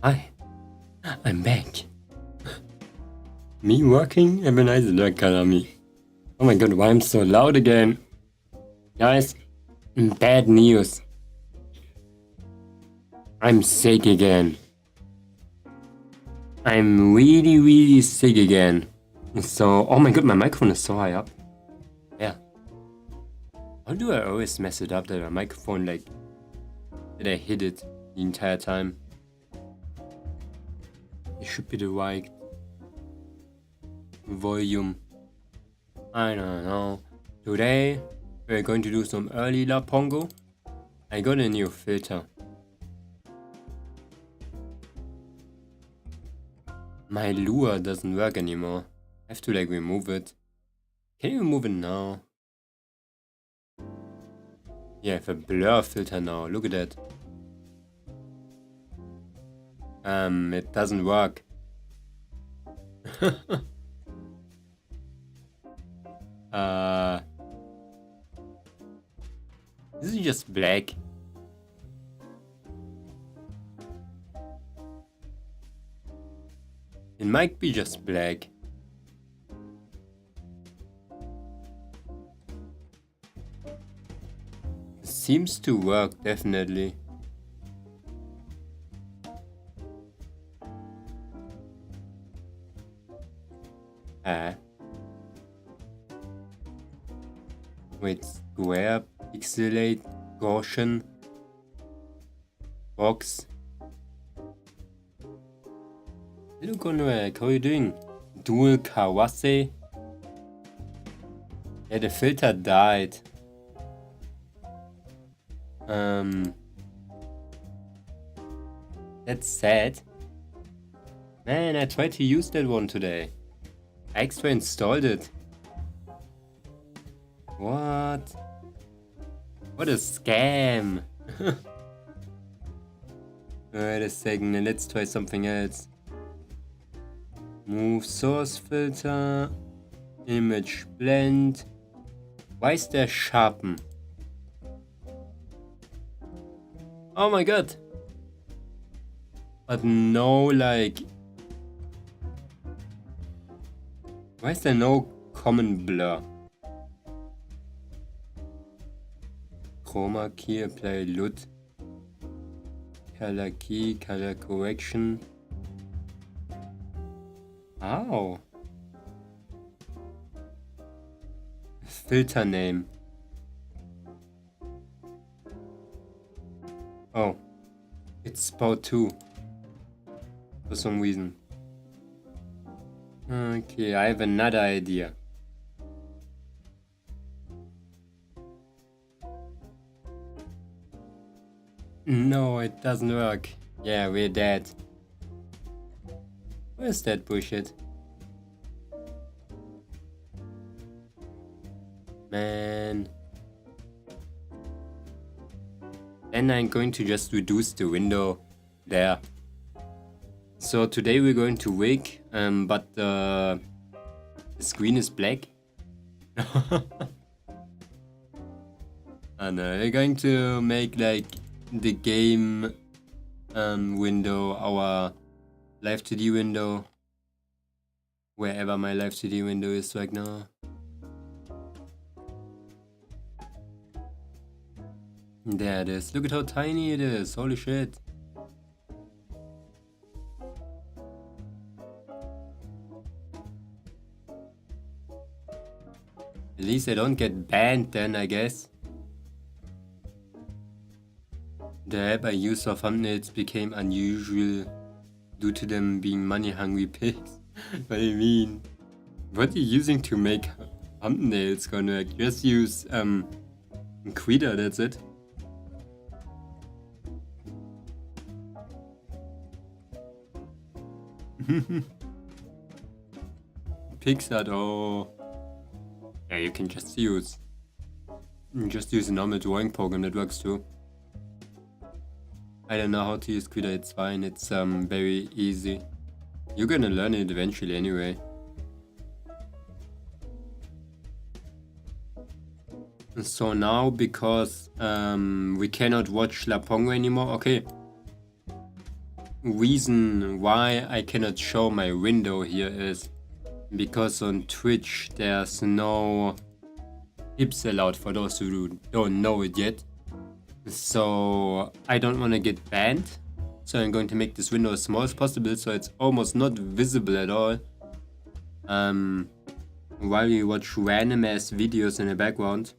Hi, I'm back. Me working? Have a nice day, Karami. Oh my god, why I'm so loud again? Guys, bad news. I'm sick again. I'm really sick again. So, oh my god, my microphone is so high up. Yeah. How do I always mess it up that my microphone, like, that I hit it the entire time? It should be the right volume. I don't know. Today, we're going to do some early Lapongo. I got a new filter. My lure doesn't work anymore. I have to like remove it. Can you remove it now? Yeah, I have a blur filter now. Look at that. It doesn't work. This is just black. It might be just black. It seems to work, definitely. Wait, square, pixelate, Gaussian, box. Hello Conrad, how are you doing? Dual Kawase? Yeah, the filter died. That's sad. Man, I tried to use that one today. I extra installed it. What? What a scam! Wait a second, let's try something else. Move source filter. Image blend. Why is there sharpen? Oh my god! But no, like... Why is there no common blur? Chroma key, apply LUT. Color key, color correction. Ow. Filter name. Oh. It's about 2. For some reason. Okay, I have another idea. No, it doesn't work. Yeah, we're dead. Where's that bullshit? Man. Then I'm going to just reduce the window there. So today we're going to wig, but the screen is black. And we're going to make like the game window our live 2D window, wherever my live 2D window is right now. There it is. Look at how tiny it is. Holy shit. At least I don't get banned then, I guess. The app I use for thumbnails became unusual due to them being money-hungry pigs. What do you mean? What are you using to make thumbnails, Conrad? Just use Krita, that's it. Pixart, oh. Yeah, you can just use a normal drawing program that works too. I don't know how to use Krita, it's fine, it's very easy. You're gonna learn it eventually anyway. So now, because we cannot watch Lapongo anymore, okay. reason why I cannot show my window here is because on Twitch there's no tips allowed for those who don't know it yet. So I don't want to get banned. So I'm going to make this window as small as possible so it's almost not visible at all. While you watch random ass videos in the background.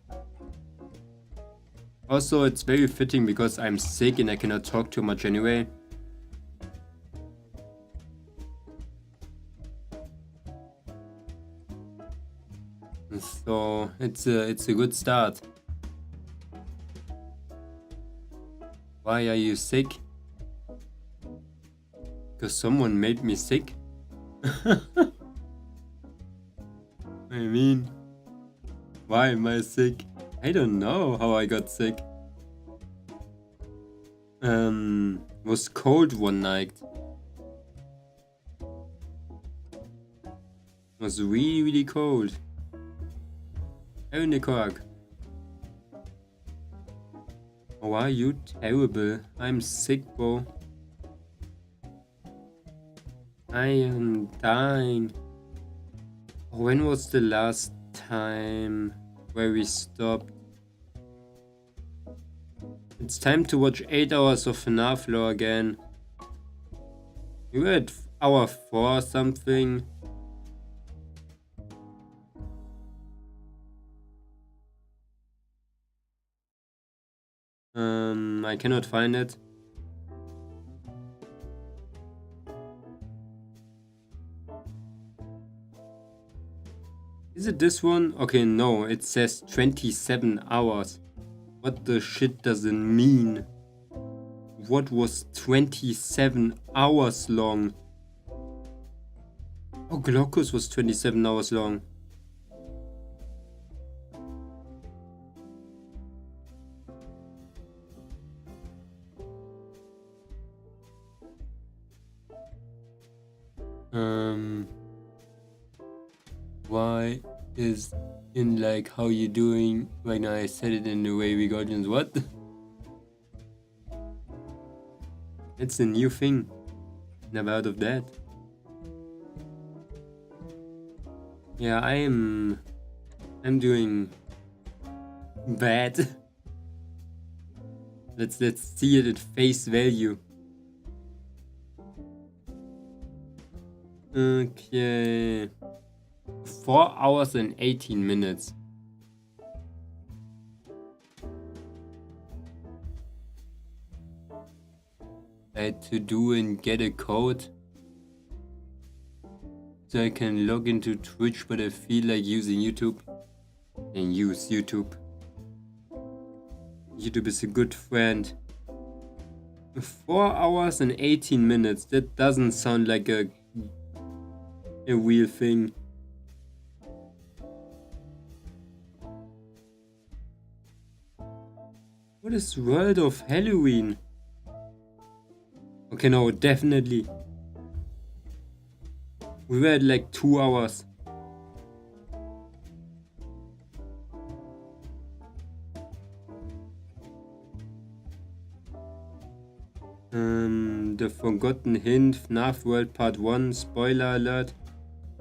Also, it's very fitting because I'm sick and I cannot talk too much anyway. So it's a good start. Why are you sick? Because someone made me sick? I mean, why am I sick? I don't know how I got sick. Was cold one night. Was really cold. Only cock. Oh, are you terrible? I'm sick, bro. I am dying. When was the last time where we stopped? It's time to watch 8 hours of FNAF lore again. We were at hour 4 something. I cannot find it. Is it this one? Okay, no, it says 27 hours. What the shit does it mean? What was 27 hours long? Oh, Glockus was 27 hours long. Why is in like how you doing right now? I said it in the way we got in. What? It's a new thing. Never heard of that. Yeah, I'm doing bad. Let's see it at face value. Okay. 4 hours and 18 minutes. I had to do and get a code so I can log into Twitch, but I feel like using YouTube. And use YouTube. YouTube is a good friend. 4 hours and 18 minutes. That doesn't sound like a real thing. What is World of Halloween? Okay, no, definitely. We were at like 2 hours. The Forgotten Hint, FNAF World Part 1, spoiler alert,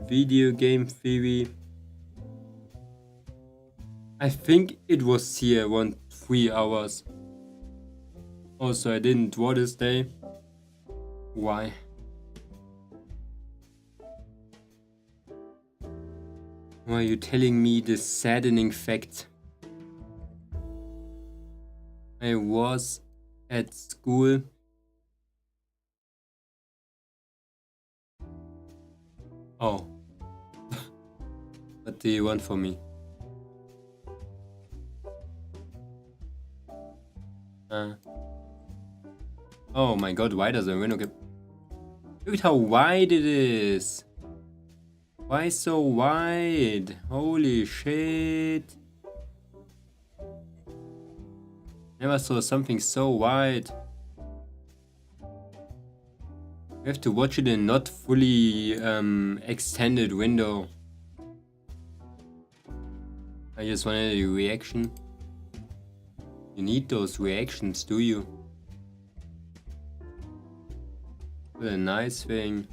video game theory. I think it was here around 3 hours. Also, I didn't draw this day. Why? Why are you telling me this saddening fact? I was at school. Oh. What do you want from me? Oh my god, why does the window get... Look at how wide it is! Why so wide? Holy shit! Never saw something so wide. You have to watch it in not fully extended window. I just wanted a reaction. You need those reactions, do you? A nice thing.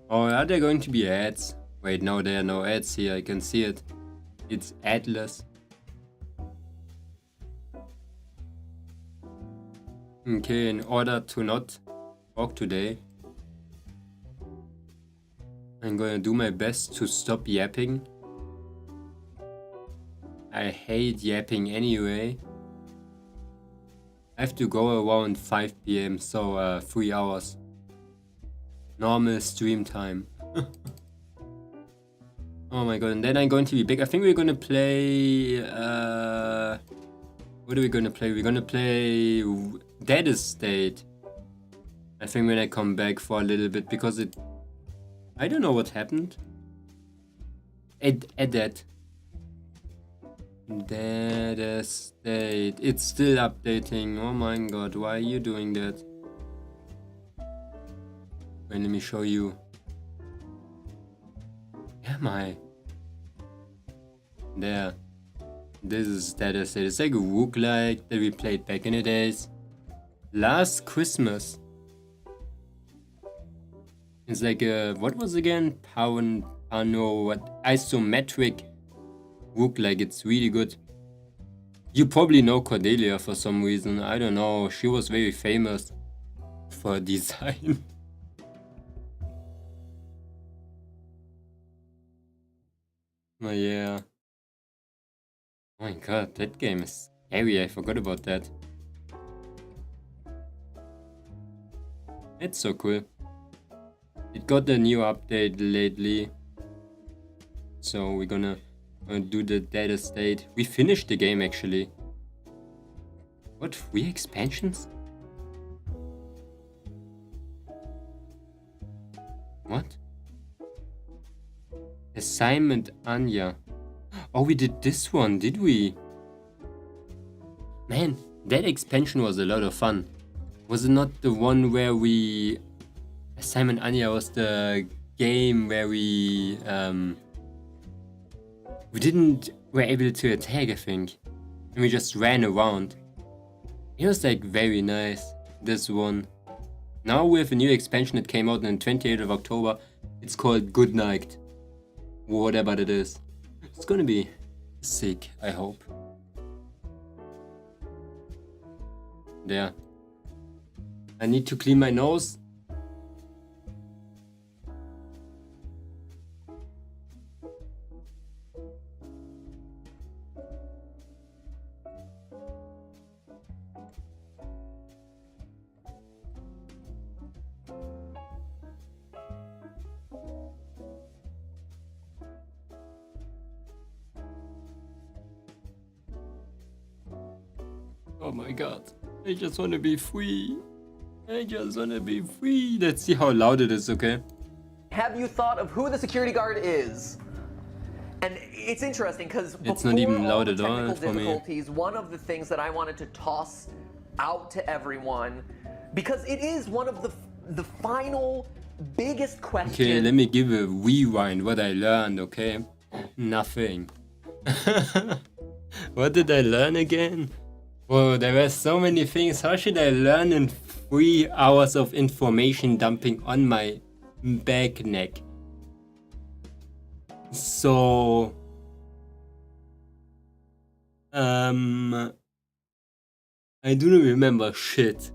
Oh, are there going to be ads? Wait, no, there are no ads here. I can see it. It's adless. Okay, in order to not talk today, I'm gonna do my best to stop yapping. I hate yapping anyway. I have to go around 5 PM, so 3 hours. Normal stream time. Oh my god, and then I'm going to be big. I think we're gonna play... what are we gonna play? We're gonna play Dead Estate. I think when I come back for a little bit, because it... I don't know what happened. Dead Estate. It's still updating. Oh my god, why are you doing that? Wait, let me show you. Am I? There. This is Dead Estate. It's like a roguelike that we played back in the days. Last Christmas. It's like a, what was again? What? Isometric roguelike. It's really good. You probably know Cordelia for some reason. I don't know. She was very famous for design. Oh yeah. Oh my god, that game is scary. I forgot about that. It's so cool. It got a new update lately. So we're gonna do the Dead Estate. We finished the game actually. What, 3 expansions? What? Assignment Anya. Oh, we did this one, did we? Man, that expansion was a lot of fun. Was it not the one where we... Assignment Anya was the game where we were able to attack, I think. And we just ran around. It was like very nice, this one. Now we have a new expansion that came out on the 28th of October. It's called Good Night. Whatever it is. It's gonna be sick, I hope. There. I need to clean my nose. Oh my god, I just wanna be free. I just wanna be free. Let's see how loud it is, okay? Have you thought of who the security guard is? And it's interesting because it's not even loud at all for me. One of the things that I wanted to toss out to everyone, because it is one of the final biggest questions. Okay, let me give a rewind what I learned, okay? Nothing. What did I learn again? Whoa, there were so many things. How should I learn in 3 hours of information dumping on my back neck? So... I do not remember shit.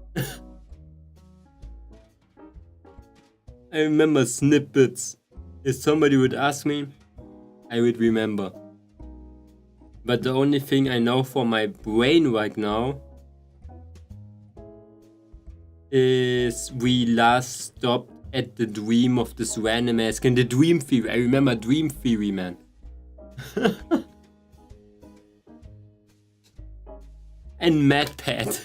I remember snippets. If somebody would ask me, I would remember. But the only thing I know for my brain right now is we last stopped at the dream of this random ass and the dream theory. I remember dream theory, man. And MadPad.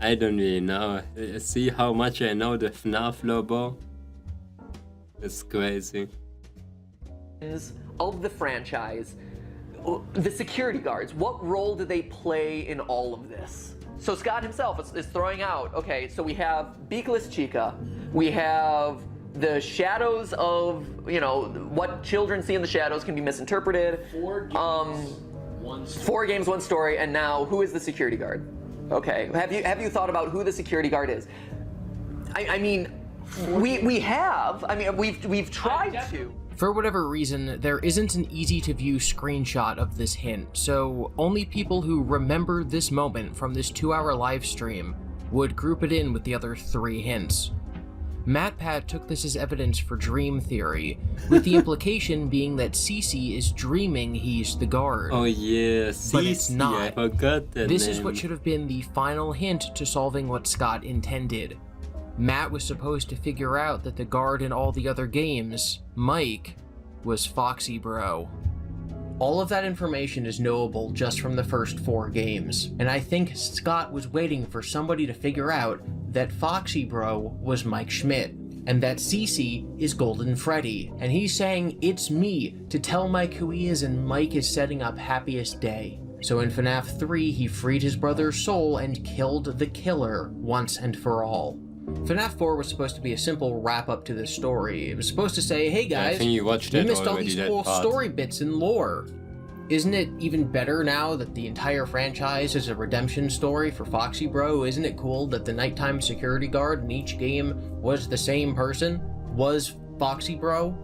I don't really know. See how much I know the FNAF logo? It's crazy. Of the franchise, the security guards, what role do they play in all of this? So Scott himself is throwing out, okay, so we have Beakless Chica, we have the shadows of, you know, what children see in the shadows can be misinterpreted. 4 games, 1 story. 4 games, 1 story, and now who is the security guard? Okay. Have you thought about who the security guard is? I mean, we have. I mean, we've tried to. For whatever reason, there isn't an easy-to-view screenshot of this hint, so only people who remember this moment from this 2-hour live stream would group it in with the other 3 hints. MatPat took this as evidence for dream theory, with the implication being that Cece is dreaming he's the guard. Oh yeah, Cece, but it's not. I forgot that This name. is what should have been the final hint to solving what Scott intended. Matt was supposed to figure out that the guard in all the other games, Mike, was Foxy Bro. All of that information is knowable just from the first 4 games, and I think Scott was waiting for somebody to figure out that Foxy Bro was Mike Schmidt, and that Cece is Golden Freddy, and he's saying, "It's me," to tell Mike who he is, and Mike is setting up Happiest Day. So in FNAF 3, he freed his brother's soul and killed the killer once and for all. FNAF 4 was supposed to be a simple wrap-up to this story. It was supposed to say, hey guys, I think you watched we that missed all already, these that cool part. story bits and lore. Isn't it even better now that the entire franchise is a redemption story for Foxy Bro? Isn't it cool that the nighttime security guard in each game was the same person? Was Foxy Bro?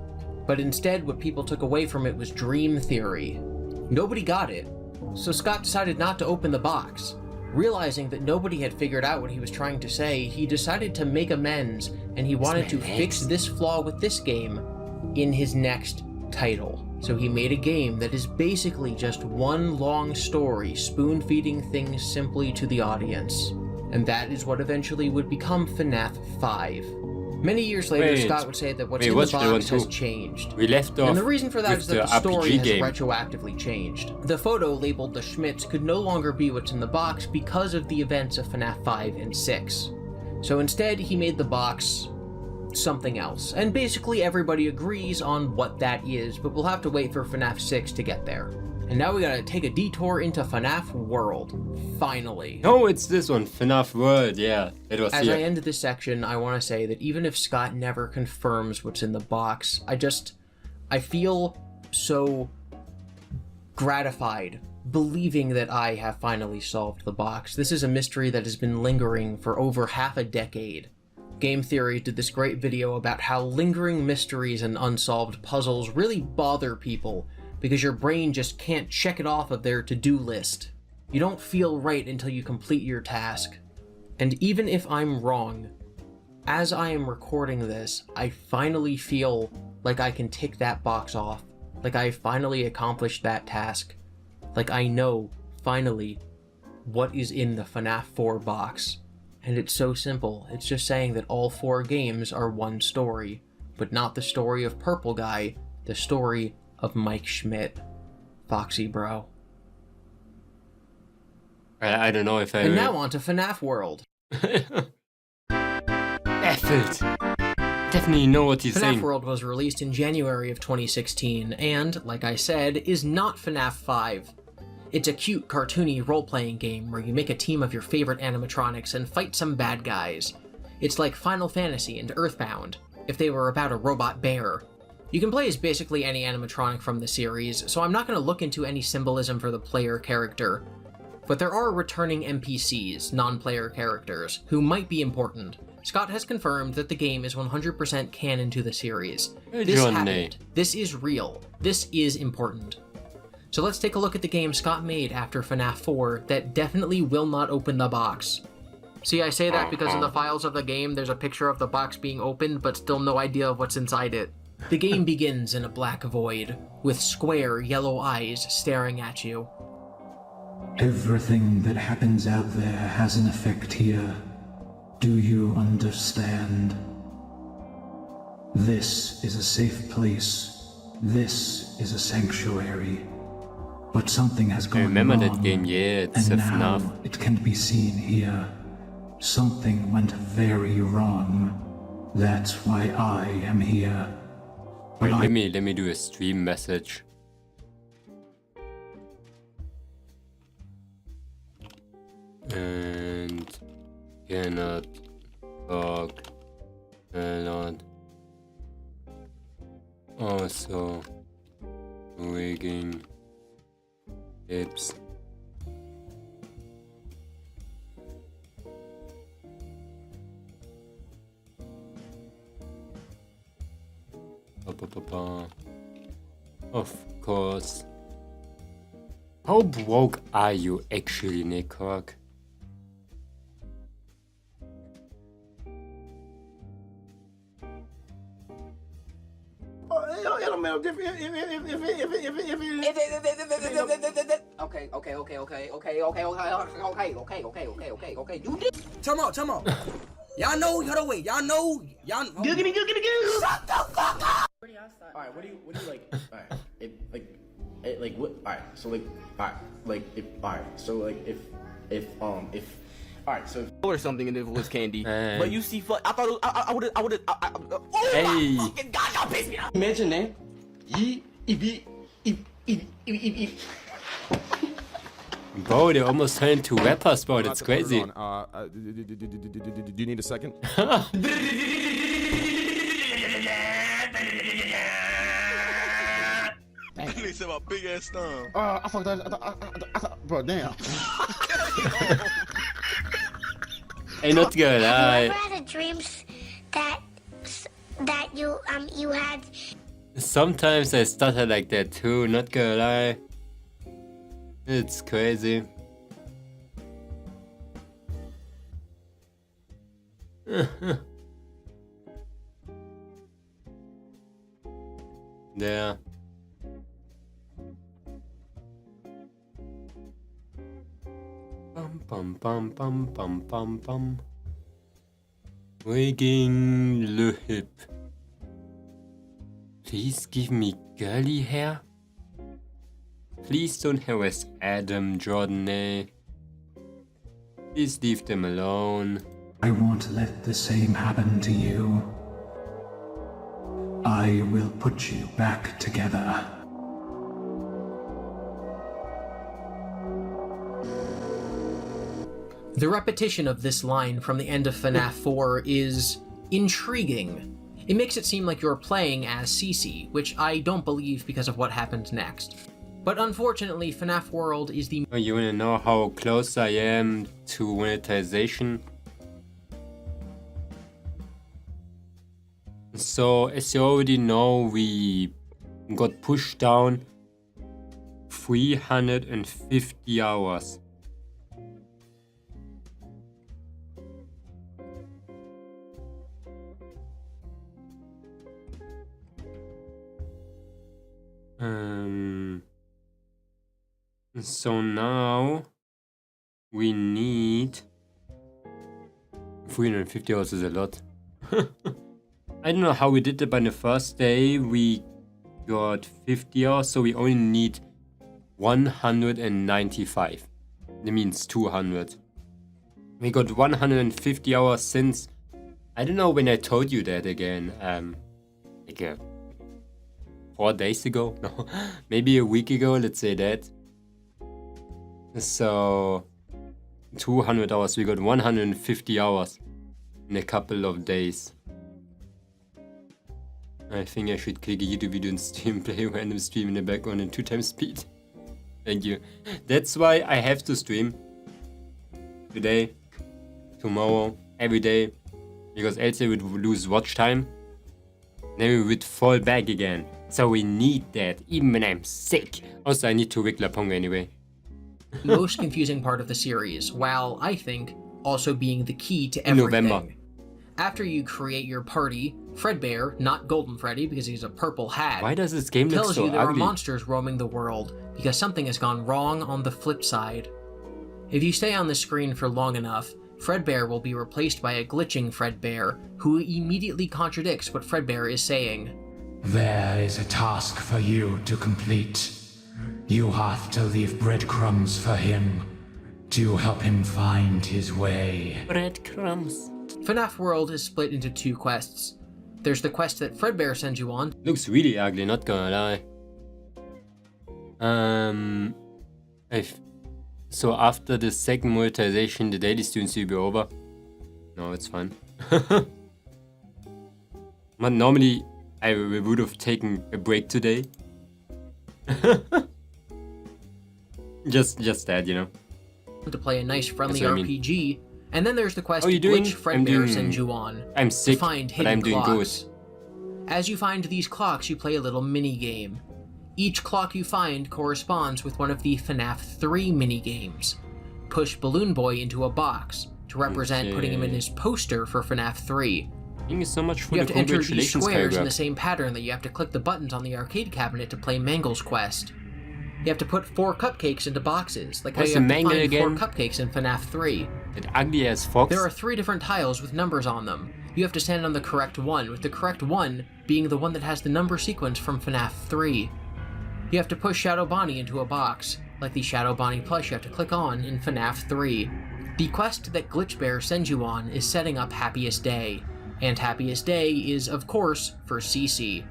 But instead, what people took away from it was dream theory. Nobody got it, so Scott decided not to open the box. Realizing that nobody had figured out what he was trying to say, he decided to make amends, and he wanted to fix this flaw with this game in his next title. So he made a game that is basically just one long story, spoon-feeding things simply to the audience. And that is what eventually would become FNAF 5. Many years later, Wait, Scott would say that what's in the what's the one box has too? changed. We left off And the reason for that with is that the story RPG has game. retroactively changed. The photo labeled the Schmitz could no longer be what's in the box because of the events of FNAF 5 and 6. So instead, he made the box something else. And basically everybody agrees on what that is, but we'll have to wait for FNAF 6 to get there. And now we gotta take a detour into FNAF World. Finally. No, it's this one, FNAF World, yeah. It was As here. I end this section, I want to say that even if Scott never confirms what's in the box, I feel so gratified believing that I have finally solved the box. This is a mystery that has been lingering for over half a decade. Game Theory did this great video about how lingering mysteries and unsolved puzzles really bother people because your brain just can't check it off of their to-do list. You don't feel right until you complete your task. And even if I'm wrong, as I am recording this, I finally feel like I can tick that box off. Like I finally accomplished that task. Like I know, finally, what is in the FNAF 4 box. And it's so simple. It's just saying that all 4 games are one story, but not the story of Purple Guy, the story of Mike Schmidt. Foxy Bro. I don't know if I... And now on to FNAF World. Effort. Definitely know what he's FNAF saying. World was released in January of 2016, and, like I said, is not FNAF 5. It's a cute, cartoony role-playing game where you make a team of your favorite animatronics and fight some bad guys. It's like Final Fantasy and Earthbound, if they were about a robot bear. You can play as basically any animatronic from the series, so I'm not going to look into any symbolism for the player character. But there are returning NPCs, non-player characters, who might be important. Scott has confirmed that the game is 100% canon to the series. This happened. This is real. This is important. So let's take a look at the game Scott made after FNAF 4 that definitely will not open the box. See, I say that because in the files of the game there's a picture of the box being opened, but still no idea of what's inside it. The game begins in a black void, with square yellow eyes staring at you. Everything that happens out there has an effect here. Do you understand? This is a safe place. This is a sanctuary. But something has gone remember wrong. that game, yeah, it's and a now FNAF. it can be seen here. Something went very wrong. That's why I am here. Wait, let me do a stream message. And cannot talk a lot. Also, rigging tips Of course. How broke are you actually, Nick? Okay. Time out. Y'all know, hold on, wait. Y'all know. Giggity. Shut the fuck up! Alright, what do you like? Alright, what? Alright, so like, alright, so if or something and if it was candy, but you see, I thought I would have. Oh Hey. my fucking god, y'all pissed me off. Mention name. Bro, they almost turned into rappers, bro. That's crazy. Do you need a second? He said my big ass thumb. I fucked that. Bro, damn. Ain't not gonna lie. What were the dreams that you had? Sometimes I stutter like that too, not gonna lie. It's crazy. There. Bum. Rigging le hip. Please give me girly hair. Please don't harass Adam, Jordan, eh? Please leave them alone. I won't let the same happen to you. I will put you back together. The repetition of this line from the end of FNAF 4 is intriguing. It makes it seem like you're playing as Cece, which I don't believe because of what happened next. But unfortunately, FNAF World is the... You wanna know how close I am to monetization? So, as you already know, we got pushed down 350 hours. So now we need 350 hours is a lot. I don't know how we did it, but on the first day we got 50 hours, so we only need 195. That means 200. We got 150 hours since, I don't know when I told you that again, like 4 days ago? No, maybe a week ago, let's say that. So 200 hours, we got 150 hours in a couple of days. I think I should click a YouTube video and stream, play a random stream in the background in 2 times speed. Thank you. That's why I have to stream today, tomorrow, every day, because else I would lose watch time. Then we would fall back again. So we need that, even when I'm sick. Also, I need to rig Lapongo anyway. most confusing part of the series, while I think also being the key to everything. November. After you create your party, Fredbear, not Golden Freddy because he's a purple hat, Why does this game look tells so you there are ugly? monsters roaming the world because something has gone wrong on the flip side. If you stay on the screen for long enough, Fredbear will be replaced by a glitching Fredbear, who immediately contradicts what Fredbear is saying. There is a task for you to complete. You have to leave breadcrumbs for him to help him find his way. Breadcrumbs. FNAF World is split into 2 quests. There's the quest that Fredbear sends you on. Looks really ugly, not gonna lie. So after the second monetization, the daily students will be over. No, it's fine. But normally, I would have taken a break today. just that, you know. To play a nice friendly That's what I mean. RPG, and then there's the quest How are you doing? which I'm Fredbear doing- sends you on I'm to sick, find but hidden I'm doing clocks. good. As you find these clocks, you play a little mini-game. Each clock you find corresponds with one of the FNAF 3 mini-games. Push Balloon Boy into a box to represent putting him in his poster for FNAF 3. Thank you so much for You have the to enter these congratulations, squares in Kyra. the same pattern that you have to click the buttons on the arcade cabinet to play Mangle's Quest. You have to put 4 cupcakes into boxes, like how What's you have the to Mangle find again? 4 cupcakes in FNAF 3. That ugly ass fox. There are 3 different tiles with numbers on them. You have to stand on the correct one, with the correct one being the one that has the number sequence from FNAF 3. You have to push Shadow Bonnie into a box, like the Shadow Bonnie plush you have to click on in FNAF 3. The quest that Glitch Bear sends you on is setting up Happiest Day, and Happiest Day is, of course, for CC.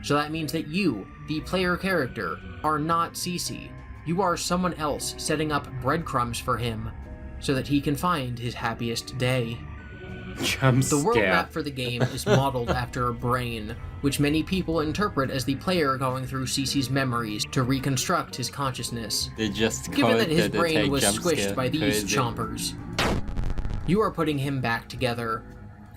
So that means that you, the player character, are not CC. You are someone else setting up breadcrumbs for him, so that he can find his happiest day. The world map for the game is modeled after a brain, which many people interpret as the player going through CC's memories to reconstruct his consciousness. They just Given that his attack brain was jump squished scare. by these Crazy. chompers. You are putting him back together.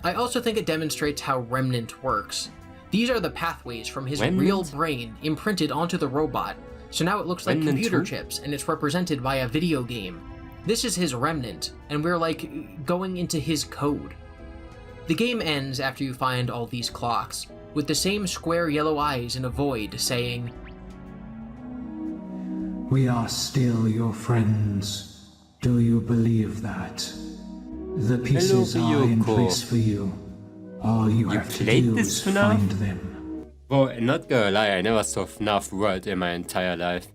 I also think it demonstrates how Remnant works. These are the pathways from his Remnant? real brain imprinted onto the robot, so now it looks like Remnant computer who? chips, and it's represented by a video game. This is his remnant, and we're like going into his code. The game ends after you find all these clocks, with the same square yellow eyes in a void saying, We are still your friends. Do you believe that? The pieces are in Ryoko. place for you. All you have to played do this is FNAF? find them. Bro, not gonna lie, I never saw FNAF World in my entire life.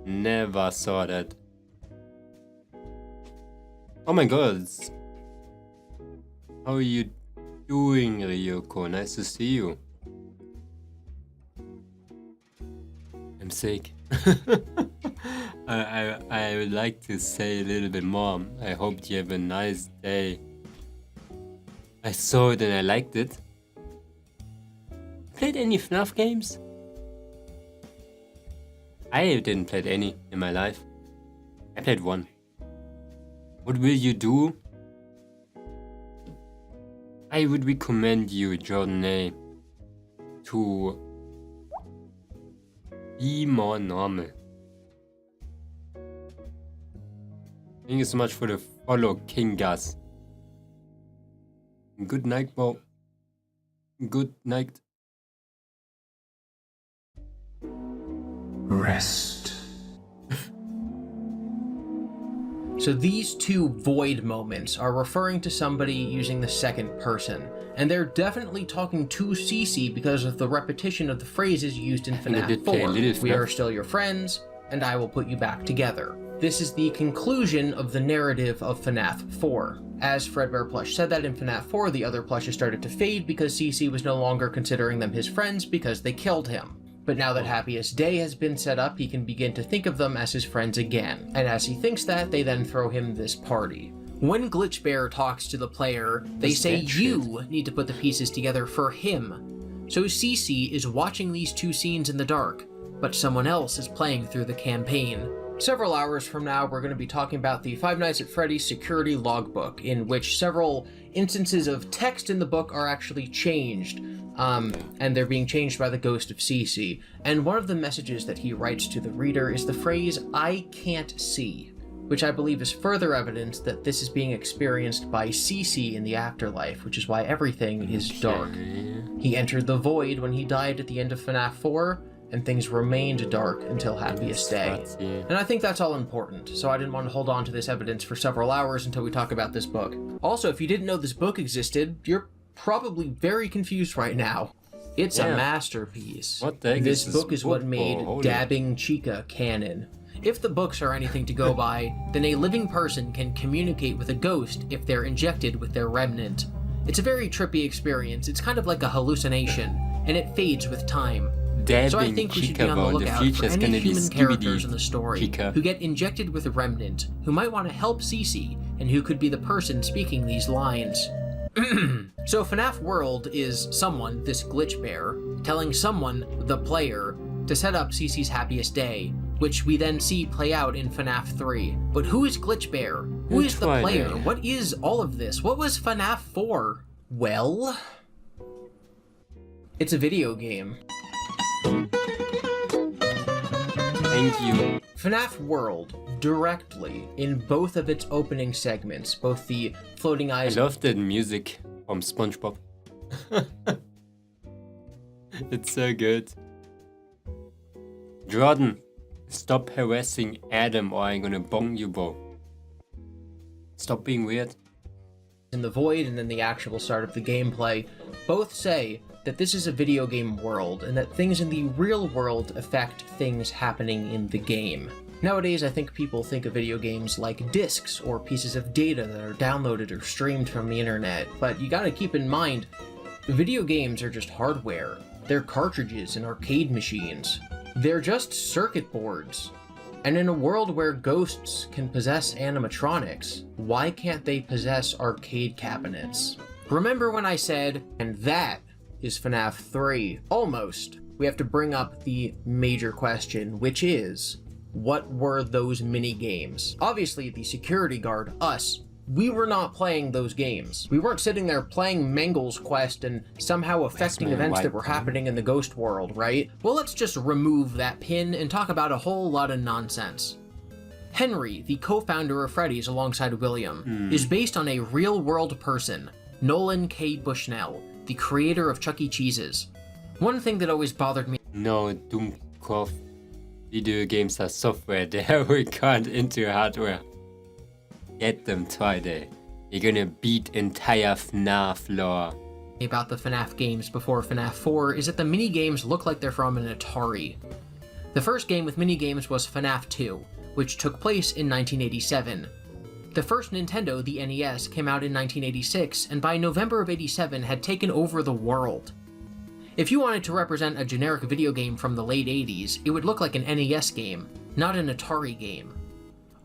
Never saw that. Oh my god. How are you doing, Ryoko? Nice to see you. I'm sick. I would like to say a little bit more. I hope you have a nice day. I saw it and I liked it. Played any FNAF games? I didn't play any in my life. I played one. What will you do? I would recommend you, Jordan A, to be more normal. Thank you so much for the follow, King Gus. Good night, bro. Good night. Rest. So these 2 void moments are referring to somebody using the second person, and they're definitely talking to CC because of the repetition of the phrases used in think I FNAF did play a 4. little We FNAF. are still your friends, and I will put you back together. This is the conclusion of the narrative of FNAF 4. As Fredbear Plush said that in FNAF 4, the other plushes started to fade because CC was no longer considering them his friends because they killed him. But now that Happiest Day has been set up, he can begin to think of them as his friends again. And as he thinks that, they then throw him this party. When Glitch Bear talks to the player, they What's say that shit? you need to put the pieces together for him. So CC is watching these 2 scenes in the dark, but someone else is playing through the campaign. Several hours from now, we're going to be talking about the Five Nights at Freddy's security logbook, in which several instances of text in the book are actually changed, and they're being changed by the ghost of CC. And one of the messages that he writes to the reader is the phrase, "I can't see," which I believe is further evidence that this is being experienced by CC in the afterlife, which is why everything is dark. He entered the void when he died at the end of FNAF 4, and things remained dark until Happiest Day. And I think that's all important, so I didn't want to hold on to this evidence for several hours until we talk about this book. Also, if you didn't know this book existed, you're probably very confused right now. It's a masterpiece. What the heck This is this book is what book? made Oh, holy- Dabbing Chica canon. If the books are anything to go by, then a living person can communicate with a ghost if they're injected with their remnant. It's a very trippy experience. It's kind of like a hallucination, and it fades with time. So I think we should be on the lookout for any human characters in the story who get injected with a remnant, who might want to help CC, and who could be the person speaking these lines. So FNAF World is someone, this Glitch Bear, telling someone, the player, to set up CC's Happiest Day, which we then see play out in FNAF 3. But who is Glitch Bear? Who is the player? What is all of this? What was FNAF 4? Well, It's a video game. Thank you. FNAF World, directly, in both of its opening segments, both the floating I eyes... love the music from SpongeBob. It's so good. Jordan, stop harassing Adam or I'm gonna bong you, bro. Stop being weird. in the void and then the actual start of the gameplay, both say that this is a video game world and that things in the real world affect things happening in the game. Nowadays, I think people think of video games like discs or pieces of data that are downloaded or streamed from the internet, but you gotta keep in mind, video games are just hardware. They're cartridges and arcade machines. They're just circuit boards. And in a world where ghosts can possess animatronics, why can't they possess arcade cabinets? Remember when I said, and that is FNAF 3? Almost. We have to bring up the major question, which is, what were those mini-games? Obviously, the security guard, us, we were not playing those games. We weren't sitting there playing Mengel's Quest and somehow affecting events that were happening in the ghost world, right? Well, let's just remove that pin and talk about a whole lot of nonsense. Henry, the co-founder of Freddy's alongside William, is based on a real-world person, Nolan K. Bushnell, the creator of Chuck E. Cheese's. One thing that always bothered me... No, Doomkopf. Video games are software, they are recorded into hardware. Get them, Twilight. You're gonna beat entire FNAF lore. About the FNAF games before FNAF 4 is that the mini-games look like they're from an Atari. The first game with mini-games was FNAF 2, which took place in 1987. The first Nintendo, the NES, came out in 1986, and by November of '87 had taken over the world. If you wanted to represent a generic video game from the late 80s, it would look like an NES game, not an Atari game.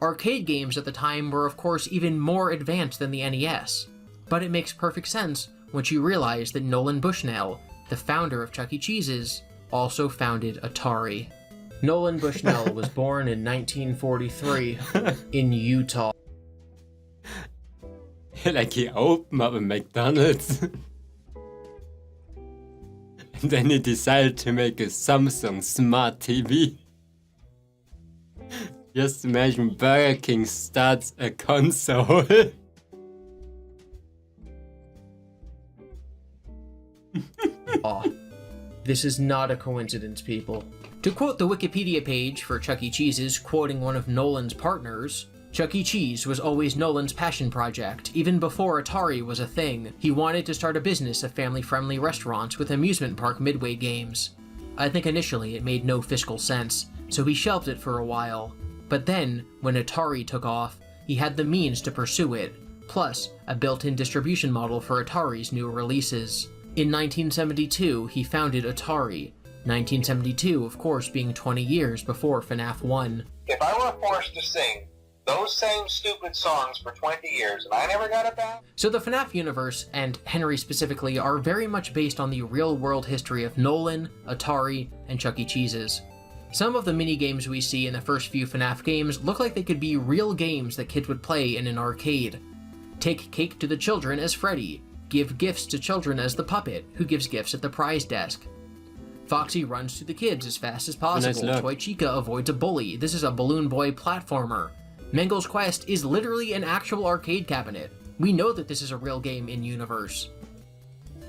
Arcade games at the time were of course even more advanced than the NES, but it makes perfect sense once you realize that Nolan Bushnell, the founder of Chuck E. Cheese's, also founded Atari. Nolan Bushnell was born in 1943 in Utah. Like he opened up a McDonald's. And then he decided to make a Samsung Smart TV. Just imagine Burger King starts a console. This is not a coincidence, people. To quote the Wikipedia page for Chuck E. Cheese's, quoting one of Nolan's partners, Chuck E. Cheese was always Nolan's passion project. Even before Atari was a thing, he wanted to start a business of family-friendly restaurants with amusement park midway games. I think initially it made no fiscal sense, so he shelved it for a while. But then, when Atari took off, he had the means to pursue it, plus a built-in distribution model for Atari's new releases. In 1972, he founded Atari, 1972 of course being 20 years before FNAF 1. If I were forced to sing those same stupid songs for 20 years and I never got it back? So the FNAF universe, and Henry specifically, are very much based on the real-world history of Nolan, Atari, and Chuck E. Cheese's. Some of the mini-games we see in the first few FNAF games look like they could be real games that kids would play in an arcade. Take cake to the children as Freddy, give gifts to children as the puppet, who gives gifts at the prize desk. Foxy runs to the kids as fast as possible, Toy Chica avoids a bully, this is a Balloon Boy platformer. Mengel's Quest is literally an actual arcade cabinet. We know that this is a real game in-universe.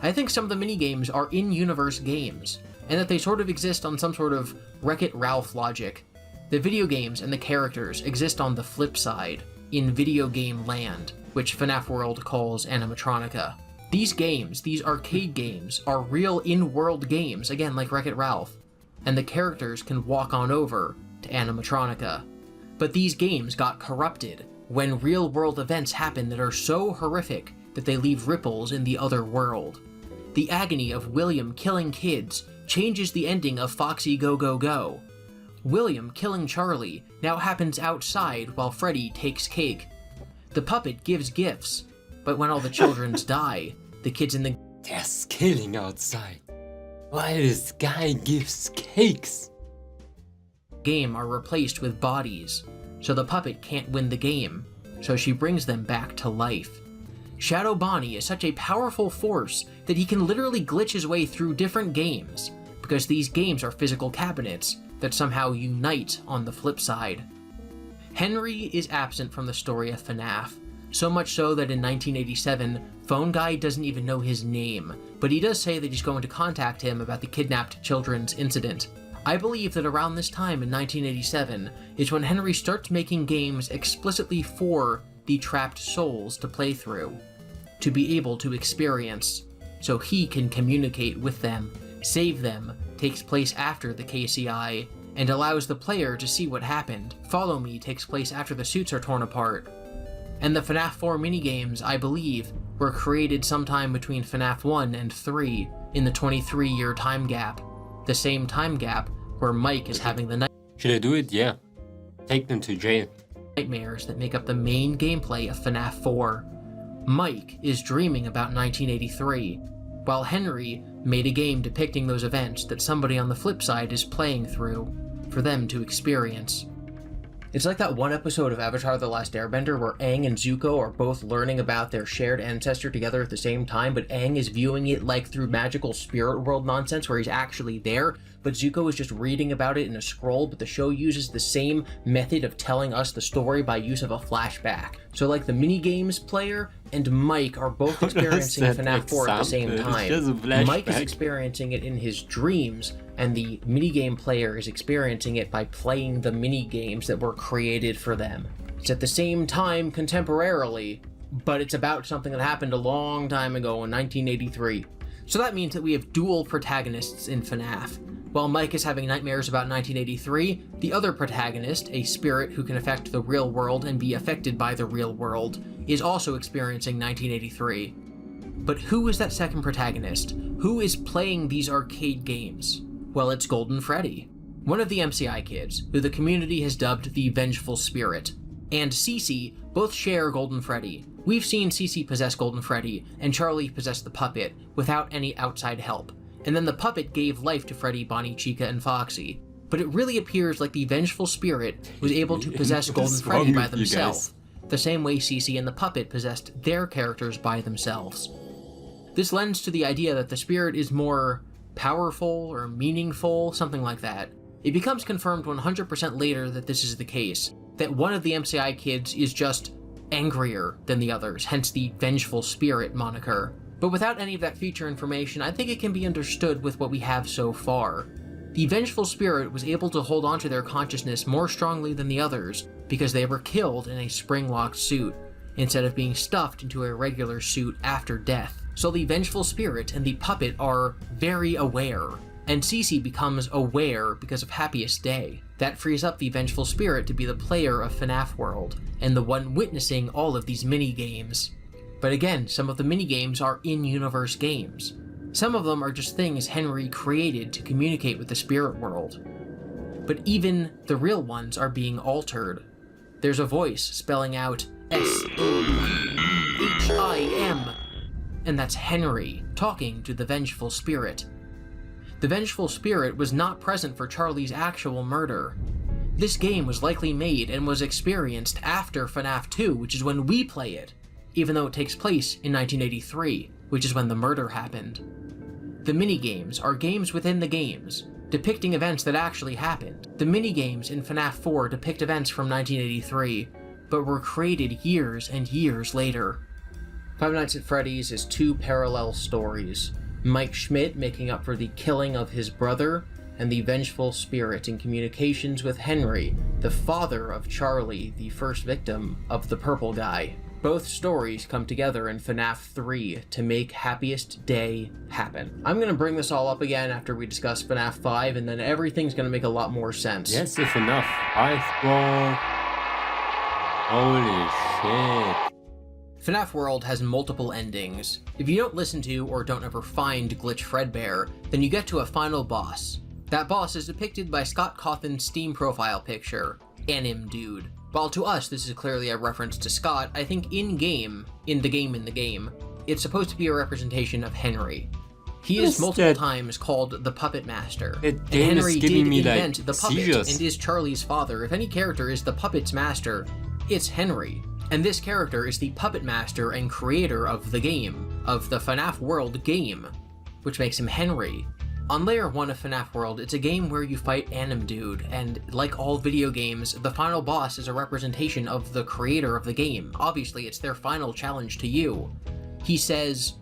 I think some of the mini-games are in-universe games, and that they sort of exist on some sort of Wreck-It Ralph logic. The video games and the characters exist on the flip side, in video game land, which FNAF World calls animatronica. These games, these arcade games, are real in-world games, again like Wreck-It Ralph, and the characters can walk on over to animatronica. But these games got corrupted when real-world events happen that are so horrific that they leave ripples in the other world. The agony of William killing kids changes the ending of Foxy Go Go Go. William killing Charlie now happens outside while Freddy takes cake. The puppet gives gifts, but when all the childrens die, the kids in the They're scaling outside, while this guy gives cakes. Game are replaced with bodies, so the puppet can't win the game, so she brings them back to life. Shadow Bonnie is such a powerful force that he can literally glitch his way through different games, because these games are physical cabinets that somehow unite on the flip side. Henry is absent from the story of FNAF, so much so that in 1987, Phone Guy doesn't even know his name, but he does say that he's going to contact him about the kidnapped children's incident. I believe that around this time in 1987 is when Henry starts making games explicitly for the trapped souls to play through, to be able to experience, so he can communicate with them. Save Them takes place after the KCI, and allows the player to see what happened. Follow Me takes place after the suits are torn apart. And the FNAF 4 minigames, I believe, were created sometime between FNAF 1 and 3 in the 23-year time gap. The same time gap where Mike is having the Should I do it? Yeah. Take them to jail. nightmares that make up the main gameplay of FNAF 4. Mike is dreaming about 1983, while Henry made a game depicting those events that somebody on the flip side is playing through for them to experience. It's like that one episode of Avatar: The Last Airbender where Aang and Zuko are both learning about their shared ancestor together at the same time, but Aang is viewing it like through magical spirit world nonsense where he's actually there, but Zuko is just reading about it in a scroll, but the show uses the same method of telling us the story by use of a flashback. So like the minigames player and Mike are both experiencing FNAF 4 at the same time. Mike is experiencing it in his dreams, and the minigame player is experiencing it by playing the minigames that were created for them. It's at the same time contemporarily, but it's about something that happened a long time ago in 1983. So that means that we have dual protagonists in FNAF. While Mike is having nightmares about 1983, the other protagonist, a spirit who can affect the real world and be affected by the real world, is also experiencing 1983. But who is that second protagonist? Who is playing these arcade games? Well, it's Golden Freddy, one of the MCI kids, who the community has dubbed the Vengeful Spirit, and Cece both share Golden Freddy. We've seen Cece possess Golden Freddy, and Charlie possess the puppet, without any outside help. And then the puppet gave life to Freddy, Bonnie, Chica, and Foxy. But it really appears like the Vengeful Spirit was able to possess Golden Freddy by themselves, the same way Cece and the puppet possessed their characters by themselves. This lends to the idea that the spirit is more powerful or meaningful, something like that. It becomes confirmed 100% later that this is the case, that one of the MCI kids is just angrier than the others, hence the Vengeful Spirit moniker. But without any of that feature information, I think it can be understood with what we have so far. The Vengeful Spirit was able to hold onto their consciousness more strongly than the others because they were killed in a spring-locked suit, instead of being stuffed into a regular suit after death. So the Vengeful Spirit and the puppet are very aware, and Cece becomes aware because of Happiest Day. That frees up the Vengeful Spirit to be the player of FNAF World, and the one witnessing all of these mini-games. But again, some of the mini-games are in-universe games. Some of them are just things Henry created to communicate with the spirit world. But even the real ones are being altered. There's a voice spelling out S-O-H-I-M, and that's Henry talking to the Vengeful Spirit. The Vengeful Spirit was not present for Charlie's actual murder. This game was likely made and was experienced after FNAF 2, which is when we play it, even though it takes place in 1983, which is when the murder happened. The minigames are games within the games, depicting events that actually happened. The minigames in FNAF 4 depict events from 1983, but were created years and years later. Five Nights at Freddy's is two parallel stories. Mike Schmidt making up for the killing of his brother, and the Vengeful Spirit in communications with Henry, the father of Charlie, the first victim of the purple guy. Both stories come together in FNAF 3 to make Happiest Day happen. I'm gonna bring this all up again after we discuss FNAF 5, and then everything's gonna make a lot more sense. Yes, if enough. Iceborne. Holy shit. FNAF World has multiple endings. If you don't listen to or don't ever find Glitch Fredbear, then you get to a final boss. That boss is depicted by Scott Cawthon's Steam profile picture, Anim Dude. While to us this is clearly a reference to Scott, I think in the game, it's supposed to be a representation of Henry. He is multiple times called the Puppet Master, and Henry did invent the puppet and is Charlie's father. If any character is the puppet's master, it's Henry. And this character is the puppet master and creator of the game, of the FNAF World game, which makes him Henry. On Layer 1 of FNAF World, it's a game where you fight Anim Dude, and like all video games, the final boss is a representation of the creator of the game. Obviously, it's their final challenge to you. He says,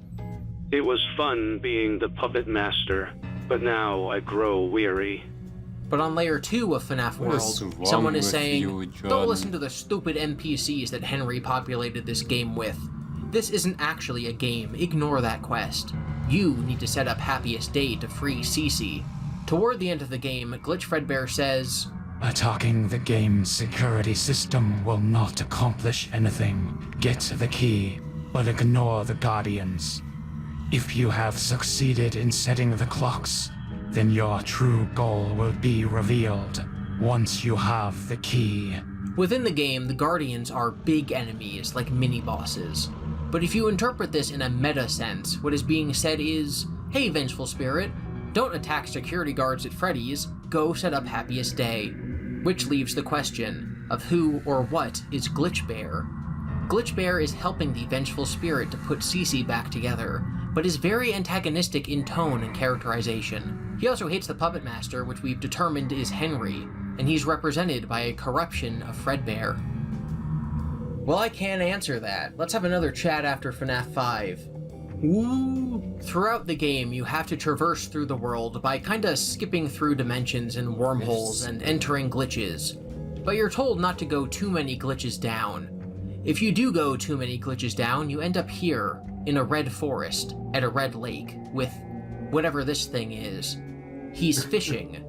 "It was fun being the puppet master, but now I grow weary." But on Layer 2 of FNAF World, someone is saying, "Don't listen to the stupid NPCs that Henry populated this game with. This isn't actually a game, ignore that quest. You need to set up Happiest Day to free Cece." Toward the end of the game, Glitch Fredbear says, "Attacking the game's security system will not accomplish anything. Get the key, but ignore the Guardians. If you have succeeded in setting the clocks, then your true goal will be revealed once you have the key." Within the game, the Guardians are big enemies, like mini-bosses. But if you interpret this in a meta sense, what is being said is, hey Vengeful Spirit, don't attack security guards at Freddy's, go set up Happiest Day. Which leaves the question of who or what is Glitch Bear. Glitch Bear is helping the Vengeful Spirit to put Cece back together, but is very antagonistic in tone and characterization. He also hates the Puppet Master, which we've determined is Henry, and he's represented by a corruption of Fredbear. Well, I can't answer that. Let's have another chat after FNAF 5. Woo! Throughout the game, you have to traverse through the world by kinda skipping through dimensions and wormholes and entering glitches. But you're told not to go too many glitches down. If you do go too many glitches down, you end up here, in a red forest, at a red lake, with whatever this thing is. He's fishing.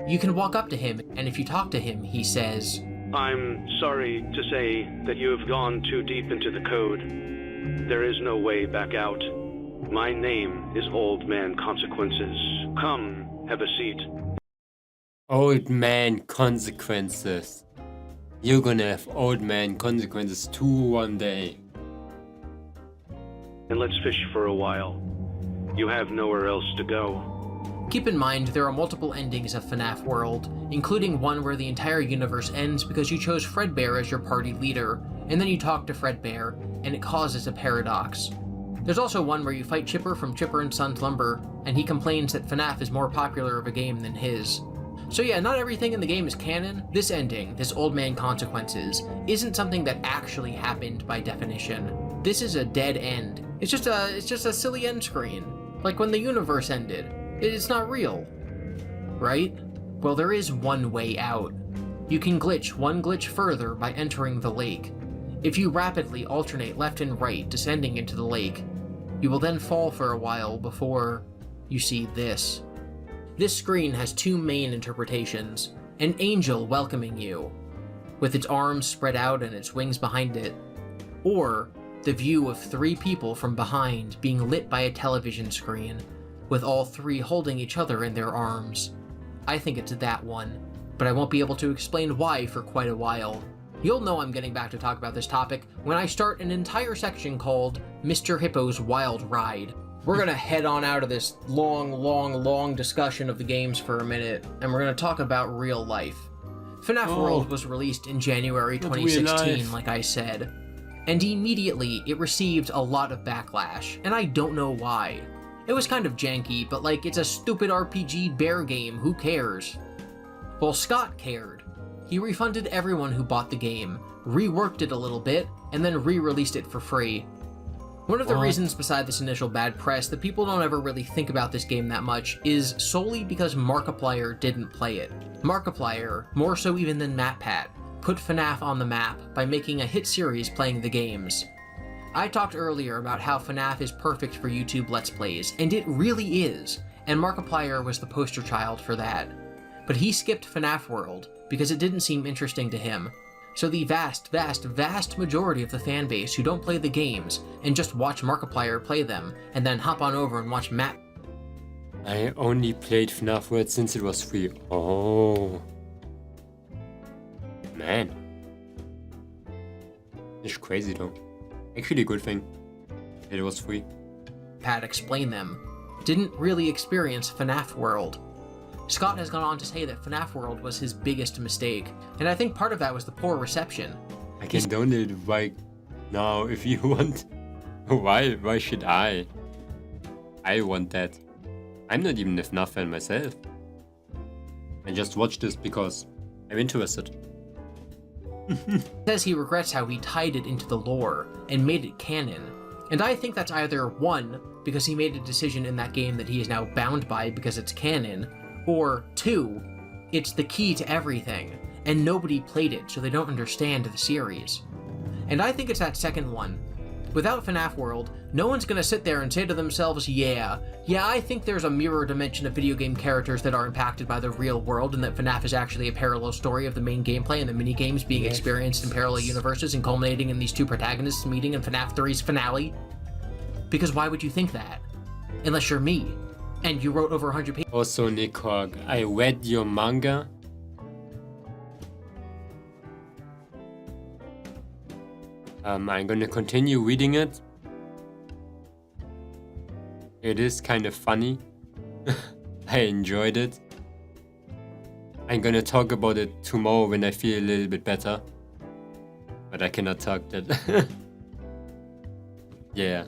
You can walk up to him, and if you talk to him, he says, "I'm sorry to say that you have gone too deep into the code. There is no way back out. My name is Old Man Consequences. Come, have a seat." Old Man Consequences. You're gonna have Old Man Consequences too one day. "And let's fish for a while. You have nowhere else to go." Keep in mind, there are multiple endings of FNAF World, including one where the entire universe ends because you chose Fredbear as your party leader, and then you talk to Fredbear, and it causes a paradox. There's also one where you fight Chipper from Chipper and Sons Lumber, and he complains that FNAF is more popular of a game than his. So yeah, not everything in the game is canon. This ending, this Old Man Consequences, isn't something that actually happened by definition. This is a dead end. It's just a silly end screen. Like when the universe ended. It's not real. Right? Well, there is one way out. You can glitch one glitch further by entering the lake. If you rapidly alternate left and right, descending into the lake, you will then fall for a while before you see this. This screen has two main interpretations. An angel welcoming you, with its arms spread out and its wings behind it, or the view of three people from behind being lit by a television screen, with all three holding each other in their arms. I think it's that one, but I won't be able to explain why for quite a while. You'll know I'm getting back to talk about this topic when I start an entire section called Mr. Hippo's Wild Ride. We're gonna head on out of this long discussion of the games for a minute, and we're gonna talk about real life. FNAF World was released in January 2016, like I said, and immediately it received a lot of backlash, and I don't know why. It was kind of janky, but like, it's a stupid RPG bear game, who cares? Well, Scott cared. He refunded everyone who bought the game, reworked it a little bit, and then re-released it for free. One of the reasons beside this initial bad press that people don't ever really think about this game that much is solely because Markiplier didn't play it. Markiplier, more so even than MatPat, put FNAF on the map by making a hit series playing the games. I talked earlier about how FNAF is perfect for YouTube Let's Plays, and it really is, and Markiplier was the poster child for that. But he skipped FNAF World because it didn't seem interesting to him. So the vast majority of the fanbase who don't play the games and just watch Markiplier play them, and then hop on over and watch Matt. I only played FNAF World since it was free. Oh. Man. It's crazy though. Actually a good thing that it was free. Pat explained them. Didn't really experience FNAF World. Scott has gone on to say that FNAF World was his biggest mistake, and I think part of that was the poor reception. I can donate right now if you want. Why should I? I want that. I'm not even a FNAF fan myself. I just watched this because I'm interested. Says he regrets how he tied it into the lore and made it canon. And I think that's either 1, because he made a decision in that game that he is now bound by because it's canon, or 2, it's the key to everything, and nobody played it, so they don't understand the series. And I think it's that second one. Without FNAF World, no one's gonna sit there and say to themselves, yeah, I think there's a mirror dimension of video game characters that are impacted by the real world, and that FNAF is actually a parallel story of the main gameplay and the minigames being experienced in parallel universes and culminating in these two protagonists meeting in FNAF 3's finale. Because why would you think that? Unless you're me, and you wrote over 100 pages. Also, Nick Hogg, I read your manga. I'm gonna continue reading it. It is kind of funny. I enjoyed it. I'm gonna talk about it tomorrow when I feel a little bit better. But I cannot talk that. Yeah.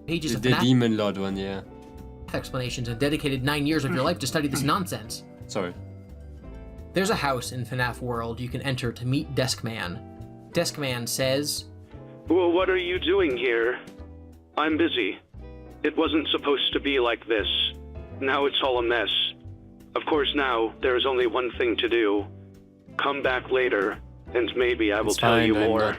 Pages of the Demon Lord one, yeah. Explanations and dedicated 9 years of your life to study this nonsense. Sorry. There's a house in FNAF World you can enter to meet Deskman. Deskman says, Well, what are you doing here? I'm busy. It wasn't supposed to be like this. Now it's all a mess. Of course now, there is only one thing to do. Come back later, and maybe I will tell you more.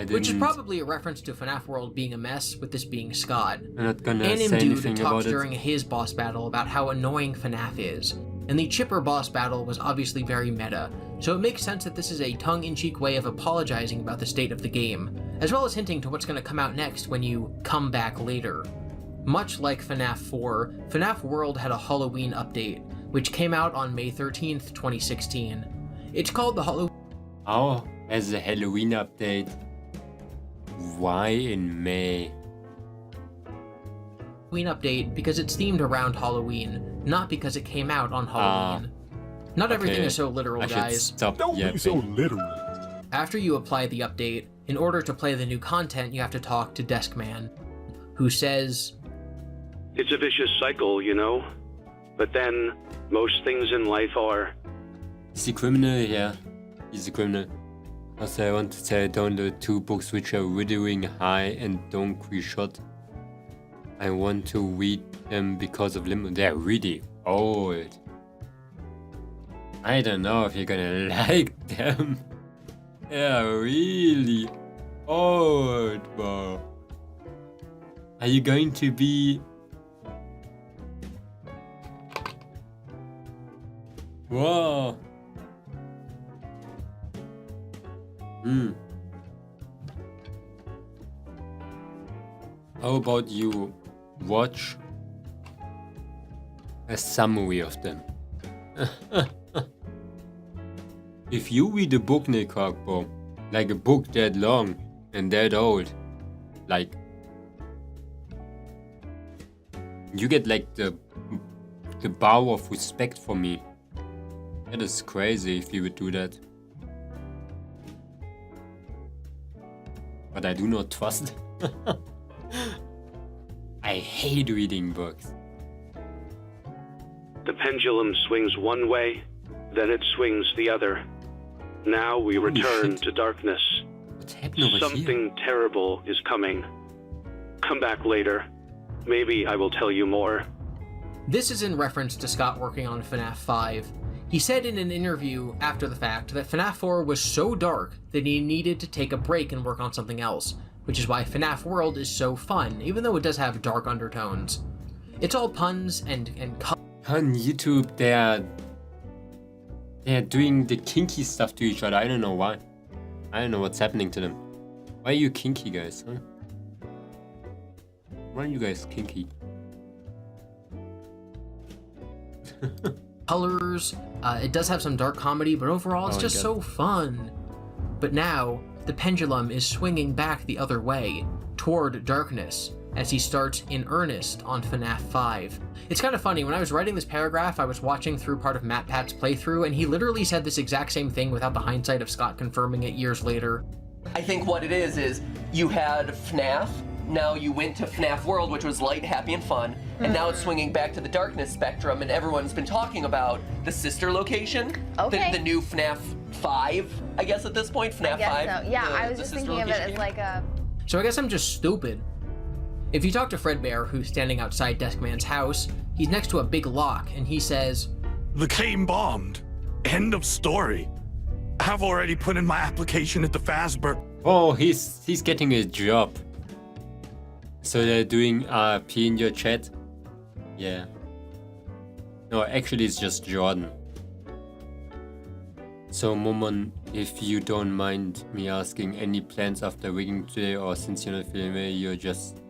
Which is probably a reference to FNAF World being a mess, with this being Scott. I'm not gonna And say anything Dude about talked it. during his boss battle about how annoying FNAF is. And the Chipper boss battle was obviously very meta, so it makes sense that this is a tongue-in-cheek way of apologizing about the state of the game, as well as hinting to what's going to come out next when you come back later. Much like FNAF 4, FNAF World had a Halloween update, which came out on May 13th, 2016. It's called the Halloween... Oh, as a Halloween update. Why in May? Update because it's themed around Halloween, not because it came out on Halloween. Not everything okay. is so literal, I should guys. stop Don't be yapping. so literal. After you apply the update, in order to play the new content, you have to talk to Deskman, who says, It's a vicious cycle, you know? But then, most things in life are. Is he criminal? Yeah, he's a criminal. Also, I want to say I download 2 books which are withering high and don't shot. I want to read them because of limbo. They're really old. I don't know if you're gonna like them. They're really old, bro. Are you going to be... Whoa. How about you watch a summary of them? If you read a book, Nick Hogg, bro, like a book that long and that old, like you get like the bow of respect for me. That is crazy if you would do that. But I do not trust. I hate reading books. The pendulum swings one way, then it swings the other. Now we return to darkness. What's happening over Something terrible is coming. Come back later. Maybe I will tell you more. This is in reference to Scott working on FNAF 5. He said in an interview after the fact that FNAF 4 was so dark that he needed to take a break and work on something else, which is why FNAF World is so fun, even though it does have dark undertones. It's all puns and on YouTube, they're doing the kinky stuff to each other. I don't know why. I don't know what's happening to them. Why are you kinky, guys? Huh? Why are you guys kinky? colors. It does have some dark comedy, but overall it's just so fun. But now, the pendulum is swinging back the other way, toward darkness, as he starts in earnest on FNAF 5. It's kind of funny, when I was writing this paragraph, I was watching through part of MatPat's playthrough, and he literally said this exact same thing without the hindsight of Scott confirming it years later. I think what it is you had FNAF, now you went to FNAF World, which was light, happy, and fun, and now it's swinging back to the darkness spectrum, and everyone's been talking about the sister location, the new FNAF 5, I guess at this point, FNAF 5. So. Yeah, I was just thinking of it as like a... So I guess I'm just stupid. If you talk to Fredbear, who's standing outside Deskman's house, he's next to a big lock, and he says, "The game bombed. End of story. I've already put in my application at the Fazbear." Oh, he's getting a job. So they're doing RP in your chat? Yeah. No, actually it's just Jordan. So Momon, if you don't mind me asking, any plans after rigging today, or since you're not feeling well, you're just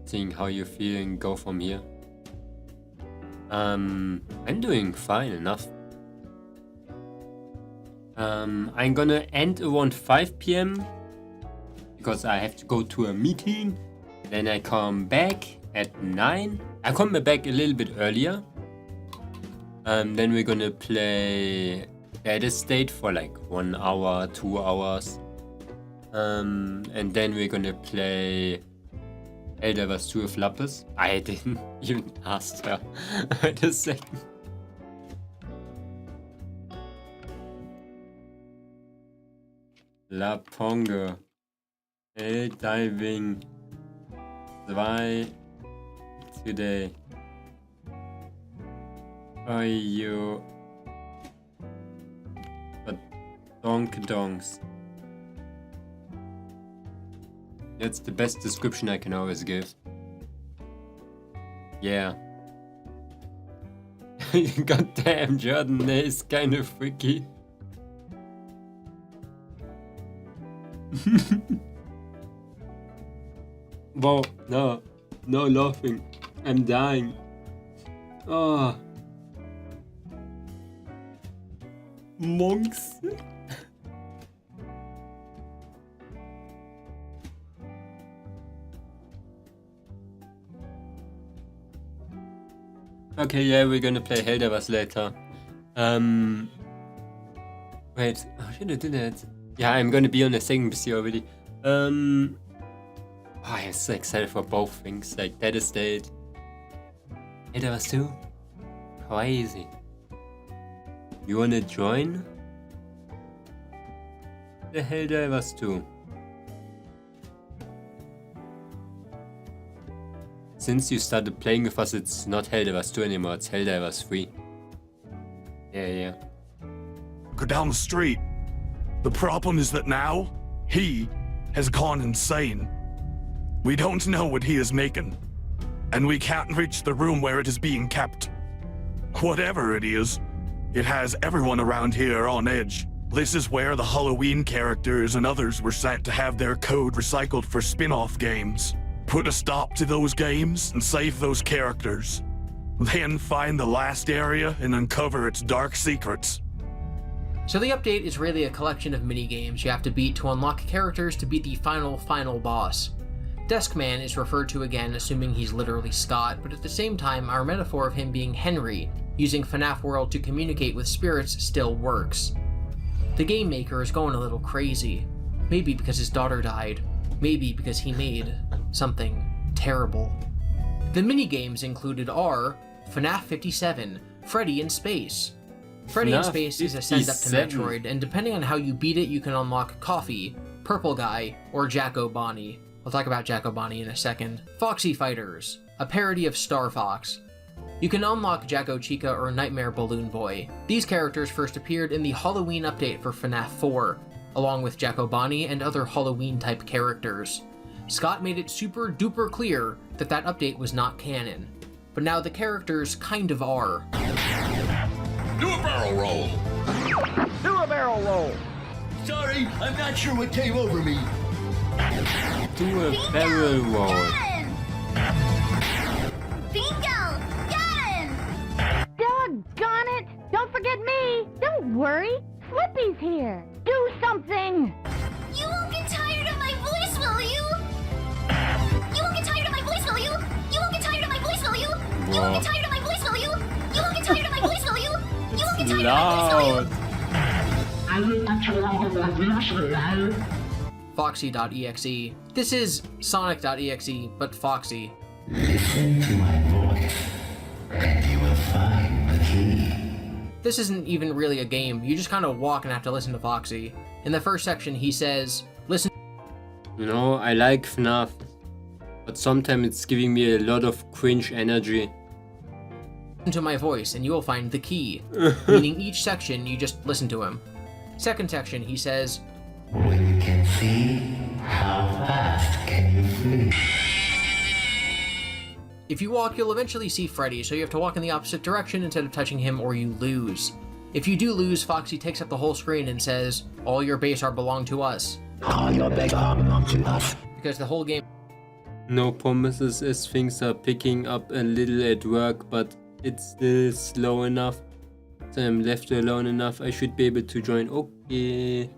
seeing how you feel and go from here? I'm doing fine enough. I'm gonna end around 5 p.m. because I have to go to a meeting. Then I come back at 9. I come back a little bit earlier. Then we're gonna play Dead State for like 1 hour, 2 hours. And then we're gonna play Elders 2 of Lapis. I didn't even ask her. Wait a second. Lapongo. Hell Diving 2 today. Are you Donks? That's the best description I can always give. Yeah. Goddamn, Jordan is kind of freaky. Whoa, no laughing. I'm dying. Oh. Monks. Okay, yeah, we're gonna play Helldivers later. Wait, how should I do that? Yeah, I'm gonna be on the second PC already. I'm so excited for both things, like Dead State. Helldivers 2? Crazy. You wanna join? The Helldivers 2. Since you started playing with us, it's not Helldivers 2 anymore, it's Helldivers 3. Yeah. Go down the street. The problem is that now, he has gone insane. We don't know what he is making, and we can't reach the room where it is being kept. Whatever it is, it has everyone around here on edge. This is where the Halloween characters and others were sent to have their code recycled for spin-off games. Put a stop to those games and save those characters. Then find the last area and uncover its dark secrets. So the update is really a collection of mini-games you have to beat to unlock characters to beat the final boss. Deskman is referred to again, assuming he's literally Scott, but at the same time our metaphor of him being Henry, using FNAF World to communicate with spirits, still works. The game maker is going a little crazy. Maybe because his daughter died. Maybe because he made something terrible. The mini-games included are FNAF 57, Freddy in Space. Freddy in Space is a send-up to Metroid, and depending on how you beat it, you can unlock Coffee, Purple Guy, or Jacko Bonnie. I'll talk about Jacko Bonnie in a second. Foxy Fighters, a parody of Star Fox. You can unlock Jacko Chica or Nightmare Balloon Boy. These characters first appeared in the Halloween update for FNAF 4, along with Jacko Bonnie and other Halloween-type characters. Scott made it super duper clear that that update was not canon, but now the characters kind of are. Do a barrel roll! Do a barrel roll! Sorry, I'm not sure what came over me. Do a barrel roll. Bingo! Got him! Doggone it! Don't forget me! Don't worry, Flippy's here. Do something! You won't get tired of my voice, will you? You won't get tired of my voice, will Wow. tired of my voice, will you? You won't get tired of my voice, will you? You won't get tired Loud. Foxy.exe. This is Sonic.exe, but Foxy. Listen to my voice, and you will find the key. This isn't even really a game, you just kind of walk and have to listen to Foxy. In the first section, he says, listen. You know, I like FNAF, but sometimes it's giving me a lot of cringe energy. To my voice and you will find the key. Meaning each section, you just listen to him. Second section, he says, When you can see, how fast can you flee? if you walk, you'll eventually see Freddy, so you have to walk in the opposite direction instead of touching him or you lose. If you do lose, Foxy takes up the whole screen and says, all your base are belong to us. All your base are belong to us. Because the whole game... No promises as things are picking up a little at work, but it's still slow enough. So I'm left alone enough, I should be able to join. Okay.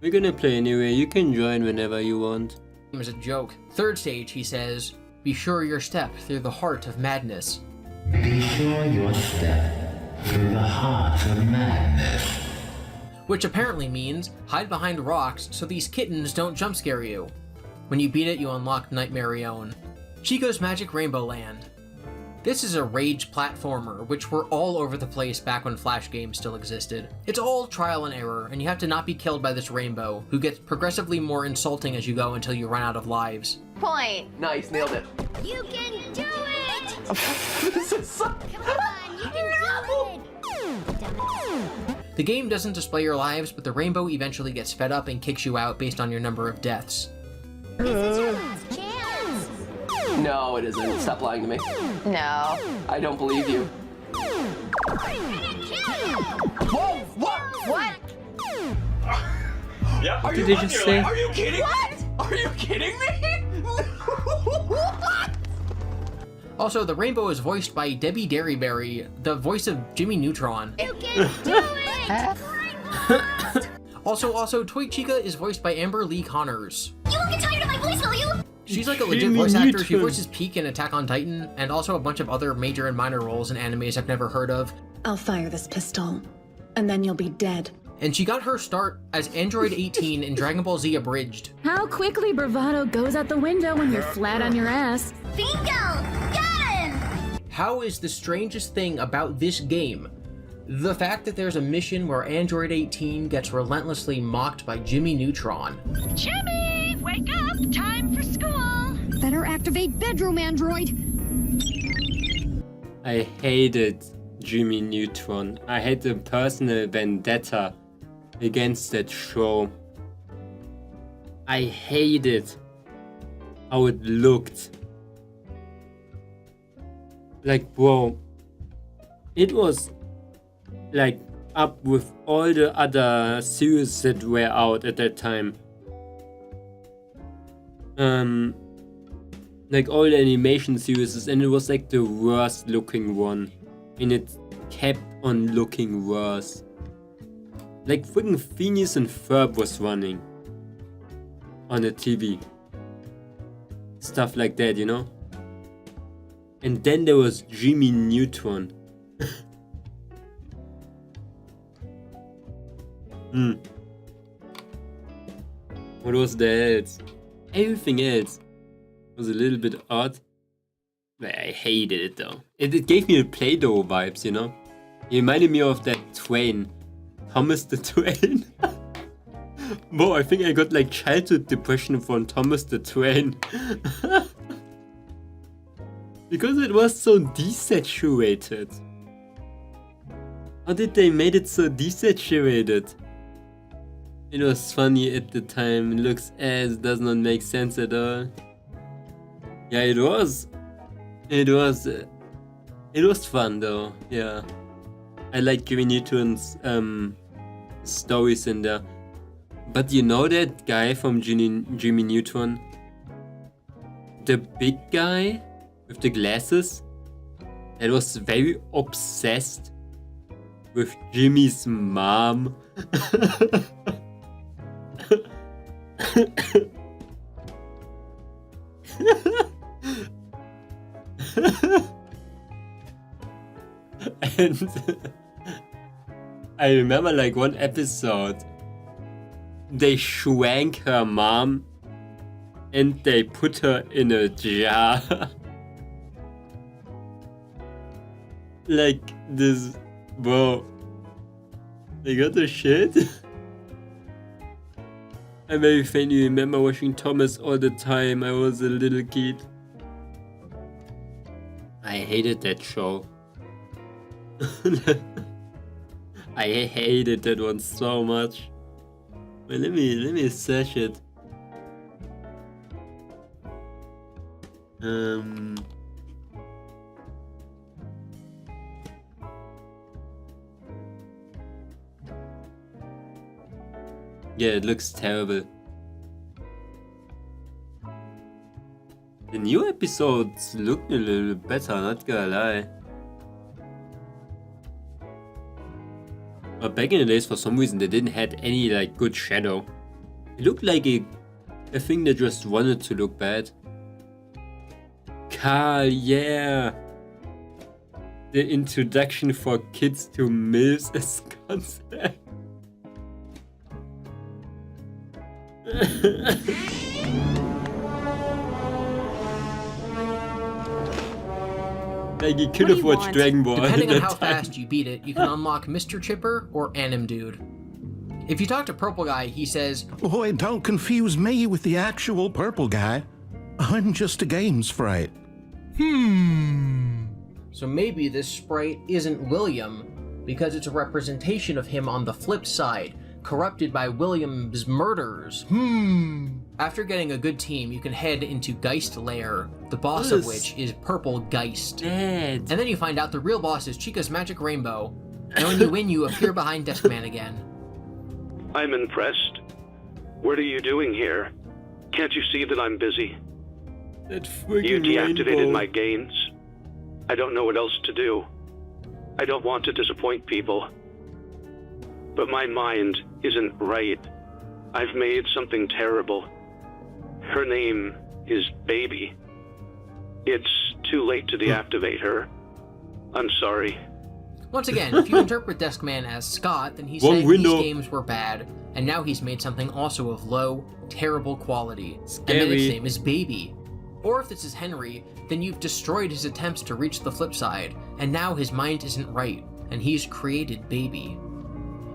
We're gonna play anyway, you can join whenever you want. As a joke. Third stage, he says, be sure your step through the heart of madness. Be sure your step through the heart of madness. Which apparently means hide behind rocks so these kittens don't jump scare you. When you beat it, you unlock Nightmarion. Chico's Magic Rainbow Land. This is a rage platformer, which were all over the place back when Flash games still existed. It's all trial and error, and you have to not be killed by this rainbow, who gets progressively more insulting as you go until you run out of lives. Point. Nice, nailed it. You can do it! This is so... Come on, you can do it! The game doesn't display your lives, but the rainbow eventually gets fed up and kicks you out based on your number of deaths. This is your last chance! No, it isn't. Stop lying to me. No. I don't believe you. Whoa! What? Yeah. What did they just say? Are you kidding? What? Are you kidding me? What? Also, the rainbow is voiced by Debbie Derryberry, the voice of Jimmy Neutron. You can do it! Also, Toy Chica is voiced by Amber Lee Connors. You won't get tired of my voice, will you? She's like a legit Jimmy voice actor. She Neutron. voices Peak in Attack on Titan, and also a bunch of other major and minor roles in animes I've never heard of. I'll fire this pistol, and then you'll be dead. And she got her start as Android 18 in Dragon Ball Z Abridged. How quickly bravado goes out the window when you're flat on your ass. Bingo! Got him! How is the strangest thing about this game the fact that there's a mission where Android 18 gets relentlessly mocked by Jimmy Neutron? Jimmy! Wake up! Time for school! Better activate bedroom android. I hated Jimmy Neutron. I had a personal vendetta against that show. I hated how it looked. Like, bro, it was like up with all the other series that were out at that time. Like all the animation series, and it was like the worst looking one, and it kept on looking worse. Like freaking Phineas and Ferb was running on the TV. Stuff like that, you know? And then there was Jimmy Neutron. What was that else? Everything else was a little bit odd. But I hated it though. It gave me a Play-Doh vibes, you know? It reminded me of that Twain. Thomas the Twain. Bro, I think I got like childhood depression from Thomas the Twain. Because it was so desaturated. How did they made it so desaturated? It was funny at the time. It looks as does not make sense at all. Yeah, it was. It was fun though. Yeah, I like Jimmy Neutron's stories in there. But you know that guy from Jimmy Neutron, the big guy with the glasses, that was very obsessed with Jimmy's mom. And I remember like one episode, they shrank her mom and they put her in a jar. Like this, bro. They got the shit. I very faintly remember watching Thomas all the time. I was a little kid. I hated that show. I hated that one so much. Wait, let me search it. Yeah, it looks terrible. The new episodes look a little better, not gonna lie. But back in the days, for some reason, they didn't have any like good shadow. It looked like a thing that just wanted to look bad. Carl, yeah! The introduction for kids to MILFs as concept. Like you could have watched Dragon Ball. Depending on how fast you beat it, you can unlock Mr. Chipper or Anim Dude. If you talk to Purple Guy, he says, "Boy, don't confuse me with the actual Purple Guy. I'm just a game sprite." So maybe this sprite isn't William, because it's a representation of him on the flip side, corrupted by William's murders. After getting a good team, you can head into Geist Lair, the boss of which is Purple Geist. And then you find out the real boss is Chica's Magic Rainbow, and when you win, you appear behind Deskman again. I'm impressed. What are you doing here? Can't you see that I'm busy? That freaking You deactivated rainbow. my gains. I don't know what else to do. I don't want to disappoint people. But my mind isn't right. I've made something terrible. Her name is Baby. It's too late to deactivate her. I'm sorry. Once again, if you interpret Deskman as Scott, then he's One saying window. these games were bad, and now he's made something also of low, terrible quality. And Scary. then its name is Baby. Or if this is Henry, then you've destroyed his attempts to reach the flip side, and now his mind isn't right, and he's created Baby.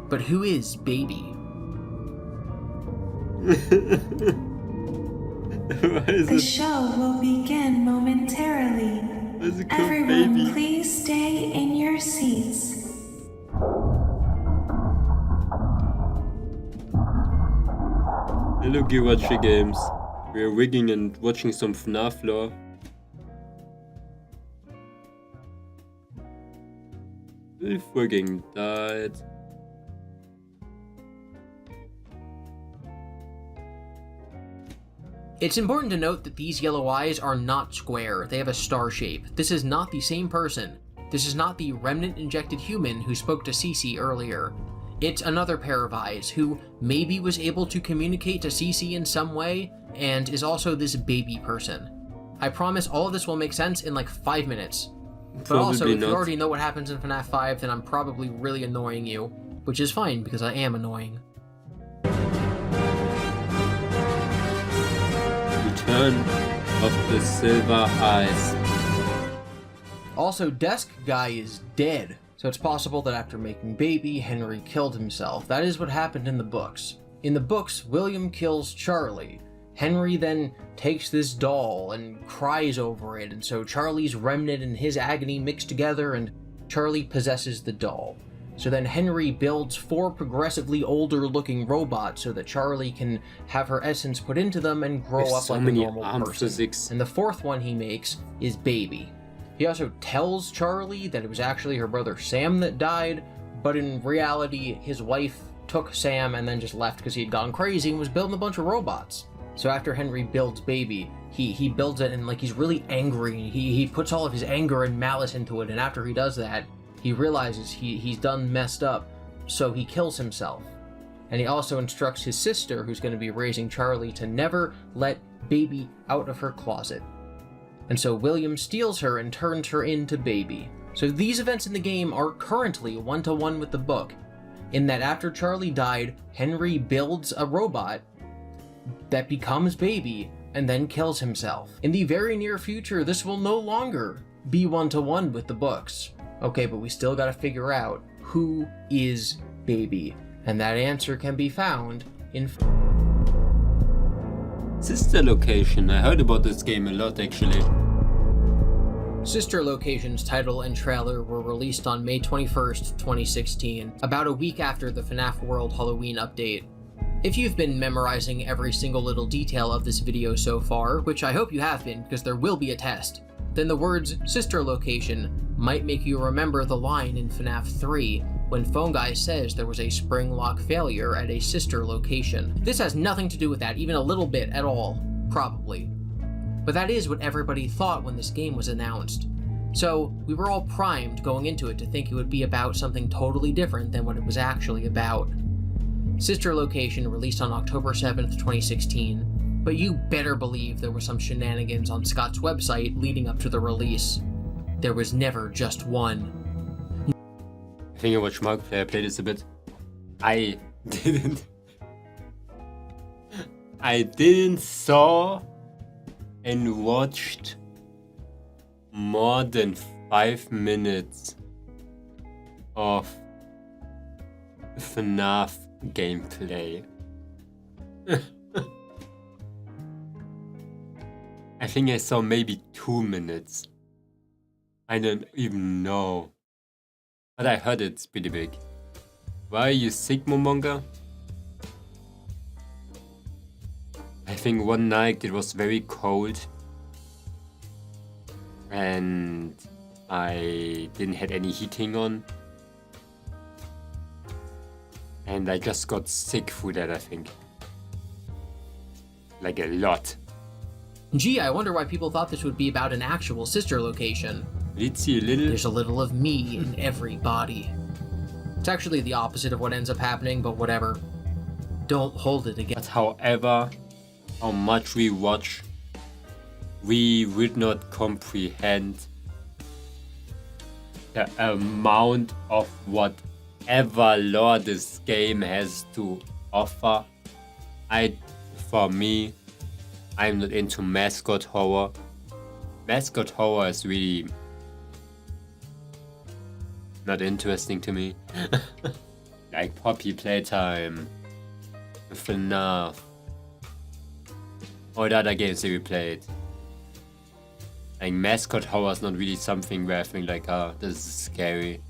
But who is Baby? The show will begin momentarily. Everyone, Baby? please stay in your seats. Hello, Girachi Games. We're rigging and watching some FNAF lore. We frigging died. It's important to note that these yellow eyes are not square, they have a star shape. This is not the same person. This is not the remnant-injected human who spoke to Cece earlier. It's another pair of eyes who maybe was able to communicate to Cece in some way, and is also this baby person. I promise all of this will make sense in like 5 minutes. But Probably also, if not. you already know what happens in FNAF 5, then I'm probably really annoying you. Which is fine, because I am annoying. Return of the Silver Eyes. Also, Desk Guy is dead, so it's possible that after making Baby, Henry killed himself. That is what happened in the books. In the books, William kills Charlie. Henry then takes this doll and cries over it, and so Charlie's remnant and his agony mix together, and Charlie possesses the doll. So then Henry builds 4 progressively older-looking robots so that Charlie can have her essence put into them and grow There's up so like a many normal arm person. physics. And the 4th one he makes is Baby. He also tells Charlie that it was actually her brother Sam that died, but in reality, his wife took Sam and then just left because he had gone crazy and was building a bunch of robots. So after Henry builds Baby, he builds it and like he's really angry. He puts all of his anger and malice into it, and after he does that, he realizes he's done messed up, so he kills himself. And he also instructs his sister, who's going to be raising Charlie, to never let Baby out of her closet. And so William steals her and turns her into Baby. So these events in the game are currently one-to-one with the book, in that after Charlie died, Henry builds a robot that becomes Baby and then kills himself. In the very near future, this will no longer be one-to-one with the books. Okay, but we still gotta figure out who is Baby, and that answer can be found in Sister Location. I heard about this game a lot, actually. Sister Location's title and trailer were released on May 21st, 2016, about a week after the FNAF World Halloween update. If you've been memorizing every single little detail of this video so far, which I hope you have been because there will be a test, then the words Sister Location might make you remember the line in FNAF 3 when Phone Guy says there was a spring lock failure at a sister location. This has nothing to do with that, even a little bit at all, probably. But that is what everybody thought when this game was announced. So we were all primed going into it to think it would be about something totally different than what it was actually about. Sister Location released on October 7th, 2016, but you better believe there were some shenanigans on Scott's website leading up to the release. There was never just one. I think I watched Markiplier play this a bit. I didn't saw and watched more than 5 minutes of FNAF gameplay. I think I saw maybe 2 minutes. I don't even know. But I heard it's pretty big. Why are you sick, Momonga? I think one night it was very cold. And I didn't have any heating on. And I just got sick through that, I think. Like a lot. Gee, I wonder why people thought this would be about an actual sister location. Let's see a little. There's a little of me in every body. It's actually the opposite of what ends up happening, but whatever. Don't hold it against. But however, how much we watch, we would not comprehend the amount of whatever lore this game has to offer. For me, I'm not into mascot horror. Mascot horror is really not interesting to me. Like Poppy Playtime, FNAF, all the other games that we played. Like mascot horror is not really something where I think like, oh, this is scary.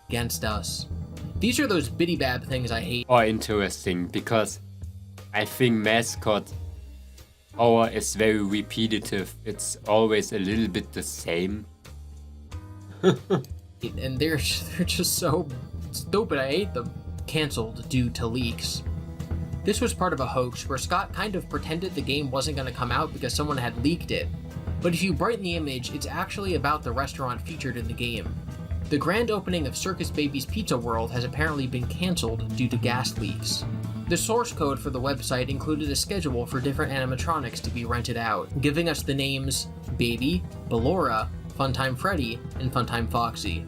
Against us. These are those bitty bab things I hate. Or interesting, because I think mascot horror is very repetitive. It's always a little bit the same. And they're just so stupid, I hate them. Cancelled due to leaks. This was part of a hoax where Scott kind of pretended the game wasn't going to come out because someone had leaked it. But if you brighten the image, it's actually about the restaurant featured in the game. The grand opening of Circus Baby's Pizza World has apparently been cancelled due to gas leaks. The source code for the website included a schedule for different animatronics to be rented out, giving us the names Baby, Ballora, Funtime Freddy, and Funtime Foxy.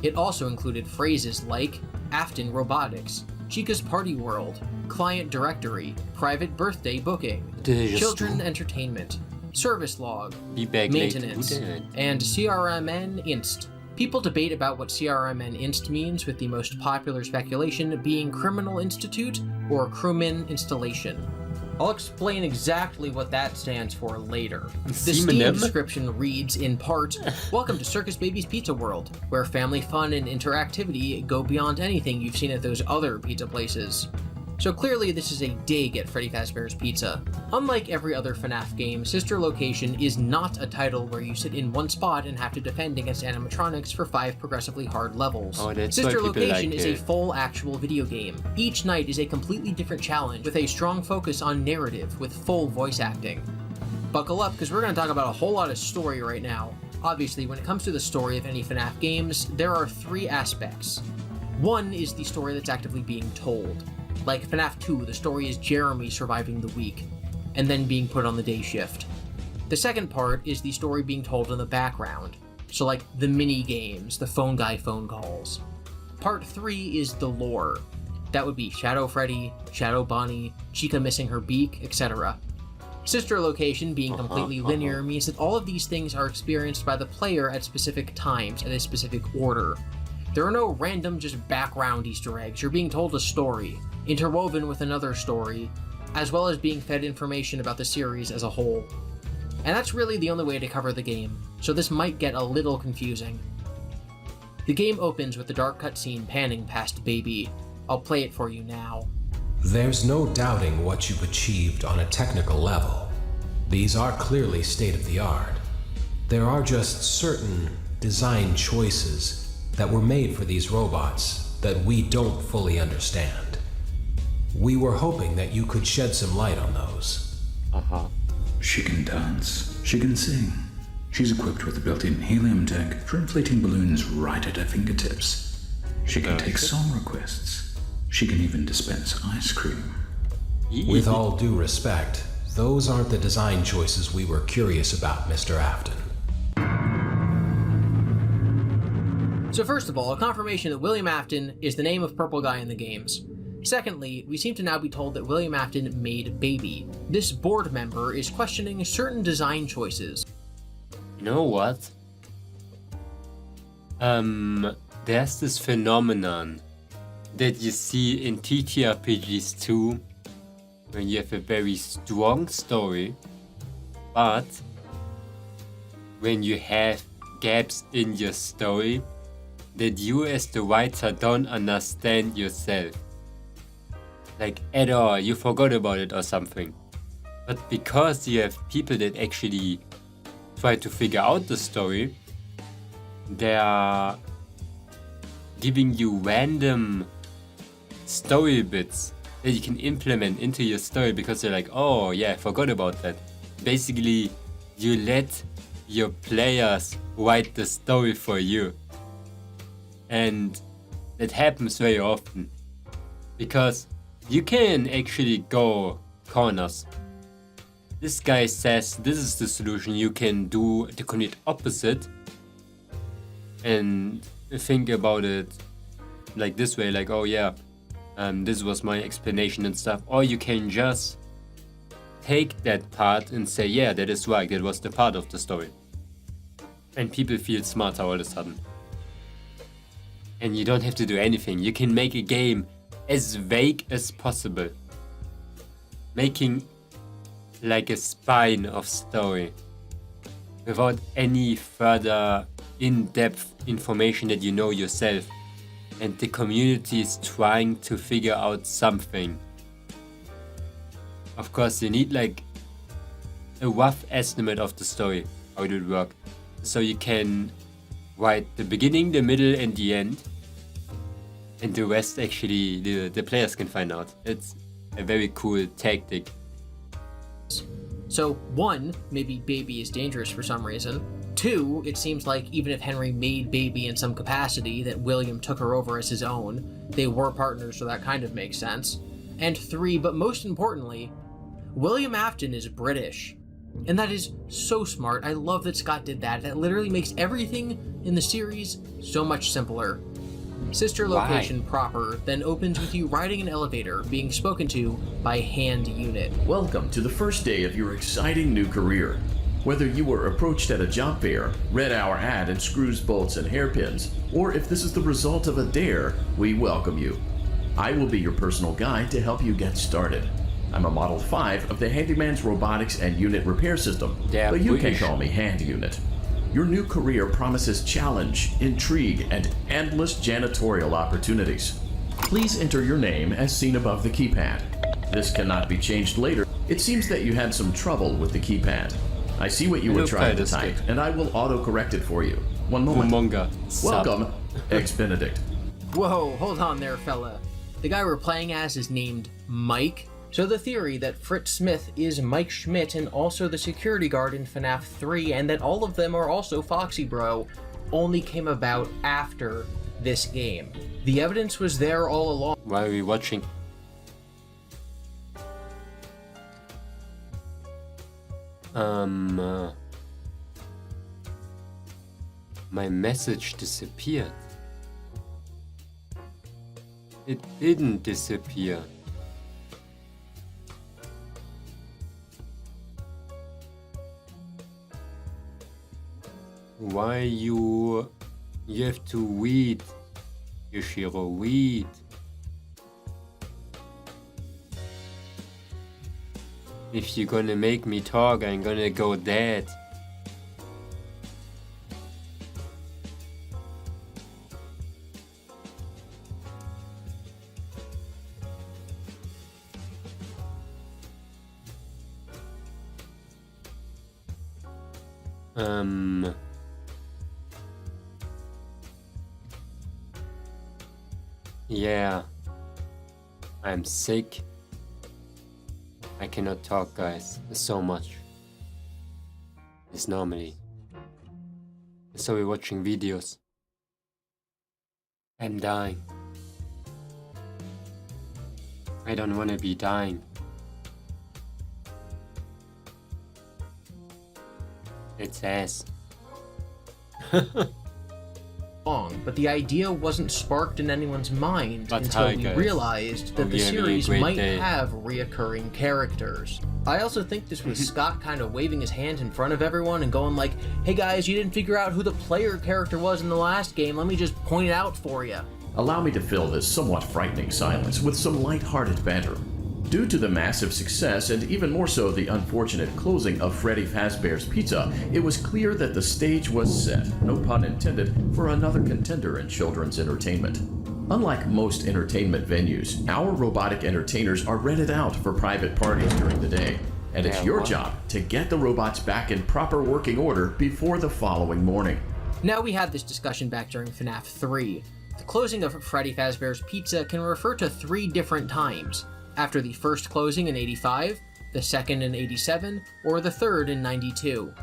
It also included phrases like Afton Robotics, Chica's Party World, Client Directory, Private Birthday Booking, Children Entertainment, Service Log, Maintenance, and CRMN Inst. People debate about what CRMN Inst means, with the most popular speculation being Criminal Institute or Crewman Installation. I'll explain exactly what that stands for later. The Steam description reads, in part, "Welcome to Circus Baby's Pizza World, where family fun and interactivity go beyond anything you've seen at those other pizza places." So clearly this is a dig at Freddy Fazbear's Pizza. Unlike every other FNAF game, Sister Location is not a title where you sit in one spot and have to defend against animatronics for 5 progressively hard levels. Sister Location is a full actual video game. Each night is a completely different challenge with a strong focus on narrative with full voice acting. Buckle up, because we're going to talk about a whole lot of story right now. Obviously, when it comes to the story of any FNAF games, there are 3 aspects. One is the story that's actively being told. Like FNAF 2, the story is Jeremy surviving the week, and then being put on the day shift. The second part is the story being told in the background, so like the mini games, the phone guy phone calls. Part 3 is the lore. That would be Shadow Freddy, Shadow Bonnie, Chica missing her beak, etc. Sister location being completely linear means that all of these things are experienced by the player at specific times in a specific order. There are no random just background Easter eggs. You're being told a story, interwoven with another story, as well as being fed information about the series as a whole. And that's really the only way to cover the game, so this might get a little confusing. The game opens with the dark cutscene panning past Baby. I'll play it for you now. There's no doubting what you've achieved on a technical level. These are clearly state-of-the-art. There are just certain design choices that were made for these robots that we don't fully understand. We were hoping that you could shed some light on those. She can dance. She can sing. She's equipped with a built-in helium tank for inflating balloons right at her fingertips. She can take song requests. She can even dispense ice cream. With all due respect, those aren't the design choices we were curious about, Mr. Afton. So first of all, a confirmation that William Afton is the name of Purple Guy in the games. Secondly, we seem to now be told that William Afton made Baby. This board member is questioning certain design choices. You know what? There's this phenomenon that you see in TTRPGs too, when you have a very strong story, but when you have gaps in your story that you as the writer don't understand yourself. Like at all, you forgot about it or something. But because you have people that actually try to figure out the story, they are giving you random story bits that you can implement into your story because they're like, oh yeah, I forgot about that. Basically, you let your players write the story for you. And that happens very often. Because you can actually go corners. This guy says this is the solution, you can do the complete opposite. And think about it like this way, like, oh yeah, this was my explanation and stuff. Or you can just take that part and say, yeah, that is right, that was the part of the story. And people feel smarter all of a sudden. And you don't have to do anything. You can make a game as vague as possible. Making like a spine of story. Without any further in-depth information that you know yourself. And the community is trying to figure out something. Of course, you need like a rough estimate of the story, how it would work. So you can write the beginning, the middle and the end. And the rest actually, the players can find out. It's a very cool tactic. So 1, maybe Baby is dangerous for some reason. 2, it seems like even if Henry made Baby in some capacity, that William took her over as his own. They were partners, so that kind of makes sense. And 3, but most importantly, William Afton is British. And that is so smart. I love that Scott did that. That literally makes everything in the series so much simpler. Sister location proper then opens with you riding an elevator being spoken to by hand unit. Welcome to the first day of your exciting new career. Whether you were approached at a job fair, read our ad and screws, bolts, and hairpins, or if this is the result of a dare, we welcome you. I will be your personal guide to help you get started. I'm a Model 5 of the Handyman's Robotics and Unit Repair System, but you can call me Hand Unit. Your new career promises challenge, intrigue, and endless janitorial opportunities. Please enter your name as seen above the keypad. This cannot be changed later. It seems that you had some trouble with the keypad. I see what you were trying to type, and I will auto-correct it for you. One moment. Momonga. Welcome, Ex-Benedict. Whoa, hold on there, fella. The guy we're playing as is named Mike. So the theory that Fritz Smith is Mike Schmidt and also the security guard in FNAF 3 and that all of them are also Foxy Bro only came about after this game. The evidence was there all along. Why are we watching? My message disappeared. It didn't disappear. Why you have to wait, Yoshiro, wait. If you're gonna make me talk, I'm gonna go dead. Yeah, I'm sick. I cannot talk, guys, so much. It's normally. So we're watching videos. I'm dying. I don't want to be dying. It's ass. But the idea wasn't sparked in anyone's mind until we realized that the series might have reoccurring characters. I also think this was Scott kind of waving his hand in front of everyone and going like, hey guys, you didn't figure out who the player character was in the last game, let me just point it out for you. Allow me to fill this somewhat frightening silence with some light-hearted banter. Due to the massive success, and even more so the unfortunate closing of Freddy Fazbear's Pizza, it was clear that the stage was set, no pun intended, for another contender in children's entertainment. Unlike most entertainment venues, our robotic entertainers are rented out for private parties during the day, and it's your job to get the robots back in proper working order before the following morning. Now we had this discussion back during FNAF 3. The closing of Freddy Fazbear's Pizza can refer to 3 different times. After the first closing in 85, the second in 87, or the third in 92.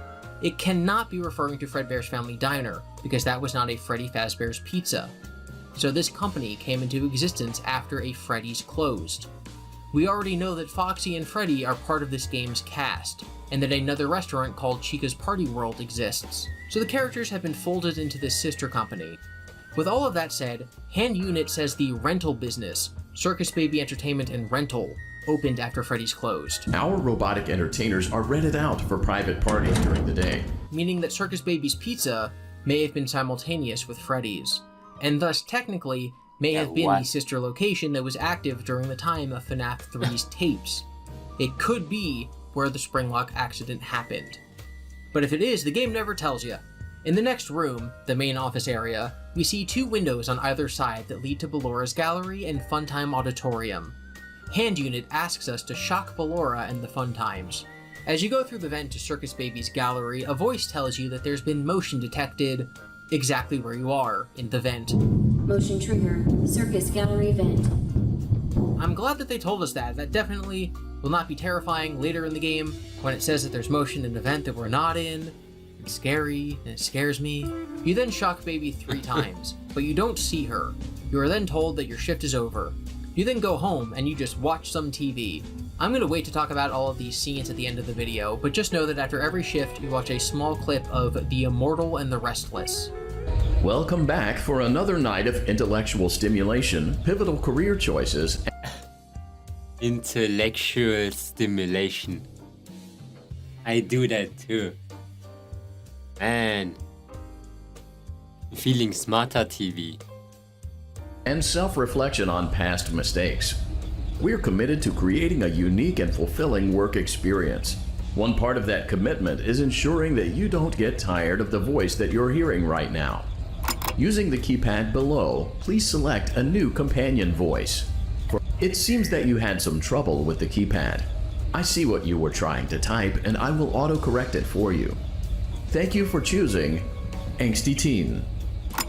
It cannot be referring to Fredbear's Family Diner, because that was not a Freddy Fazbear's Pizza. So this company came into existence after a Freddy's closed. We already know that Foxy and Freddy are part of this game's cast, and that another restaurant called Chica's Party World exists. So the characters have been folded into this sister company. With all of that said, Hand Unit says the rental business, Circus Baby Entertainment and Rental, opened after Freddy's closed. Our robotic entertainers are rented out for private parties during the day. Meaning that Circus Baby's Pizza may have been simultaneous with Freddy's, and thus technically may have been the sister location that was active during the time of FNAF 3's tapes. It could be where the Springlock accident happened. But if it is, the game never tells you. In the next room, the main office area, we see 2 windows on either side that lead to Ballora's Gallery and Funtime Auditorium. Hand Unit asks us to shock Ballora and the Funtimes. As you go through the vent to Circus Baby's Gallery, a voice tells you that there's been motion detected exactly where you are in the vent. Motion trigger, Circus Gallery vent. I'm glad that they told us that. That definitely will not be terrifying later in the game when it says that there's motion in the vent that we're not in. It's scary, and it scares me. You then shock Baby 3 times, but you don't see her. You are then told that your shift is over. You then go home, and you just watch some TV. I'm going to wait to talk about all of these scenes at the end of the video, but just know that after every shift, you watch a small clip of The Immortal and the Restless. Welcome back for another night of intellectual stimulation, pivotal career choices. Intellectual stimulation. I do that too. Man. Feeling smarter TV. And self-reflection on past mistakes. We're committed to creating a unique and fulfilling work experience. One part of that commitment is ensuring that you don't get tired of the voice that you're hearing right now. Using the keypad below, please select a new companion voice. It seems that you had some trouble with the keypad. I see what you were trying to type, and I will autocorrect it for you. Thank you for choosing Angsty Teen.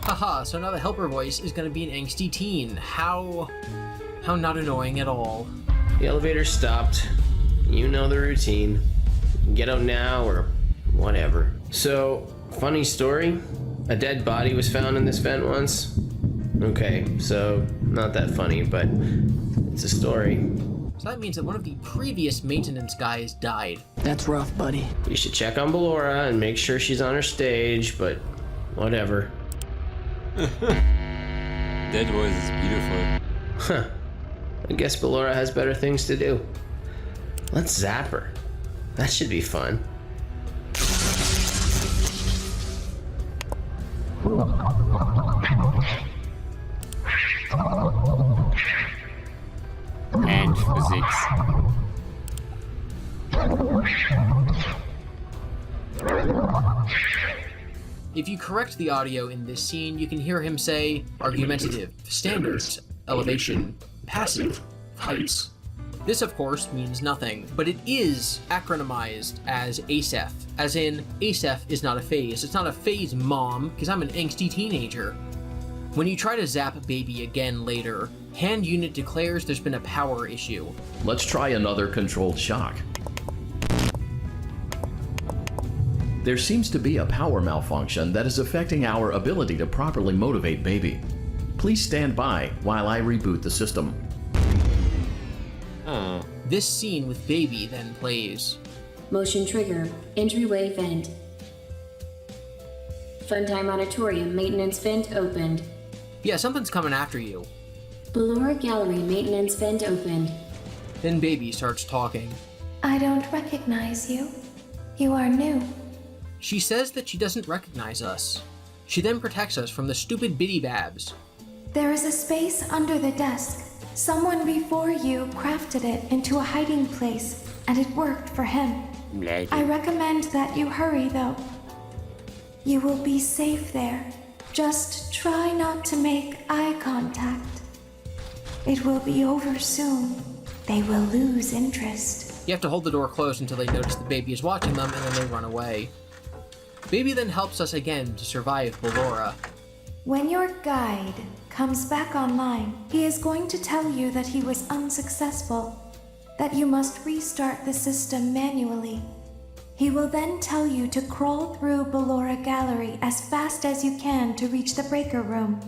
Haha, so now the helper voice is going to be an angsty teen. How not annoying at all. The elevator stopped. You know the routine. Get out now or whatever. So, funny story. A dead body was found in this vent once. Okay, so not that funny, but it's a story. So that means that one of the previous maintenance guys died. That's rough, buddy. We should check on Ballora and make sure she's on her stage, but whatever. That voice is beautiful. Huh. I guess Ballora has better things to do. Let's zap her. That should be fun. And physics. If you correct the audio in this scene, you can hear him say argumentative, standards, elevation, passive, heights. This, of course, means nothing, but it is acronymized as ASEF, as in, ASEF is not a phase. It's not a phase, Mom, because I'm an angsty teenager. When you try to zap Baby again later, Hand Unit declares there's been a power issue. Let's try another controlled shock. There seems to be a power malfunction that is affecting our ability to properly motivate Baby. Please stand by while I reboot the system. This scene with Baby then plays. Motion trigger. Entryway vent. Funtime Auditorium maintenance vent opened. Yeah, something's coming after you. Ballora Gallery maintenance vent opened. Then Baby starts talking. I don't recognize you. You are new. She says that she doesn't recognize us. She then protects us from the stupid biddy babs. There is a space under the desk. Someone before you crafted it into a hiding place, and it worked for him. I recommend that you hurry, though. You will be safe there. Just try not to make eye contact. It will be over soon. They will lose interest. You have to hold the door closed until they notice the Baby is watching them, and then they run away. Baby then helps us again to survive Ballora. When your guide comes back online, he is going to tell you that he was unsuccessful, that you must restart the system manually. He will then tell you to crawl through Ballora Gallery as fast as you can to reach the breaker room.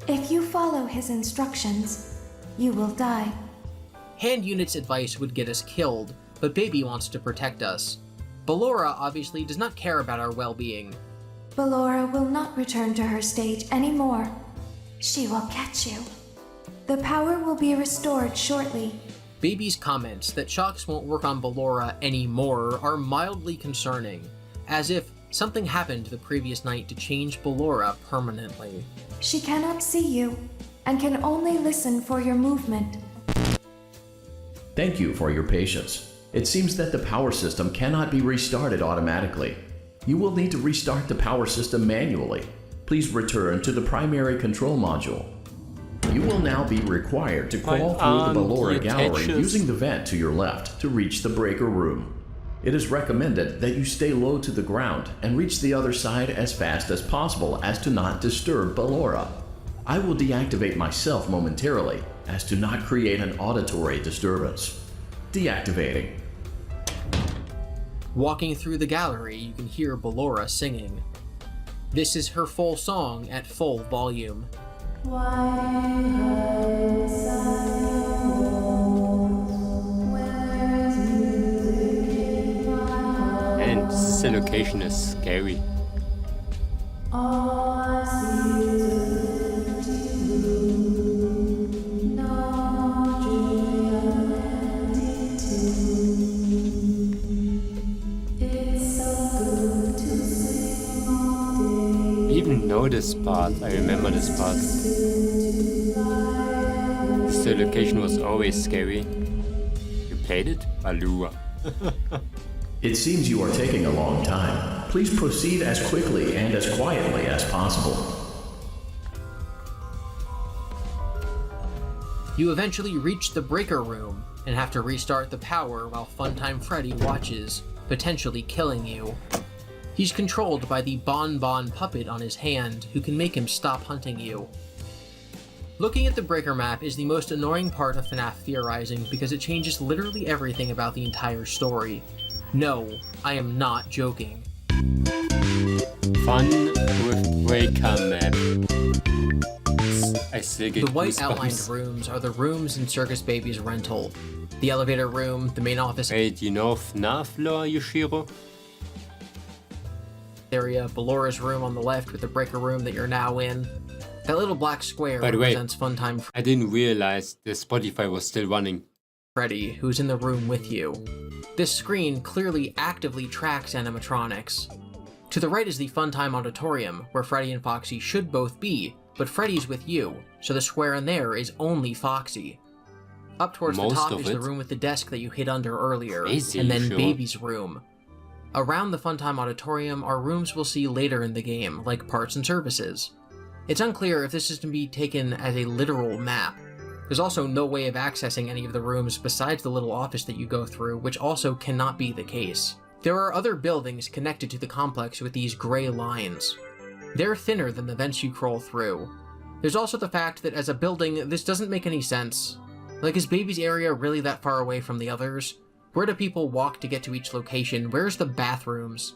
If you follow his instructions, you will die. Hand Unit's advice would get us killed, but Baby wants to protect us. Ballora obviously does not care about our well-being. Ballora will not return to her stage anymore. She will catch you. The power will be restored shortly. Baby's comments that shocks won't work on Ballora anymore are mildly concerning, as if something happened the previous night to change Ballora permanently. She cannot see you, and can only listen for your movement. Thank you for your patience. It seems that the power system cannot be restarted automatically. You will need to restart the power system manually. Please return to the primary control module. You will now be required to crawl through the Ballora Gallery using the vent to your left to reach the breaker room. It is recommended that you stay low to the ground and reach the other side as fast as possible as to not disturb Ballora. I will deactivate myself momentarily as to not create an auditory disturbance. Deactivating. Walking through the gallery, you can hear Ballora singing. This is her full song at full volume. And this location is scary. Know this part, I remember this part. This location was always scary. You played it? Balua. It seems you are taking a long time. Please proceed as quickly and as quietly as possible. You eventually reach the breaker room and have to restart the power while Funtime Freddy watches, potentially killing you. He's controlled by the Bon Bon puppet on his hand, who can make him stop hunting you. Looking at the breaker map is the most annoying part of FNAF theorizing because it changes literally everything about the entire story. No, I am not joking. Fun with breaker map. I still get The white goosebumps. outlined rooms are the rooms in Circus Baby's rental. The elevator room, the main office Wait, you know FNAF lore, Yoshiro? area, Ballora's room on the left with the breaker room that you're now in. That little black square By the way, represents Funtime I didn't realize the Spotify was still running. Freddy, who's in the room with you. This screen clearly actively tracks animatronics. To the right is the Funtime Auditorium, where Freddy and Foxy should both be, but Freddy's with you, so the square in there is only Foxy. Up towards the top is the room with the desk that you hid under earlier, and then Baby's room. Around the Funtime Auditorium are rooms we'll see later in the game, like parts and services. It's unclear if this is to be taken as a literal map. There's also no way of accessing any of the rooms besides the little office that you go through, which also cannot be the case. There are other buildings connected to the complex with these gray lines. They're thinner than the vents you crawl through. There's also the fact that as a building, this doesn't make any sense. Like, is Baby's area really that far away from the others? Where do people walk to get to each location? Where's the bathrooms?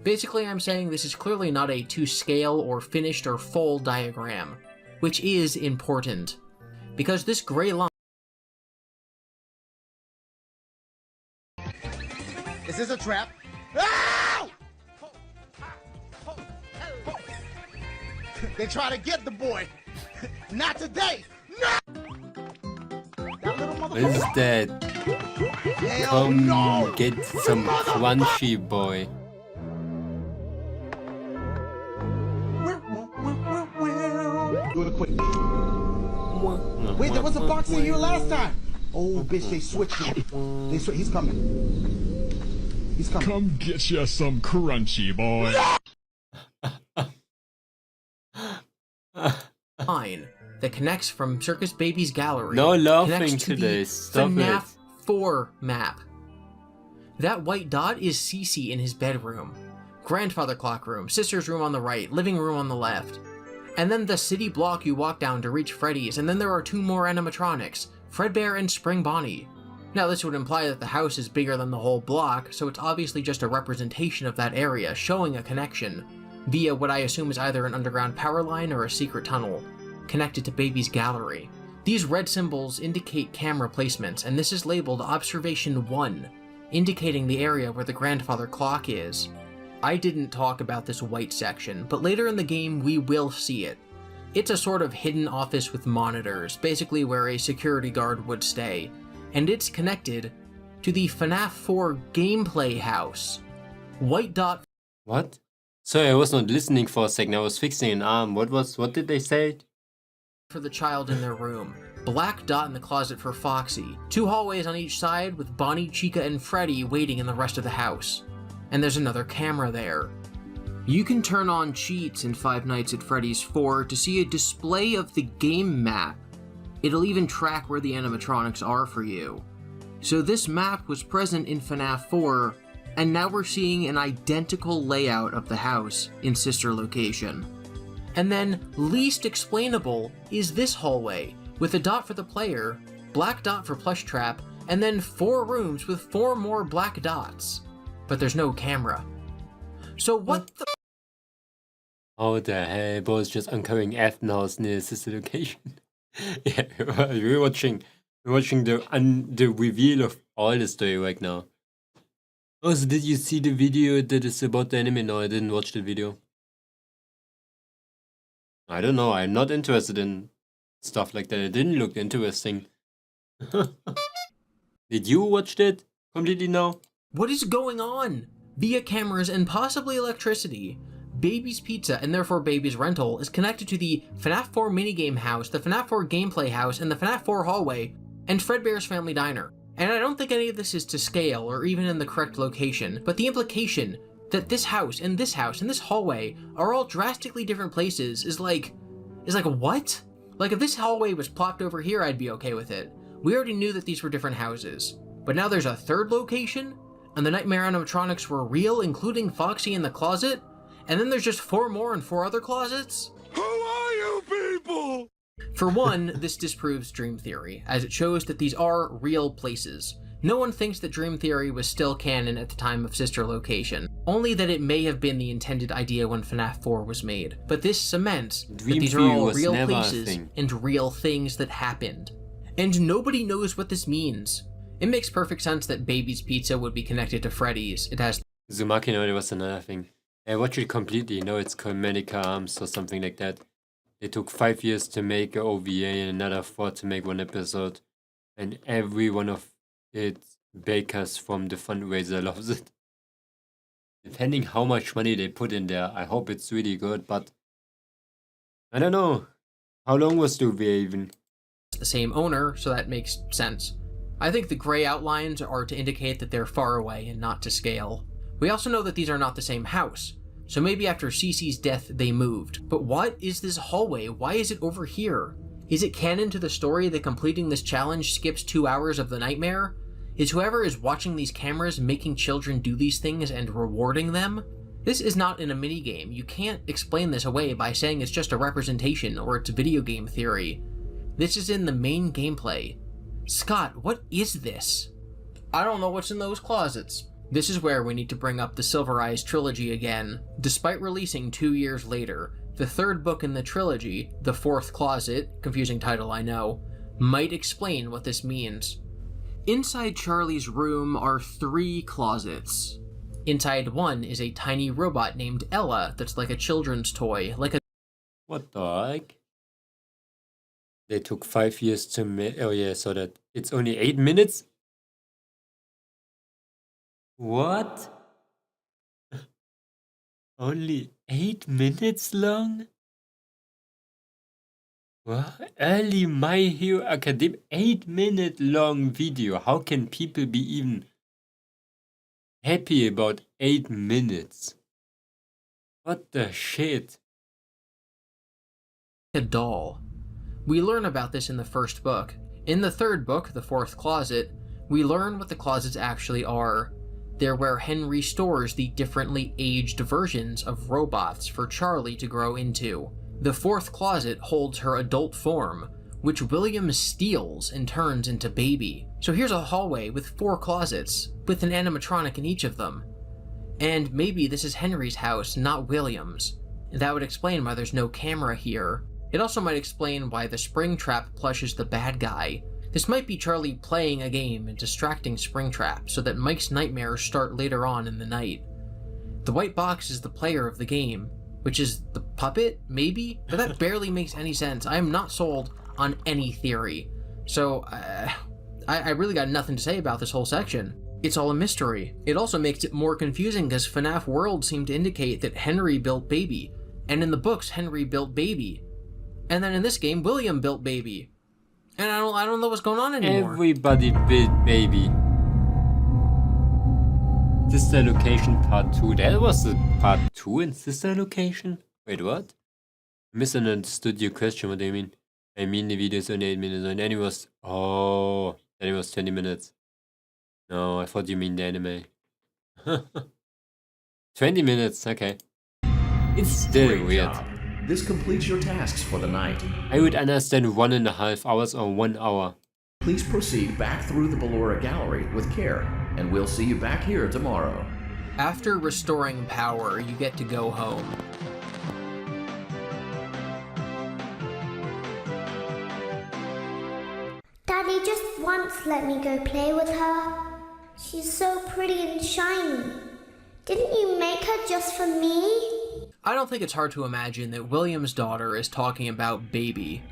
Basically, I'm saying this is clearly not a to-scale or finished or full diagram, which is important. Because this gray line... Is this a trap? Ow! They try to get the boy. Not today. No! What is that? Come get some crunchy, boy. Do it quick. Wait, there was a box in here last time. Oh, bitch, they switched it. He's coming. He's coming. Come get you some crunchy, boy. Line that connects from Circus Baby's gallery. No laughing connects to today. the Stop FNAF it. 4 map. That white dot is Cece in his bedroom. Grandfather clock room, sister's room on the right, living room on the left. And then the city block you walk down to reach Freddy's, and then there are 2 more animatronics, Fredbear and Spring Bonnie. Now this would imply that the house is bigger than the whole block, so it's obviously just a representation of that area, showing a connection, via what I assume is either an underground power line or a secret tunnel, connected to Baby's gallery. These red symbols indicate camera placements, and this is labeled Observation 1, indicating the area where the grandfather clock is. I didn't talk about this white section, but later in the game we will see it. It's a sort of hidden office with monitors, basically where a security guard would stay, and it's connected to the FNAF 4 gameplay house. White dot... What? Sorry, I was not listening for a second. I was fixing an arm. What did they say? For the child in their room. Black dot in the closet for Foxy. 2 hallways on each side with Bonnie, Chica, and Freddy waiting in the rest of the house. And there's another camera there. You can turn on cheats in Five Nights at Freddy's 4 to see a display of the game map. It'll even track where the animatronics are for you. So this map was present in FNAF 4, and now we're seeing an identical layout of the house in sister location. And then, least explainable is this hallway, with a dot for the player, black dot for Plush Trap, and then 4 rooms with 4 more black dots. But there's no camera. So what the... How the hell, boys just uncovering FNAFs near sister location. Yeah, we're watching the reveal of all the story right now. Also, did you see the video that is about the anime? No, I didn't watch the video. I don't know, I'm not interested in stuff like that. It didn't look interesting. Did you watch that completely now? What is going on? Via cameras and possibly electricity, Baby's Pizza, and therefore Baby's Rental, is connected to the FNAF 4 minigame house, the FNAF 4 gameplay house, and the FNAF 4 hallway, and Fredbear's Family Diner. And I don't think any of this is to scale or even in the correct location, but the implication that this house and this hallway are all drastically different places is like what? Like, if this hallway was plopped over here, I'd be okay with it. We already knew that these were different houses. But now there's a third location? And the nightmare animatronics were real, including Foxy in the closet? And then there's just 4 more in 4 other closets? Who are you people? For one, this disproves dream theory, as it shows that these are real places. No one thinks that Dream Theory was still canon at the time of Sister Location, only that it may have been the intended idea when FNAF 4 was made. But this cements that these are all real places and real things that happened. And nobody knows what this means. It makes perfect sense that Baby's Pizza would be connected to Freddy's. It has Uzumaki no, there was another thing. I watched it completely. No, it's called Manica Arms or something like that. It took 5 years to make a OVA and another 4 to make one episode. And every one of its bakers from the fundraiser loves it. Depending how much money they put in there, I hope it's really good, but I don't know. How long was the OVA even? The same owner, so that makes sense. I think the gray outlines are to indicate that they're far away and not to scale. We also know that these are not the same house, so maybe after Cece's death they moved. But what is this hallway? Why is it over here? Is it canon to the story that completing this challenge skips 2 hours of the nightmare? Is whoever is watching these cameras making children do these things and rewarding them? This is not in a minigame. You can't explain this away by saying it's just a representation or it's video game theory. This is in the main gameplay. Scott, what is this? I don't know what's in those closets. This is where we need to bring up the Silver Eyes trilogy again. Despite releasing 2 years later, the third book in the trilogy, The Fourth Closet, confusing title I know, might explain what this means. Inside Charlie's room are 3 closets. Inside one is a tiny robot named Ella that's like a children's toy, like a— What the heck? They took 5 years to make. Oh yeah, so that it's only 8 minutes? What? Only 8 minutes long? What? Early My Hero Academia 8-minute long video. How can people be even happy about 8 minutes? What the shit? a doll. We learn about this in the first book. In the third book, The Fourth Closet, we learn what the closets actually are. They're where Henry stores the differently aged versions of robots for Charlie to grow into. The fourth closet holds her adult form, which William steals and turns into Baby. So here's a hallway with 4 closets, with an animatronic in each of them. And maybe this is Henry's house, not William's. That would explain why there's no camera here. It also might explain why the Springtrap plush is the bad guy. This might be Charlie playing a game and distracting Springtrap so that Mike's nightmares start later on in the night. The white box is the player of the game, which is the puppet, maybe? But that barely makes any sense. I am not sold on any theory. So, I really got nothing to say about this whole section. It's all a mystery. It also makes it more confusing because FNAF World seemed to indicate that Henry built Baby. And in the books, Henry built Baby. And then in this game, William built Baby. And I don't know what's going on anymore. Everybody built Baby. Sister Location Part 2. That was the Part 2 in Sister Location? Wait, what? Misunderstood your question. What do you mean? I mean the video is only 8 minutes and then it was... Oh, then it was 20 minutes. No, I thought you mean the anime. 20 minutes, okay. It's still Great weird. job. This completes your tasks for the night. I would understand 1.5 hours or 1 hour. Please proceed back through the Ballora Gallery with care, and we'll see you back here tomorrow. After restoring power, you get to go home. Daddy just once let me go play with her. She's so pretty and shiny. Didn't you make her just for me? I don't think it's hard to imagine that William's daughter is talking about Baby.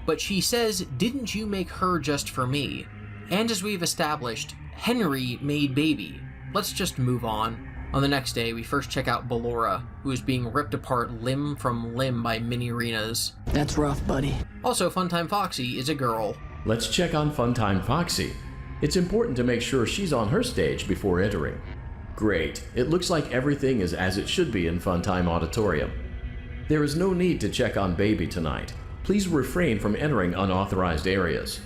But she says, didn't you make her just for me? And as we've established, Henry made Baby. Let's just move on. On the next day, we first check out Ballora, who is being ripped apart limb from limb by mini-arenas. That's rough, buddy. Also, Funtime Foxy is a girl. Let's check on Funtime Foxy. It's important to make sure she's on her stage before entering. Great. It looks like everything is as it should be in Funtime Auditorium. There is no need to check on Baby tonight. Please refrain from entering unauthorized areas.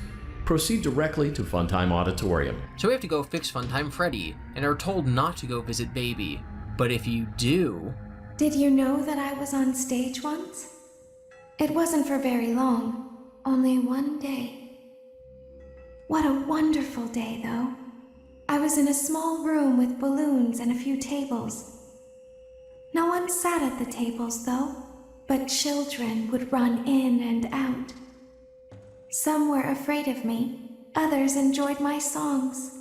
Proceed directly to Funtime Auditorium. So we have to go fix Funtime Freddy, and are told not to go visit Baby. But if you do... Did you know that I was on stage once? It wasn't for very long, only one day. What a wonderful day, though. I was in a small room with balloons and a few tables. No one sat at the tables, though, but children would run in and out. Some were afraid of me, others enjoyed my songs.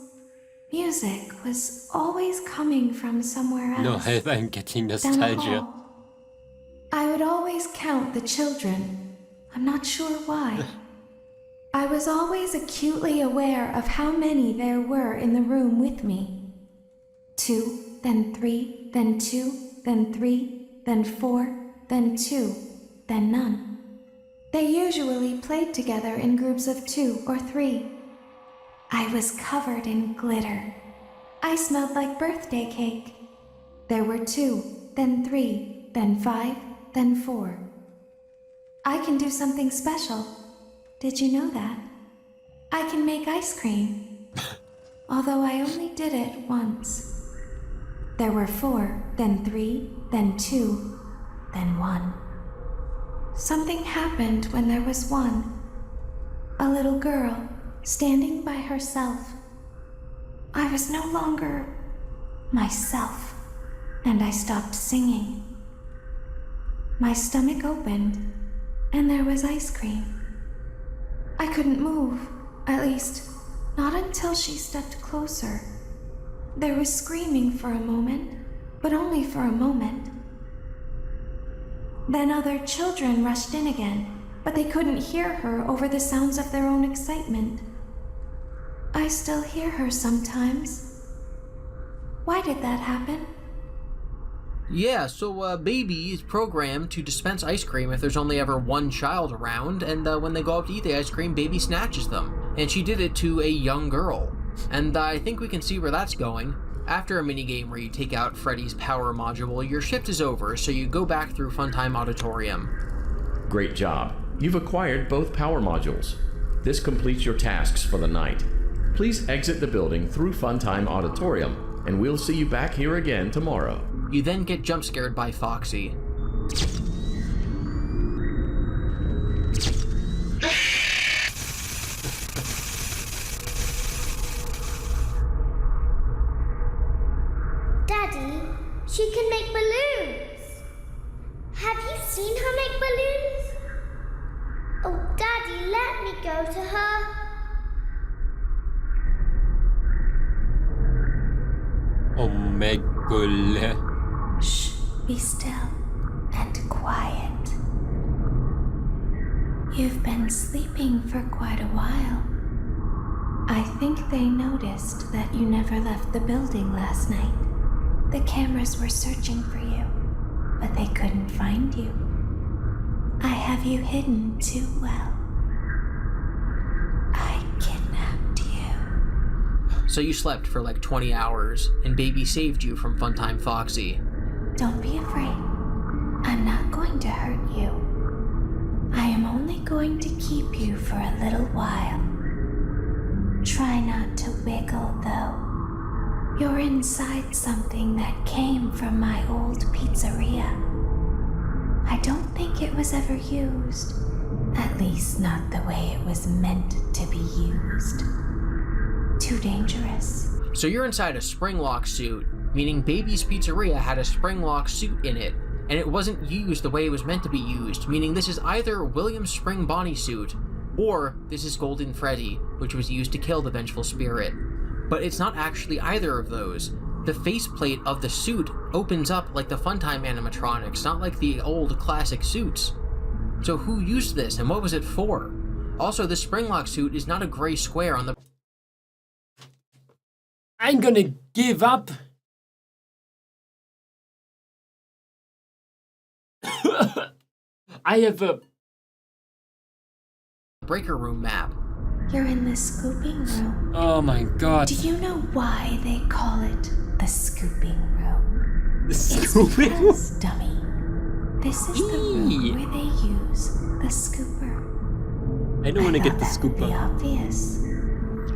Music was always coming from somewhere else. No, I'm getting Down the nostalgia. hall. I would always count the children. I'm not sure why. I was always acutely aware of how many there were in the room with me. 2, then 3, then 2, then 3, then 4, then 2, then none. They usually played together in groups of 2 or 3. I was covered in glitter. I smelled like birthday cake. There were 2, then 3, then 5, then 4. I can do something special. Did you know that? I can make ice cream. Although I only did it once. There were 4, then 3, then 2, then 1. Something happened when there was 1. A little girl standing by herself. I was no longer myself, and I stopped singing. My stomach opened, and there was ice cream. I couldn't move, at least, not until she stepped closer. There was screaming for a moment, but only for a moment. Then other children rushed in again, but they couldn't hear her over the sounds of their own excitement. I still hear her sometimes. Why did that happen? Yeah, so Baby is programmed to dispense ice cream if there's only ever one child around, and when they go up to eat the ice cream, Baby snatches them. And she did it to a young girl. And I think we can see where that's going. After a minigame where you take out Freddy's power module, your shift is over, so you go back through Funtime Auditorium. Great job. You've acquired both power modules. This completes your tasks for the night. Please exit the building through Funtime Auditorium, and we'll see you back here again tomorrow. You then get jump scared by Foxy. Daddy, she can make balloons. Have you seen her make balloons? Oh, Daddy, let me go to her. Oh my god. Shh, be still and quiet. You've been sleeping for quite a while. I think they noticed that you never left the building last night. The cameras were searching for you, but they couldn't find you. I have you hidden too well. I kidnapped you. So you slept for like 20 hours, and Baby saved you from Funtime Foxy. Don't be afraid. I'm not going to hurt you. I am only going to keep you for a little while. Try not to wiggle, though. You're inside something that came from my old pizzeria. I don't think it was ever used. At least not the way it was meant to be used. Too dangerous. So you're inside a spring lock suit, meaning Baby's Pizzeria had a spring lock suit in it, and it wasn't used the way it was meant to be used, meaning this is either William's Spring Bonnie suit, or this is Golden Freddy, which was used to kill the vengeful spirit. But it's not actually either of those. The faceplate of the suit opens up like the Funtime animatronics, not like the old classic suits. So who used this, and what was it for? Also, the Springlock suit is not a gray square on the... I'm gonna give up. I have a breaker room map. You're in the scooping room. Oh my god. Do you know why they call it the scooping room? The scooping room? It's because, dummy, this is the room where they use the scooper. I don't want to get the scooper. Be obvious.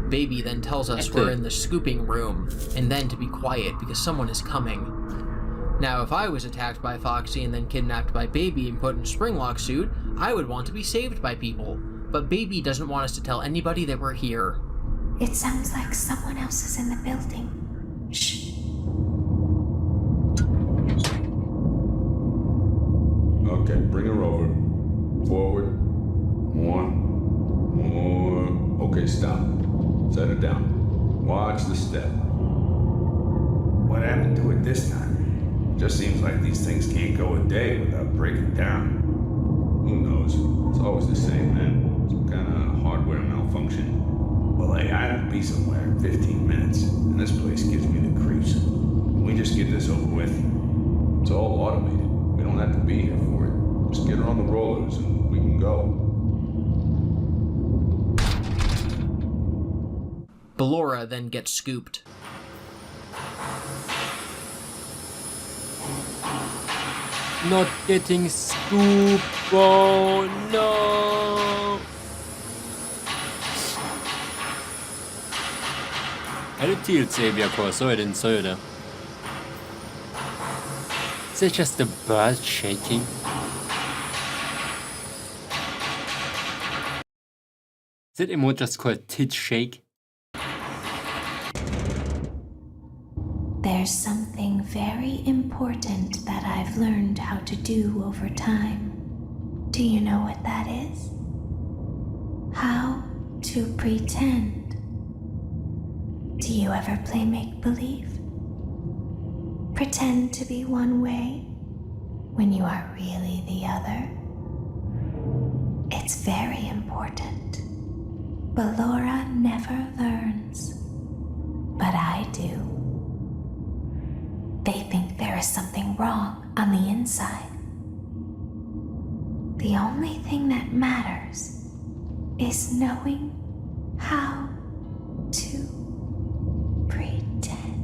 Baby then tells us we're in the scooping room, and then to be quiet because someone is coming. Now, if I was attacked by Foxy and then kidnapped by Baby and put in a Springlock suit, I would want to be saved by people. But Baby doesn't want us to tell anybody that we're here. It sounds like someone else is in the building. Shh. Okay, bring her over. Forward. More. Okay, stop. Set her down. Watch the step. What happened to it this time? Just seems like these things can't go a day without breaking down. Who knows? It's always the same, man. Some kind of hardware malfunction. Well, hey, I have to be somewhere in 15 minutes, and this place gives me the creeps. Can we just get this over with? It's all automated. We don't have to be here for it. Just get her on the rollers and we can go. Ballora then gets scooped. Not getting scooped. Oh no. Er det TLC-VK, så är det inte så är det. Is it just the bird shaking? Is it emote just called tit shake? There's something very important that I've learned how to do over time. Do you know what that is? How to pretend. Do you ever play make-believe? Pretend to be one way when you are really the other? It's very important. Ballora never learns, but I do. They think there is something wrong on the inside. The only thing that matters is knowing how to pretend.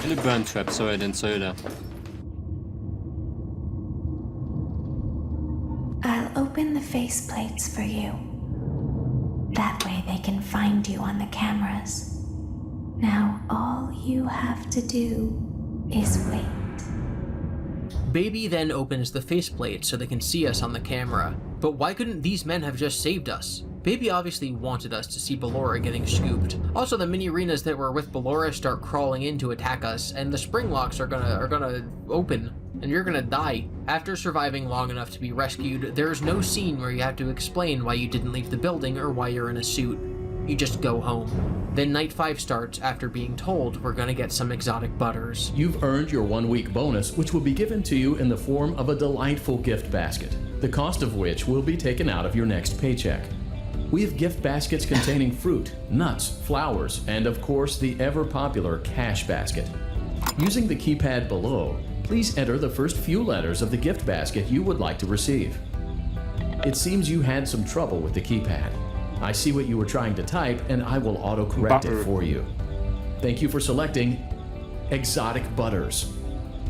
Eller burn trap, så är den söder. I'll open the faceplates for you. That way they can find you on the cameras. Now all you have to do is wait. Baby then opens the faceplate so they can see us on the camera. But why couldn't these men have just saved us? Baby obviously wanted us to see Ballora getting scooped. Also, the mini arenas that were with Ballora start crawling in to attack us, and the spring locks are gonna open, and you're gonna die. After surviving long enough to be rescued, there's no scene where you have to explain why you didn't leave the building or why you're in a suit. You just go home. Then night 5 starts after being told we're gonna get some exotic butters. You've earned your 1-week bonus, which will be given to you in the form of a delightful gift basket, the cost of which will be taken out of your next paycheck. We have gift baskets containing fruit, nuts, flowers, and of course the ever-popular cash basket. Using the keypad below, please enter the first few letters of the gift basket you would like to receive. It seems you had some trouble with the keypad. I see what you were trying to type, and I will auto-correct it for you. Thank you for selecting Exotic Butters.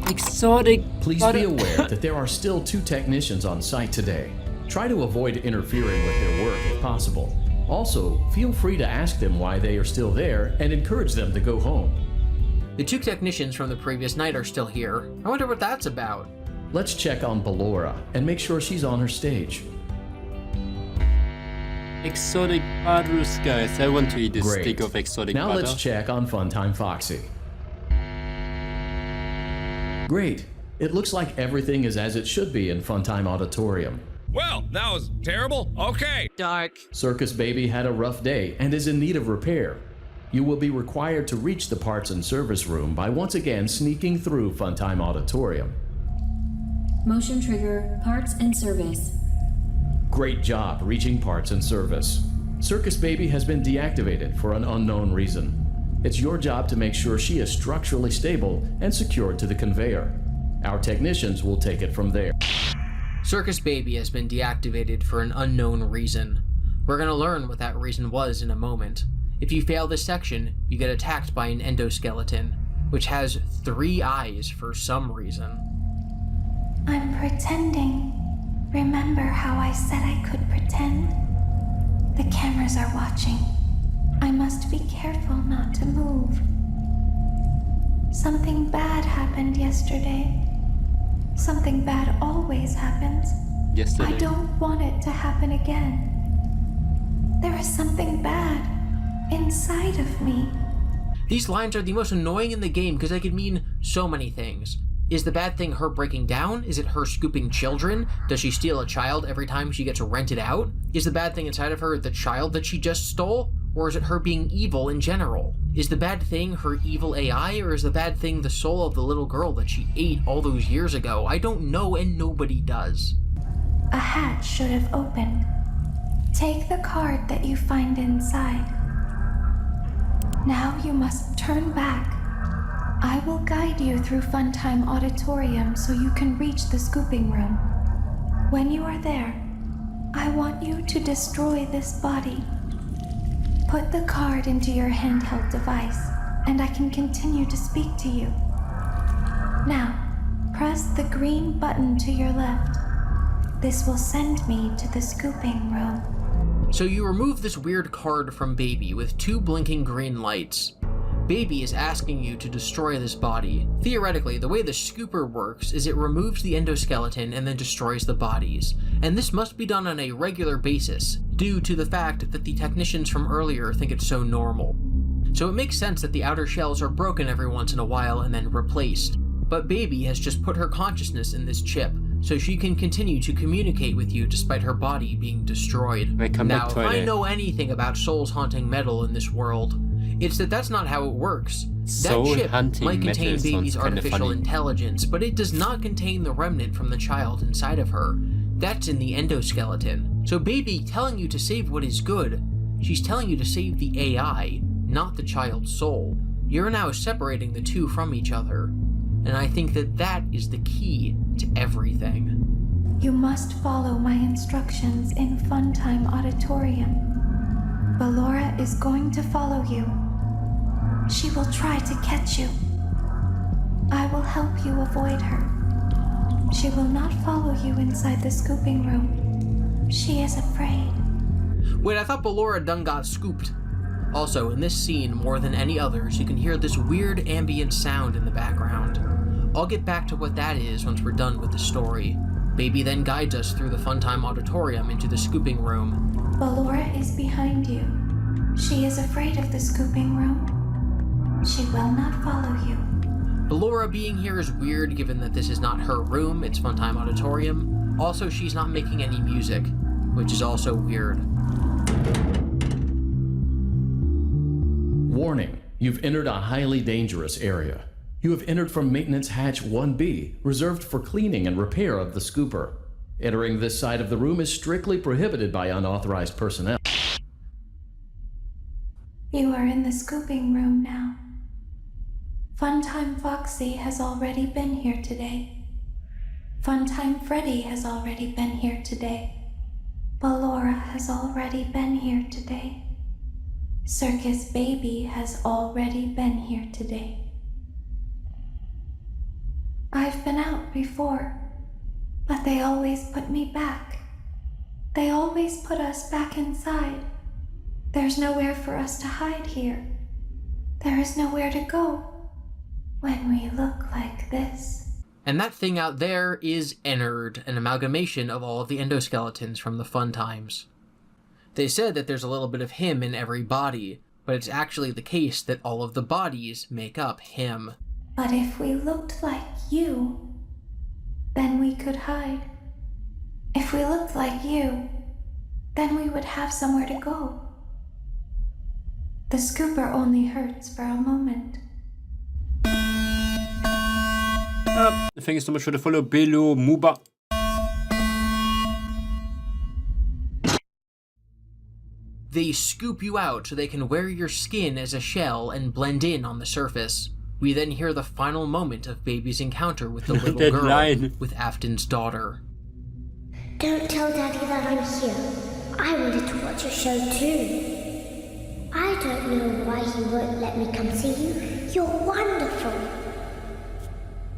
Exotic Please butter. be aware that there are still 2 technicians on site today. Try to avoid interfering with their work if possible. Also, feel free to ask them why they are still there and encourage them to go home. The 2 technicians from the previous night are still here. I wonder what that's about. Let's check on Ballora and make sure she's on her stage. Exotic butters, guys. I want to eat this Great. stick of exotic Now butter. let's check on Funtime Foxy. Great. It looks like everything is as it should be in Funtime Auditorium. Well, that was terrible. Okay. Dark. Circus Baby had a rough day and is in need of repair. You will be required to reach the parts and service room by once again sneaking through Funtime Auditorium. Motion trigger, parts and service. Great job reaching parts and service. Circus Baby has been deactivated for an unknown reason. It's your job to make sure she is structurally stable and secured to the conveyor. Our technicians will take it from there. Circus Baby has been deactivated for an unknown reason. We're gonna learn what that reason was in a moment. If you fail this section, you get attacked by an endoskeleton, which has 3 eyes for some reason. I'm pretending. Remember how I said I could pretend? The cameras are watching. I must be careful not to move. Something bad happened yesterday. Something bad always happens. Yesterday. I don't want it to happen again. There is something bad inside of me. These lines are the most annoying in the game because they could mean so many things. Is the bad thing her breaking down? Is it her scooping children? Does she steal a child every time she gets rented out? Is the bad thing inside of her the child that she just stole? Or is it her being evil in general? Is the bad thing her evil AI, or is the bad thing the soul of the little girl that she ate all those years ago? I don't know, and nobody does. A hatch should have opened. Take the card that you find inside. Now you must turn back. I will guide you through Funtime Auditorium so you can reach the scooping room. When you are there, I want you to destroy this body. Put the card into your handheld device, and I can continue to speak to you. Now, press the green button to your left. This will send me to the scooping room. So you remove this weird card from Baby with 2 blinking green lights. Baby is asking you to destroy this body. Theoretically, the way the scooper works is it removes the endoskeleton and then destroys the bodies. And this must be done on a regular basis, due to the fact that the technicians from earlier think it's so normal. So it makes sense that the outer shells are broken every once in a while and then replaced. But Baby has just put her consciousness in this chip, so she can continue to communicate with you despite her body being destroyed. Now, if I know anything about souls haunting metal in this world, it's that that's not how it works. That chip might contain Baby's artificial intelligence, but it does not contain the remnant from the child inside of her. That's in the endoskeleton. So Baby telling you to save what is good, she's telling you to save the AI, not the child's soul. You're now separating the two from each other. And I think that that is the key to everything. You must follow my instructions in Funtime Auditorium. Ballora is going to follow you. She will try to catch you. I will help you avoid her. She will not follow you inside the scooping room. She is afraid. Wait, I thought Ballora done got scooped. Also, in this scene, more than any others, you can hear this weird ambient sound in the background. I'll get back to what that is once we're done with the story. Baby then guides us through the Funtime Auditorium into the scooping room. Ballora is behind you. She is afraid of the scooping room. She will not follow you. Ballora being here is weird given that this is not her room, it's Funtime Auditorium. Also, she's not making any music, which is also weird. Warning, you've entered a highly dangerous area. You have entered from Maintenance Hatch 1B, reserved for cleaning and repair of the scooper. Entering this side of the room is strictly prohibited by unauthorized personnel. You are in the scooping room now. Funtime Foxy has already been here today. Funtime Freddy has already been here today. Ballora has already been here today. Circus Baby has already been here today. I've been out before, but they always put me back. They always put us back inside. There's nowhere for us to hide here. There is nowhere to go when we look like this. And that thing out there is Ennard, an amalgamation of all of the endoskeletons from the Fun Times. They said that there's a little bit of him in every body, but it's actually the case that all of the bodies make up him. But if we looked like you, then we could hide. If we looked like you, then we would have somewhere to go. The scooper only hurts for a moment. Thank you so much for the follow, Belo Muba. They scoop you out so they can wear your skin as a shell and blend in on the surface. We then hear the final moment of Baby's encounter with the little girl, with Afton's daughter. Don't tell Daddy that I'm here. I wanted to watch your show too. I don't know why he won't let me come see you. You're wonderful.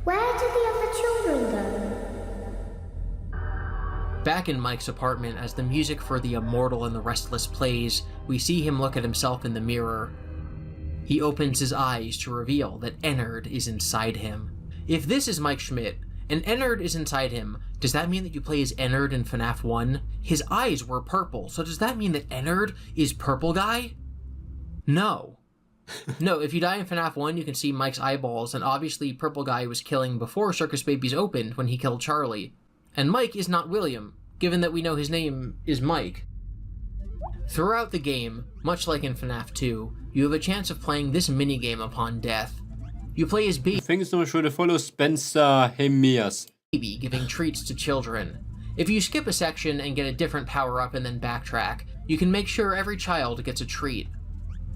Where did the other children go? Back in Mike's apartment, as the music for The Immortal and the Restless plays, we see him look at himself in the mirror. He opens his eyes to reveal that Ennard is inside him. If this is Mike Schmidt, and Ennard is inside him, does that mean that you play as Ennard in FNAF 1? His eyes were purple, so does that mean that Ennard is Purple Guy? No. No, if you die in FNAF 1, you can see Mike's eyeballs, and obviously Purple Guy was killing before Circus Babies opened when he killed Charlie. And Mike is not William, given that we know his name is Mike. Throughout the game, much like in FNAF 2, you have a chance of playing this minigame upon death. You play as Baby. Things don't should follow Spencer Hemias. Baby giving treats to children. If you skip a section and get a different power-up and then backtrack, you can make sure every child gets a treat.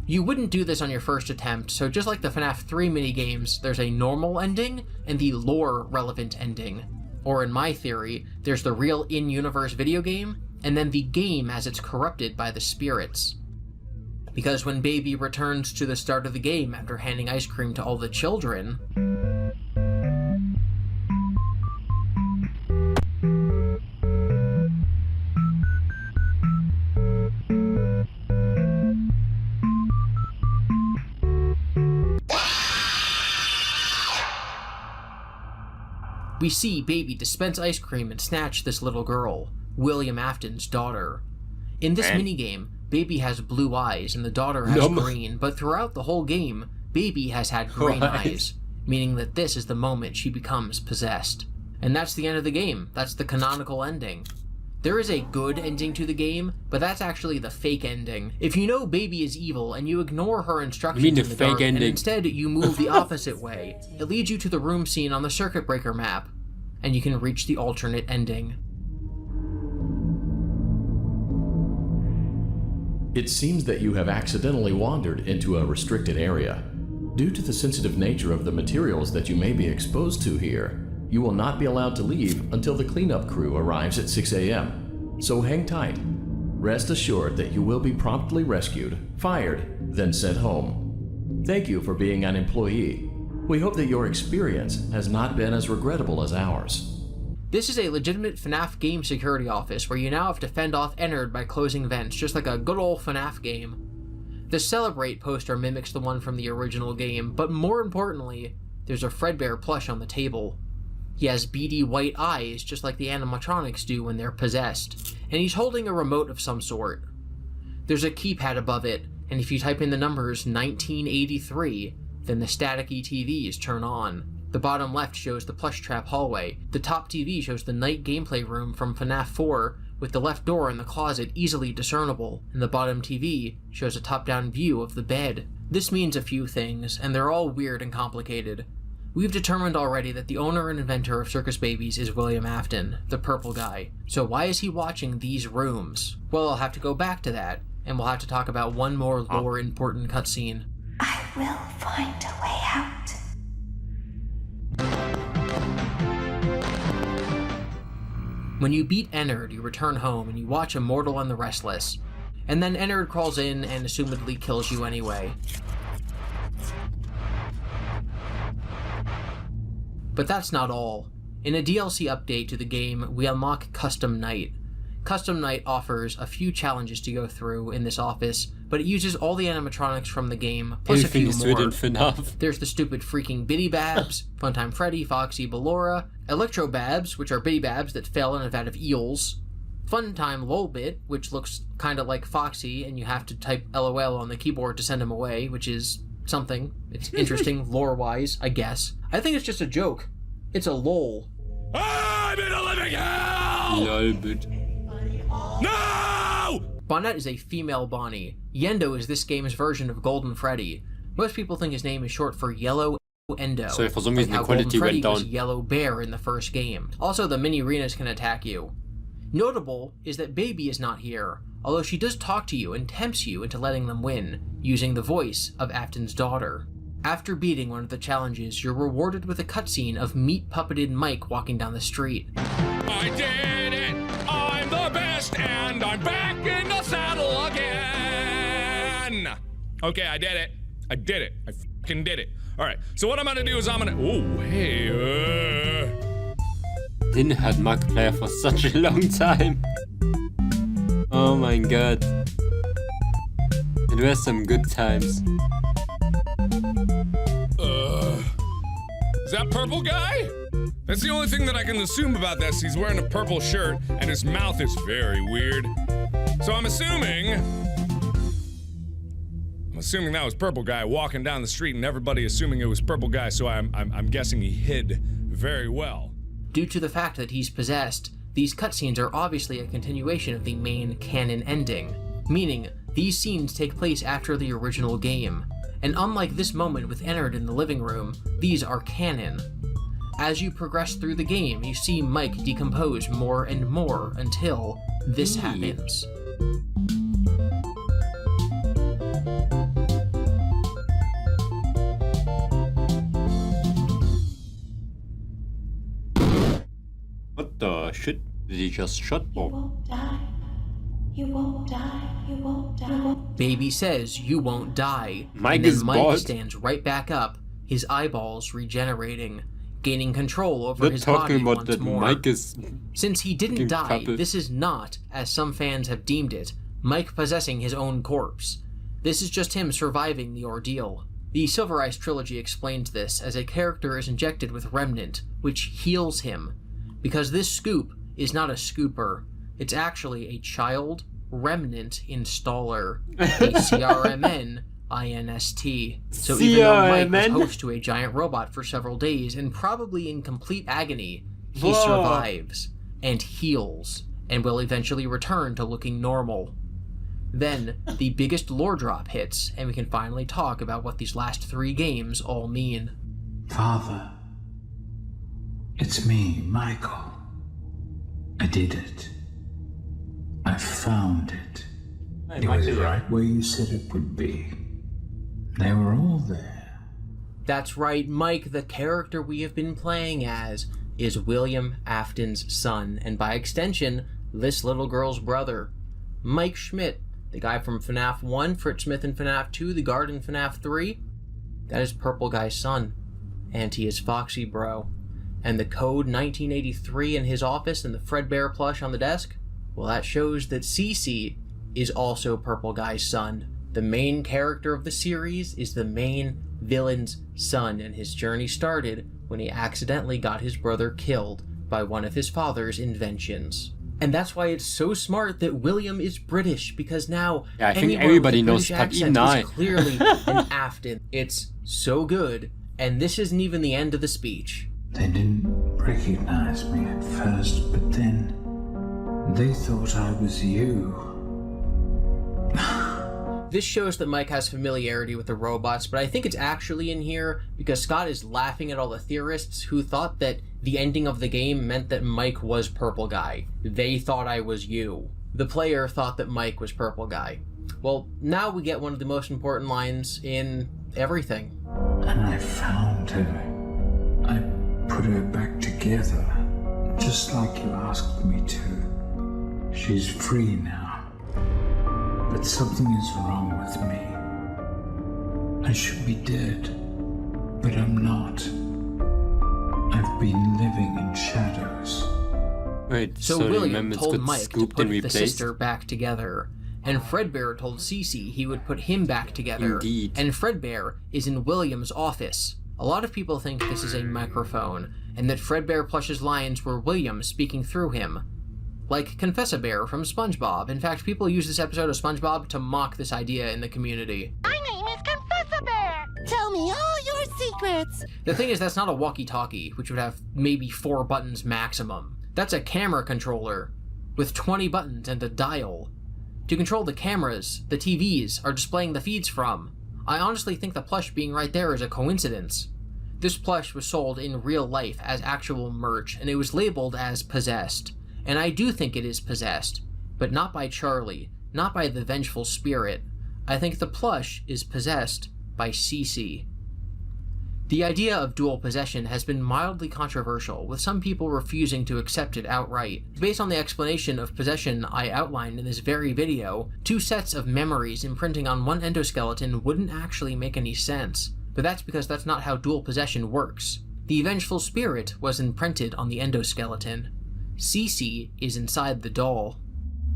You wouldn't do this on your first attempt, so just like the FNAF 3 minigames, there's a normal ending and the lore-relevant ending. Or in my theory, there's the real in-universe video game, and then the game as it's corrupted by the spirits. Because when Baby returns to the start of the game after handing ice cream to all the children, we see Baby dispense ice cream and snatch this little girl, William Afton's daughter. In this minigame, Baby has blue eyes and the daughter has green, but throughout the whole game, Baby has had green eyes, meaning that this is the moment she becomes possessed. And that's the end of the game. That's the canonical ending. There is a good ending to the game, but that's actually the fake ending. If you know Baby is evil and you ignore her instructions in the dark, and instead you move the opposite way, it leads you to the room scene on the circuit breaker map, and you can reach the alternate ending. It seems that you have accidentally wandered into a restricted area. Due to the sensitive nature of the materials that you may be exposed to here, you will not be allowed to leave until the cleanup crew arrives at 6 a.m. So hang tight. Rest assured that you will be promptly rescued, fired, then sent home. Thank you for being an employee. We hope that your experience has not been as regrettable as ours. This is a legitimate FNAF game security office where you now have to fend off Ennard by closing vents, just like a good old FNAF game. The Celebrate poster mimics the one from the original game, but more importantly, there's a Fredbear plush on the table. He has beady white eyes, just like the animatronics do when they're possessed, and he's holding a remote of some sort. There's a keypad above it, and if you type in the numbers 1983, then the staticky TVs turn on. The bottom left shows the plush trap hallway. The top TV shows the night gameplay room from FNAF 4, with the left door in the closet easily discernible, and the bottom TV shows a top-down view of the bed. This means a few things, and they're all weird and complicated. We've determined already that the owner and inventor of Circus Babies is William Afton, the purple guy. So why is he watching these rooms? Well, I'll have to go back to that, and we'll have to talk about one more lore-important cutscene. I will find a way out. When you beat Ennard, you return home and you watch Immortal and the Restless. And then Ennard crawls in and assumedly kills you anyway. But that's not all. In a DLC update to the game, we unlock Custom Night. Custom Night offers a few challenges to go through in this office, but it uses all the animatronics from the game, plus a few more. There's the stupid freaking Bitty Babs, Funtime Freddy, Foxy, Ballora, Electro Babs, which are Bitty Babs that fell in a vat of eels, Funtime Lolbit, which looks kinda like Foxy, and you have to type LOL on the keyboard to send him away, which is something. It's interesting, lore-wise, I guess. I think it's just a joke. It's a lol. I'm in a living hell! Lolbit. No! Bonnet is a female Bonnie. Yendo is this game's version of Golden Freddy. Most people think his name is short for Yellow Endo. So for some reason the Golden quality Freddy went down. was Yellow Bear in the first game. Also, the mini-arenas can attack you. Notable is that Baby is not here, although she does talk to you and tempts you into letting them win, using the voice of Afton's daughter. After beating one of the challenges, you're rewarded with a cutscene of meat-puppeted Mike walking down the street. I did it! I'm the best, and I'm back in the saddle again! Okay, I did it. I did it. I fucking did it. Alright, so what I'm gonna do is I'm gonna... Oh, hey, Didn't had Markiplier for such a long time. Oh my god. It were some good times. Is that purple guy? That's the only thing that I can assume about this. He's wearing a purple shirt and his mouth is very weird. So I'm assuming that was purple guy walking down the street and everybody assuming it was purple guy, so I'm guessing he hid very well. Due to the fact that he's possessed, these cutscenes are obviously a continuation of the main canon ending, meaning these scenes take place after the original game, and unlike this moment with Ennard in the living room, these are canon. As you progress through the game, you see Mike decompose more and more until this happens. What the shit? Did he just shut You won't die. You won't die. You won't die. Baby says, "You won't die." Mike and then is Mike bald. stands right back up, his eyeballs regenerating, gaining control over Not his body talking about once that more. Mike is... Since he didn't fucking die, puppet. this is not, as some fans have deemed it, Mike possessing his own corpse. This is just him surviving the ordeal. The Silver Eyes trilogy explains this as a character is injected with Remnant, which heals him. Because this scoop is not a scooper, it's actually a child remnant installer, a CRMNINST. So even though Mike was host to a giant robot for several days and probably in complete agony, he survives and heals and will eventually return to looking normal. Then the biggest lore drop hits and we can finally talk about what these last 3 games all mean. Father, it's me, Michael. I did it. I found it. It was right where you said it would be. They were all there. That's right, Mike, the character we have been playing as, is William Afton's son, and by extension, this little girl's brother. Mike Schmidt, the guy from FNAF 1, Fritz Smith in FNAF 2, the guard in FNAF 3, that is Purple Guy's son. And he is Foxy Bro. And the code 1983 in his office and the Fredbear plush on the desk, well, that shows that Cece is also Purple Guy's son. The main character of the series is the main villain's son, and his journey started when he accidentally got his brother killed by one of his father's inventions. And that's why it's so smart that William is British, because now I think anyone everybody with a knows British Tab accent E9. is clearly an Afton. It's so good, and this isn't even the end of the speech. They didn't recognize me at first, but then they thought I was you. This shows that Mike has familiarity with the robots, but I think it's actually in here because Scott is laughing at all the theorists who thought that the ending of the game meant that Mike was Purple Guy. They thought I was you. The player thought that Mike was Purple Guy. Well, now we get one of the most important lines in everything. And I found her. I put her back together, just like you asked me to. She's free now. But something is wrong with me. I should be dead, but I'm not. I've been living in shadows. Wait, So William told Mike to put the sister back together, and Fredbear told Cece he would put him back together. Indeed. And Fredbear is in William's office. A lot of people think this is a microphone, and that Fredbear Plush's lines were William speaking through him. Like Confess-a-Bear from SpongeBob. In fact, people use this episode of SpongeBob to mock this idea in the community. My name is Confess-a-Bear. Tell me all your secrets. The thing is, that's not a walkie-talkie, which would have maybe 4 buttons maximum. That's a camera controller, with 20 buttons and a dial. To control the cameras, the TVs are displaying the feeds from. I honestly think the plush being right there is a coincidence. This plush was sold in real life as actual merch, and it was labeled as possessed. And I do think it is possessed, but not by Charlie, not by the vengeful spirit. I think the plush is possessed by Cece. The idea of dual possession has been mildly controversial, with some people refusing to accept it outright. Based on the explanation of possession I outlined in this very video, 2 sets of memories imprinting on one endoskeleton wouldn't actually make any sense. But that's because that's not how dual possession works. The vengeful spirit was imprinted on the endoskeleton. Cece is inside the doll.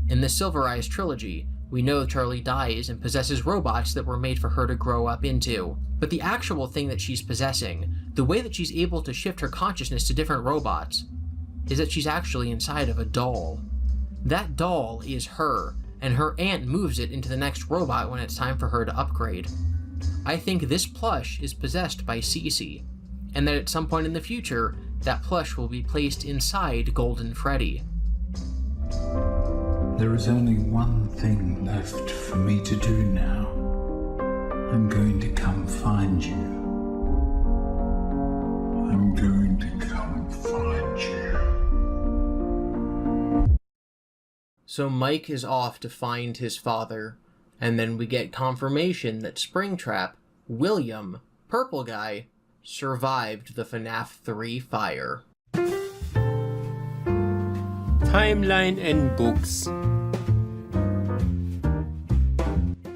In the Silver Eyes trilogy, We know Charlie dies and possesses robots that were made for her to grow up into. But the actual thing that she's possessing, the way that she's able to shift her consciousness to different robots, is that she's actually inside of a doll. That doll is her, and her aunt moves it into the next robot when it's time for her to upgrade. I think this plush is possessed by Cece, and that at some point in the future, that plush will be placed inside Golden Freddy. There is only one thing left for me to do now. I'm going to come find you. I'm going to come find you. So Mike is off to find his father, and then we get confirmation that Springtrap, William, Purple Guy, survived the FNAF 3 fire. Timeline and books.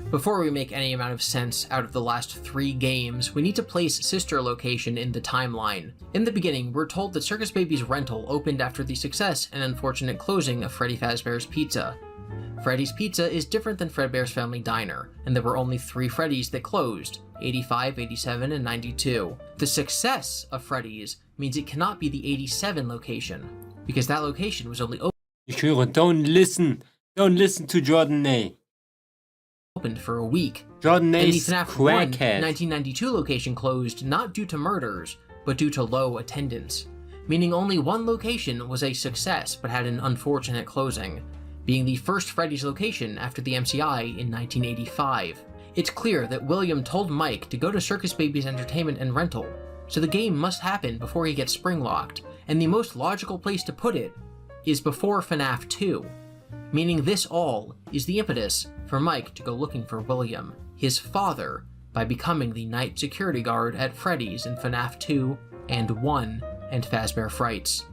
Before we make any amount of sense out of the last 3 games, we need to place Sister Location in the timeline. In the beginning, we're told that Circus Baby's rental opened after the success and unfortunate closing of Freddy Fazbear's Pizza. Freddy's Pizza is different than Fredbear's Family Diner, and there were only 3 Freddys that closed, 85, 87, and 92. The success of Freddy's means it cannot be the 87 location, because that location was only Sure, don't listen to Jordan A. Opened for a week. Jordan And the A's FNAF 1 crackhead. 1992 location closed not due to murders, but due to low attendance, meaning only one location was a success but had an unfortunate closing, being the first Freddy's location after the MCI in 1985. It's clear that William told Mike to go to Circus Baby's entertainment and rental, so the game must happen before he gets spring-locked, and the most logical place to put it is before FNAF 2, meaning this all is the impetus for Mike to go looking for William, his father, by becoming the night security guard at Freddy's in FNAF 2 and 1 and Fazbear Frights.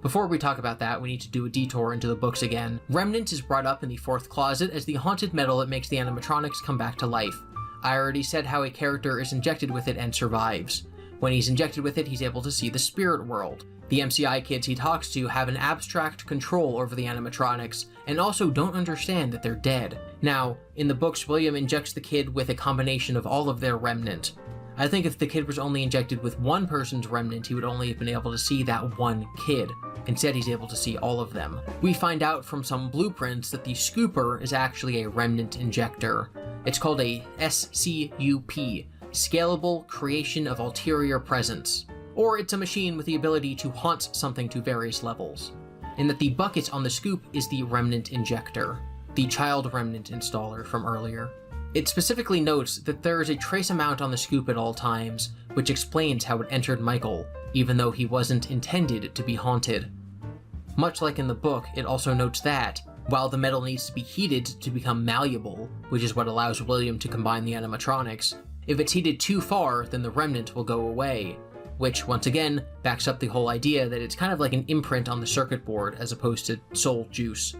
Before we talk about that, we need to do a detour into the books again. Remnant is brought up in the 4th closet as the haunted metal that makes the animatronics come back to life. I already said how a character is injected with it and survives. When he's injected with it, he's able to see the spirit world. The MCI kids he talks to have an abstract control over the animatronics, and also don't understand that they're dead. Now, in the books, William injects the kid with a combination of all of their remnant. I think if the kid was only injected with one person's remnant, he would only have been able to see that one kid. Instead, he's able to see all of them. We find out from some blueprints that the scooper is actually a remnant injector. It's called a SCUP, Scalable Creation of Ulterior Presence. Or it's a machine with the ability to haunt something to various levels. And that the bucket on the scoop is the remnant injector, the child remnant installer from earlier. It specifically notes that there is a trace amount on the scoop at all times, which explains how it entered Michael, even though he wasn't intended to be haunted. Much like in the book, it also notes that, while the metal needs to be heated to become malleable, which is what allows William to combine the animatronics, if it's heated too far, then the remnant will go away, which, once again, backs up the whole idea that it's kind of like an imprint on the circuit board as opposed to soul juice.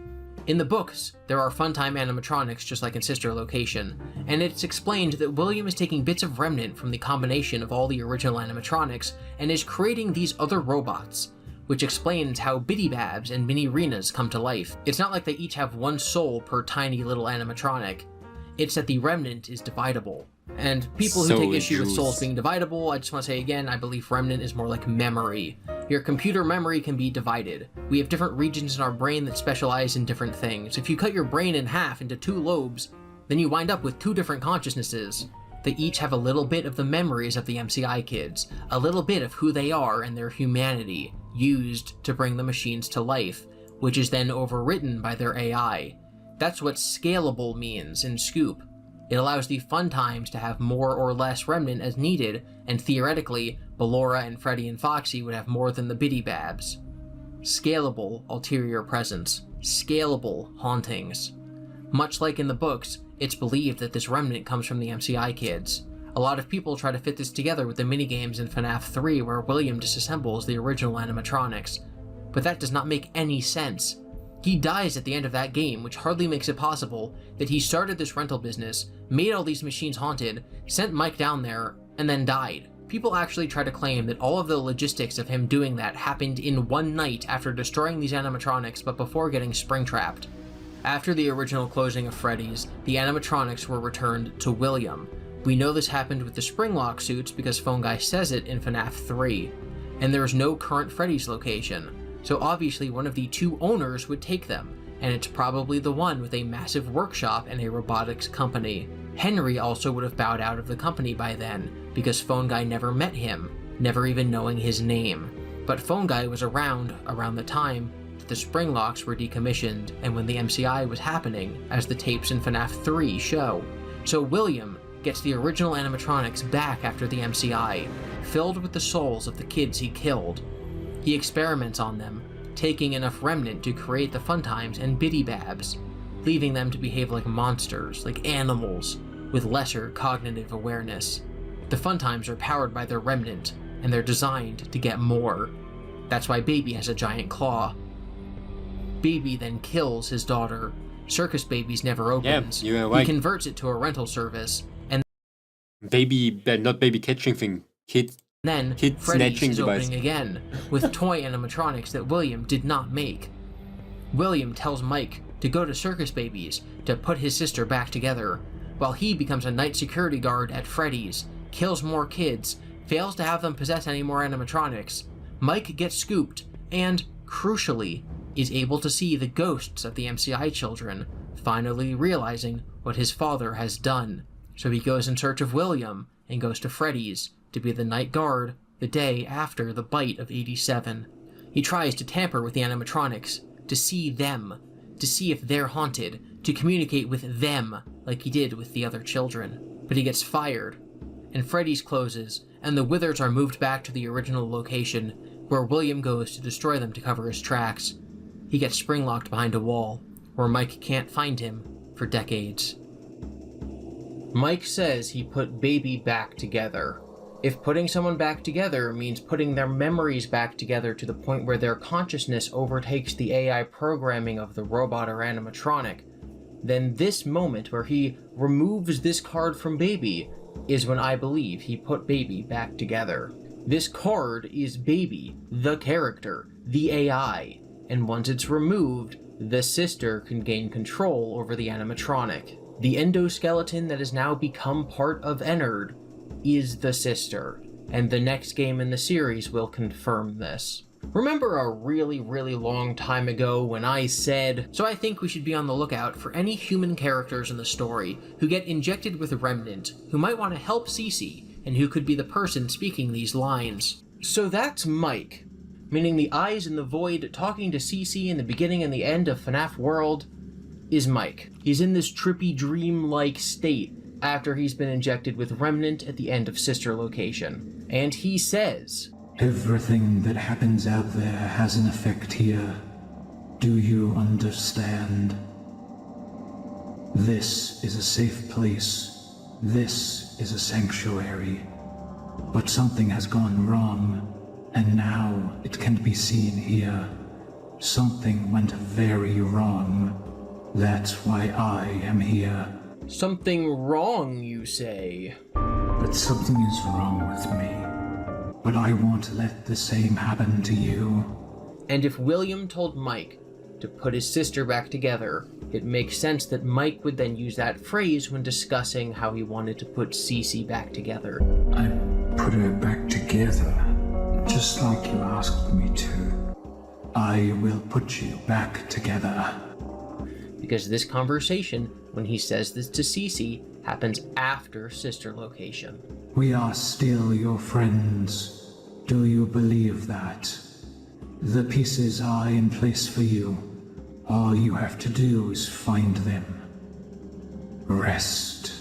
In the books, there are Funtime animatronics just like in Sister Location, and it's explained that William is taking bits of remnant from the combination of all the original animatronics and is creating these other robots, which explains how Biddy Babs and Mini Renas come to life. It's not like they each have one soul per tiny little animatronic, it's that the remnant is dividable. And people who take issue with souls being dividable, I just want to say again, I believe remnant is more like memory. Your computer memory can be divided. We have different regions in our brain that specialize in different things. If you cut your brain in half into 2 lobes, then you wind up with 2 different consciousnesses. They each have a little bit of the memories of the MCI kids, a little bit of who they are and their humanity, used to bring the machines to life, which is then overwritten by their AI. That's what scalable means in Scoop. It allows the Funtimes to have more or less remnant as needed, and theoretically, Ballora and Freddy and Foxy would have more than the Biddy Babs. Scalable ulterior presence. Scalable hauntings. Much like in the books, it's believed that this remnant comes from the MCI kids. A lot of people try to fit this together with the minigames in FNAF 3 where William disassembles the original animatronics, but that does not make any sense. He dies at the end of that game, which hardly makes it possible that he started this rental business, made all these machines haunted, sent Mike down there, and then died. People actually try to claim that all of the logistics of him doing that happened in one night after destroying these animatronics but before getting spring-trapped. After the original closing of Freddy's, the animatronics were returned to William. We know this happened with the Springlock suits because Phone Guy says it in FNAF 3. And there is no current Freddy's location, so obviously one of the 2 owners would take them, and it's probably the one with a massive workshop and a robotics company. Henry also would have bowed out of the company by then, because Phone Guy never met him, never even knowing his name. But Phone Guy was around the time that the Springlocks were decommissioned and when the MCI was happening, as the tapes in FNAF 3 show. So William gets the original animatronics back after the MCI, filled with the souls of the kids he killed. He experiments on them, taking enough remnant to create the Funtimes and Biddy Babs, leaving them to behave like monsters, like animals, with lesser cognitive awareness. The Funtimes are powered by their remnant, and they're designed to get more. That's why Baby has a giant claw. Baby then kills his daughter. Circus Babies never opens. Yeah, you're right. He converts it to a rental service, and Baby, not baby catching thing. Kid Freddy's snatching is device. opening again, with toy animatronics that William did not make. William tells Mike to go to Circus Babies to put his sister back together, while he becomes a night security guard at Freddy's, kills more kids, fails to have them possess any more animatronics. Mike gets scooped, and, crucially, is able to see the ghosts of the MCI children, finally realizing what his father has done. So he goes in search of William, and goes to Freddy's to be the night guard the day after the bite of 87. He tries to tamper with the animatronics, to see them, to see if they're haunted, to communicate with them like he did with the other children. But he gets fired, and Freddy's closes, and the Withers are moved back to the original location, where William goes to destroy them to cover his tracks. He gets spring-locked behind a wall, where Mike can't find him for decades. Mike says he put Baby back together. If putting someone back together means putting their memories back together to the point where their consciousness overtakes the AI programming of the robot or animatronic, then this moment where he removes this card from Baby is when I believe he put Baby back together. This card is Baby, the character, the AI, and once it's removed, the sister can gain control over the animatronic. The endoskeleton that has now become part of Ennard is the sister, and the next game in the series will confirm this. Remember a really, really long time ago when I said, so I think we should be on the lookout for any human characters in the story who get injected with a remnant, who might want to help Cece, and who could be the person speaking these lines. So that's Mike, meaning the eyes in the void talking to Cece in the beginning and the end of FNAF World is Mike. He's in this trippy dream-like state after he's been injected with remnant at the end of Sister Location. And he says, "Everything that happens out there has an effect here. Do you understand? This is a safe place. This is a sanctuary. But something has gone wrong, and now it can be seen here. Something went very wrong. That's why I am here." Something wrong, you say? But something is wrong with me. But I won't let the same happen to you. And if William told Mike to put his sister back together, it makes sense that Mike would then use that phrase when discussing how he wanted to put Cece back together. I put her back together, just like you asked me to. I will put you back together. Because this conversation, when he says this to Cece, happens after Sister Location. We are still your friends. Do you believe that? The pieces are in place for you. All you have to do is find them. Rest.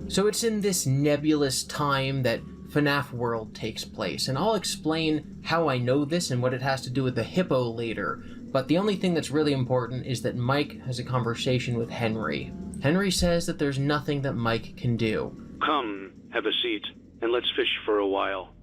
So it's in this nebulous time that FNAF World takes place, and I'll explain how I know this and what it has to do with the hippo later, but the only thing that's really important is that Mike has a conversation with Henry. Henry says that there's nothing that Mike can do. Come, have a seat, and let's fish for a while.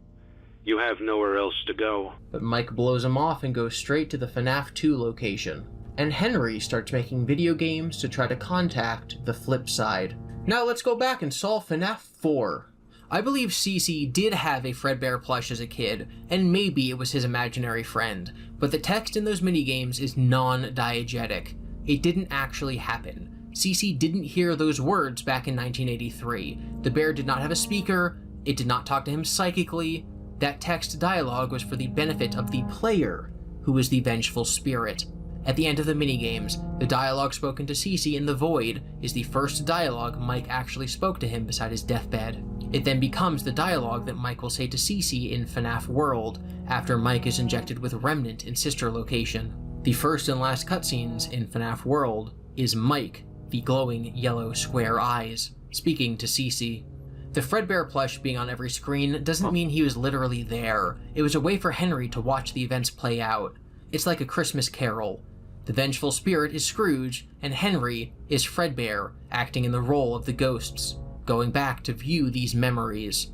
You have nowhere else to go. But Mike blows him off and goes straight to the FNAF 2 location. And Henry starts making video games to try to contact the flip side. Now let's go back and solve FNAF 4. I believe Cece did have a Fredbear plush as a kid, and maybe it was his imaginary friend, but the text in those minigames is non-diegetic. It didn't actually happen. Cece didn't hear those words back in 1983. The bear did not have a speaker, it did not talk to him psychically. That text dialogue was for the benefit of the player, who is the vengeful spirit. At the end of the minigames, the dialogue spoken to Cece in the void is the first dialogue Mike actually spoke to him beside his deathbed. It then becomes the dialogue that Mike will say to Cece in FNAF World, after Mike is injected with Remnant in Sister Location. The first and last cutscenes in FNAF World is Mike, the glowing yellow square eyes, speaking to Cece. The Fredbear plush being on every screen doesn't mean he was literally there. It was a way for Henry to watch the events play out. It's like a Christmas Carol. The vengeful spirit is Scrooge, and Henry is Fredbear, acting in the role of the ghosts, going back to view these memories.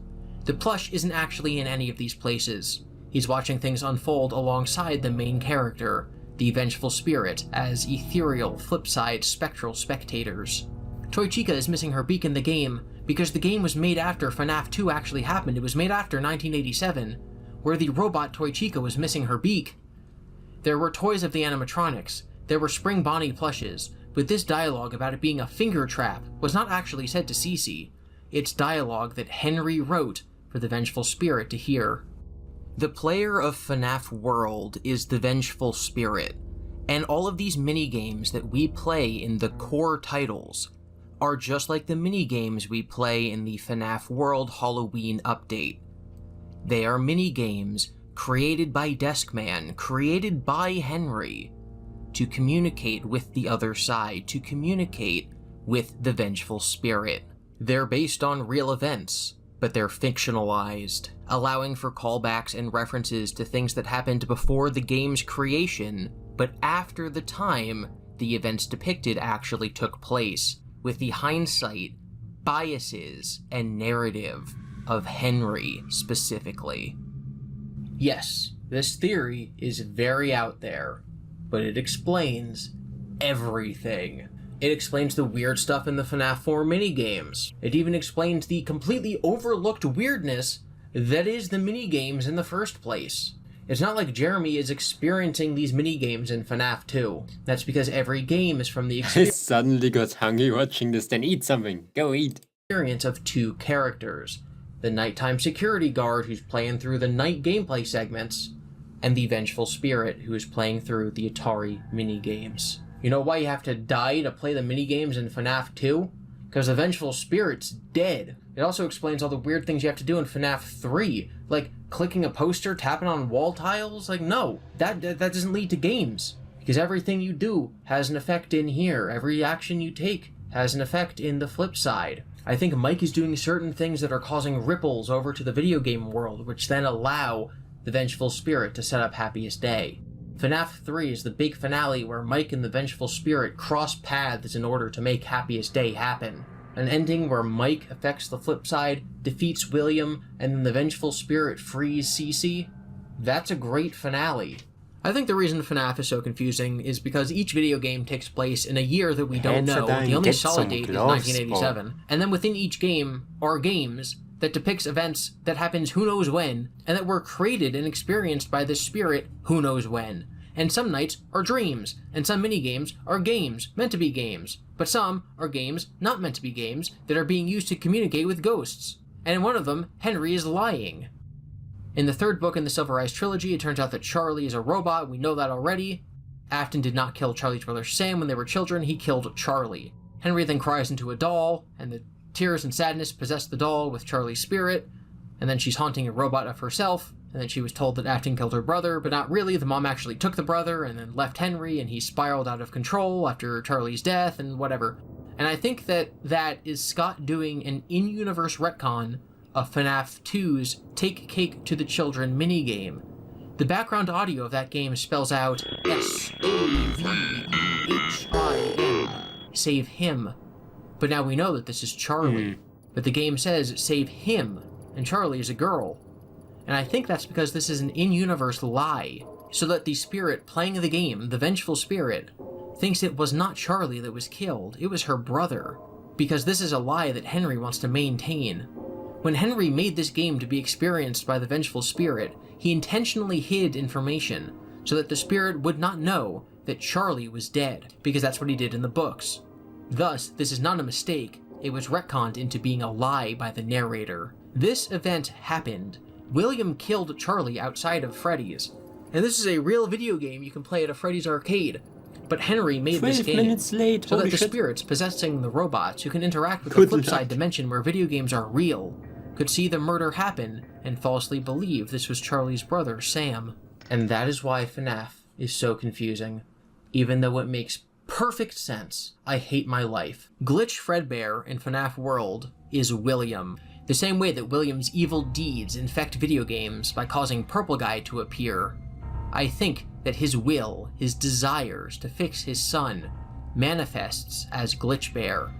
The plush isn't actually in any of these places. He's watching things unfold alongside the main character, the vengeful spirit, as ethereal, flipside, spectral spectators. Toy Chica is missing her beak in the game because the game was made after FNAF 2 actually happened. It was made after 1987, where the robot Toy Chica was missing her beak. There were toys of the animatronics, there were Spring Bonnie plushes, but this dialogue about it being a finger trap was not actually said to Cece. It's dialogue that Henry wrote for the vengeful spirit to hear. The player of FNAF World is the vengeful spirit, and all of these minigames that we play in the core titles are just like the minigames we play in the FNAF World Halloween update. They are minigames created by Deskman, created by Henry, to communicate with the other side, to communicate with the vengeful spirit. They're based on real events, but they're fictionalized, allowing for callbacks and references to things that happened before the game's creation, but after the time the events depicted actually took place, with the hindsight, biases, and narrative of Henry specifically. Yes, this theory is very out there, but it explains everything. It explains the weird stuff in the FNAF 4 minigames. It even explains the completely overlooked weirdness that is the minigames in the first place. It's not like Jeremy is experiencing these minigames in FNAF 2. That's because every game is from the I suddenly got hungry watching this, then eat something. Go eat. Experience of two characters. The nighttime security guard who's playing through the night gameplay segments, and the vengeful spirit who is playing through the Atari minigames. You know why you have to die to play the minigames in FNAF 2? Because the vengeful spirit's dead. It also explains all the weird things you have to do in FNAF 3, like clicking a poster, tapping on wall tiles. Like, no, that doesn't lead to games. Because everything you do has an effect in here. Every action you take has an effect in the flip side. I think Mike is doing certain things that are causing ripples over to the video game world, which then allow the vengeful spirit to set up Happiest Day. FNAF 3 is the big finale where Mike and the vengeful spirit cross paths in order to make Happiest Day happen. An ending where Mike affects the flip side, defeats William, and then the vengeful spirit frees Cece. That's a great finale. I think the reason FNAF is so confusing is because each video game takes place in a year that we don't know. The only solid date is 1987. And then within each game are games that depicts events that happens who knows when, and that were created and experienced by this spirit who knows when. And some nights are dreams, and some minigames are games meant to be games, but some are games not meant to be games that are being used to communicate with ghosts. And in one of them, Henry is lying. In the third book in the Silver Eyes trilogy, it turns out that Charlie is a robot. We know that already. Afton did not kill Charlie's brother Sam when they were children. He killed Charlie. Henry then cries into a doll, and the tears and sadness possess the doll with Charlie's spirit. And then she's haunting a robot of herself. And then she was told that Afton killed her brother, but not really. The mom actually took the brother and then left Henry, and he spiraled out of control after Charlie's death and whatever. And I think that is Scott doing an in-universe retcon of FNAF 2's Take Cake to the Children minigame. The background audio of that game spells out S-A-V-E-H-I-M, save him. But now we know that this is Charlie. But the game says save him, and Charlie is a girl. And I think that's because this is an in-universe lie, so that the spirit playing the game, the vengeful spirit, thinks it was not Charlie that was killed, it was her brother. Because this is a lie that Henry wants to maintain. When Henry made this game to be experienced by the vengeful spirit, he intentionally hid information so that the spirit would not know that Charlie was dead, because that's what he did in the books. Thus, this is not a mistake, it was retconned into being a lie by the narrator. This event happened. William killed Charlie outside of Freddy's. And this is a real video game you can play at a Freddy's arcade. But Henry made this game minutes late. so that Holy the shit. spirits possessing the robots who can interact with Good the flip side luck. dimension where video games are real could see the murder happen and falsely believe this was Charlie's brother, Sam. And that is why FNAF is so confusing. Even though it makes perfect sense, I hate my life. Glitch Fredbear in FNAF World is William. The same way that William's evil deeds infect video games by causing Purple Guy to appear. I think that his will, his desires to fix his son, manifests as Glitch Bear.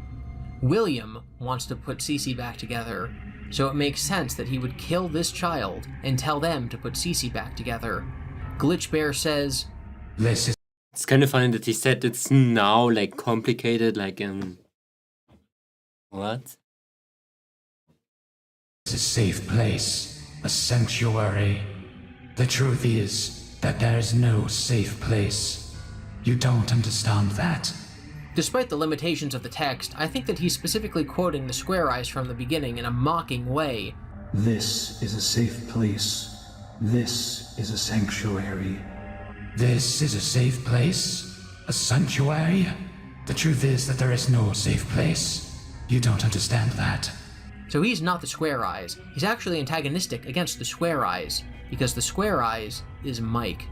William wants to put Cece back together, so it makes sense that he would kill this child and tell them to put Cece back together. Glitch Bear says, This is. It's kind of funny that he said it's now like complicated, like in. What? It's a safe place, a sanctuary. The truth is that there is no safe place. You don't understand that. Despite the limitations of the text, I think that he's specifically quoting the Square Eyes from the beginning in a mocking way. This is a safe place. This is a sanctuary. This is a safe place? A sanctuary? The truth is that there is no safe place. You don't understand that. So he's not the Square Eyes. He's actually antagonistic against the Square Eyes, because the Square Eyes is Mike.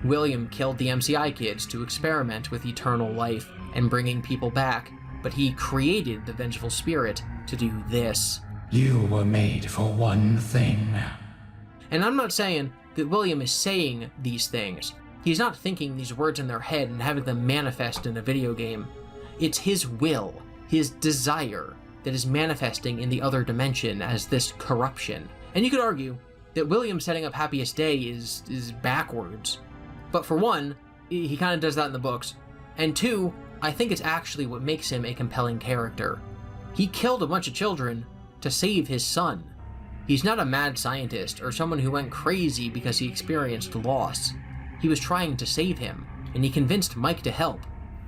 William killed the MCI kids to experiment with eternal life and bringing people back, but he created the Vengeful Spirit to do this. You were made for one thing. And I'm not saying that William is saying these things. He's not thinking these words in their head and having them manifest in a video game. It's his will, his desire, that is manifesting in the other dimension as this corruption. And you could argue that William setting up Happiest Day is backwards. But for one, he kind of does that in the books. And two, I think it's actually what makes him a compelling character. He killed a bunch of children to save his son. He's not a mad scientist or someone who went crazy because he experienced loss. He was trying to save him, and he convinced Mike to help.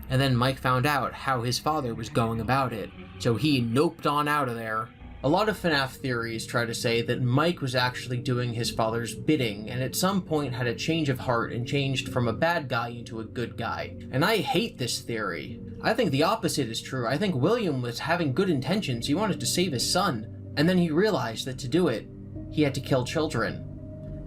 And then Mike found out how his father was going about it, so he noped on out of there. A lot of FNAF theories try to say that Mike was actually doing his father's bidding, and at some point had a change of heart and changed from a bad guy into a good guy. And I hate this theory. I think the opposite is true. I think William was having good intentions. He wanted to save his son, and then he realized that to do it, he had to kill children.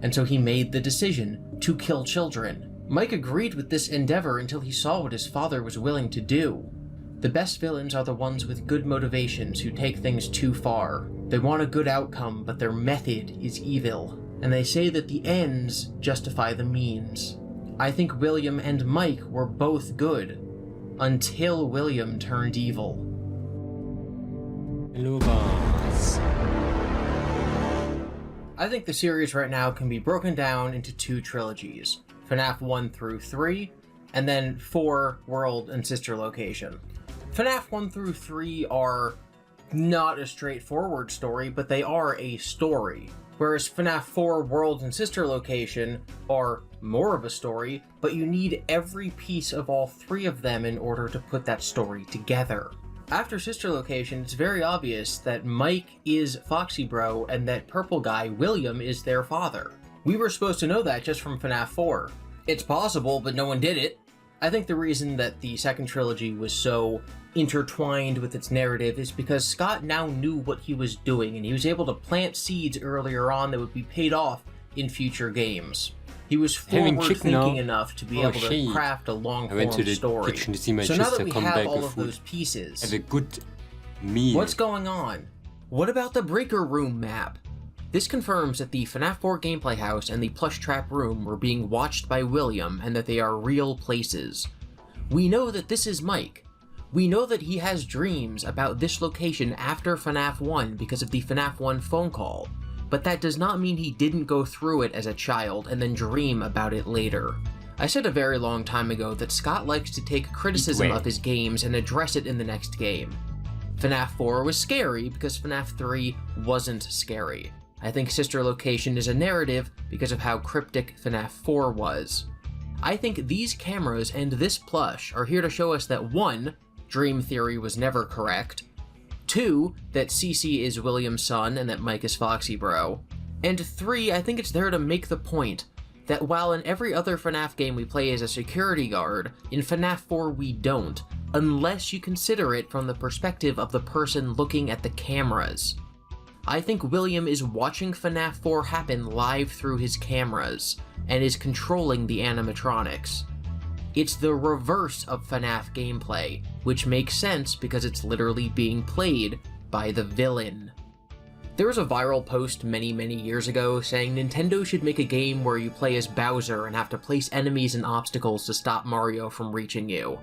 And so he made the decision to kill children. Mike agreed with this endeavor until he saw what his father was willing to do. The best villains are the ones with good motivations who take things too far. They want a good outcome, but their method is evil. And they say that the ends justify the means. I think William and Mike were both good, until William turned evil. Hello, boss. I think the series right now can be broken down into two trilogies. FNAF 1 through 3, and then 4, World and Sister Location. FNAF 1 through 3 are not a straightforward story, but they are a story. Whereas FNAF 4, World and Sister Location are more of a story, but you need every piece of all three of them in order to put that story together. After Sister Location, it's very obvious that Mike is Foxy Bro and that Purple Guy, William, is their father. We were supposed to know that just from FNAF 4. It's possible, but no one did it. I think the reason that the second trilogy was so intertwined with its narrative is because Scott now knew what he was doing, and he was able to plant seeds earlier on that would be paid off in future games. He was forward-thinking enough to be able to craft a long-form story. So now that we have all of those pieces, have a good meal. What's going on? What about the Breaker Room map? This confirms that the FNAF 4 gameplay house and the plush trap room were being watched by William and that they are real places. We know that this is Mike. We know that he has dreams about this location after FNAF 1 because of the FNAF 1 phone call, but that does not mean he didn't go through it as a child and then dream about it later. I said a very long time ago that Scott likes to take criticism of his games and address it in the next game. FNAF 4 was scary because FNAF 3 wasn't scary. I think Sister Location is a narrative because of how cryptic FNAF 4 was. I think these cameras and this plush are here to show us that 1, Dream Theory was never correct, 2, that Cece is William's son and that Mike is Foxy Bro, and 3, I think it's there to make the point that while in every other FNAF game we play as a security guard, in FNAF 4 we don't, unless you consider it from the perspective of the person looking at the cameras. I think William is watching FNAF 4 happen live through his cameras, and is controlling the animatronics. It's the reverse of FNAF gameplay, which makes sense because it's literally being played by the villain. There was a viral post many years ago saying Nintendo should make a game where you play as Bowser and have to place enemies and obstacles to stop Mario from reaching you.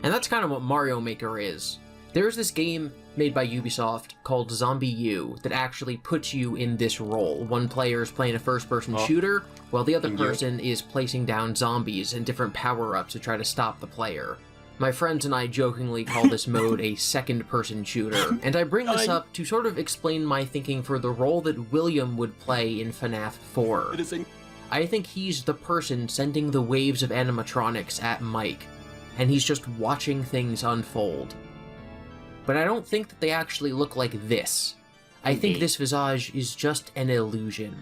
And that's kind of what Mario Maker is. There's this game made by Ubisoft called Zombie U that actually puts you in this role. One player is playing a first-person shooter, while the other person is placing down zombies and different power-ups to try to stop the player. My friends and I jokingly call this mode a second-person shooter, and I bring this up to sort of explain my thinking for the role that William would play in FNAF 4. I think he's the person sending the waves of animatronics at Mike, and he's just watching things unfold. But I don't think that they actually look like this. I think this visage is just an illusion.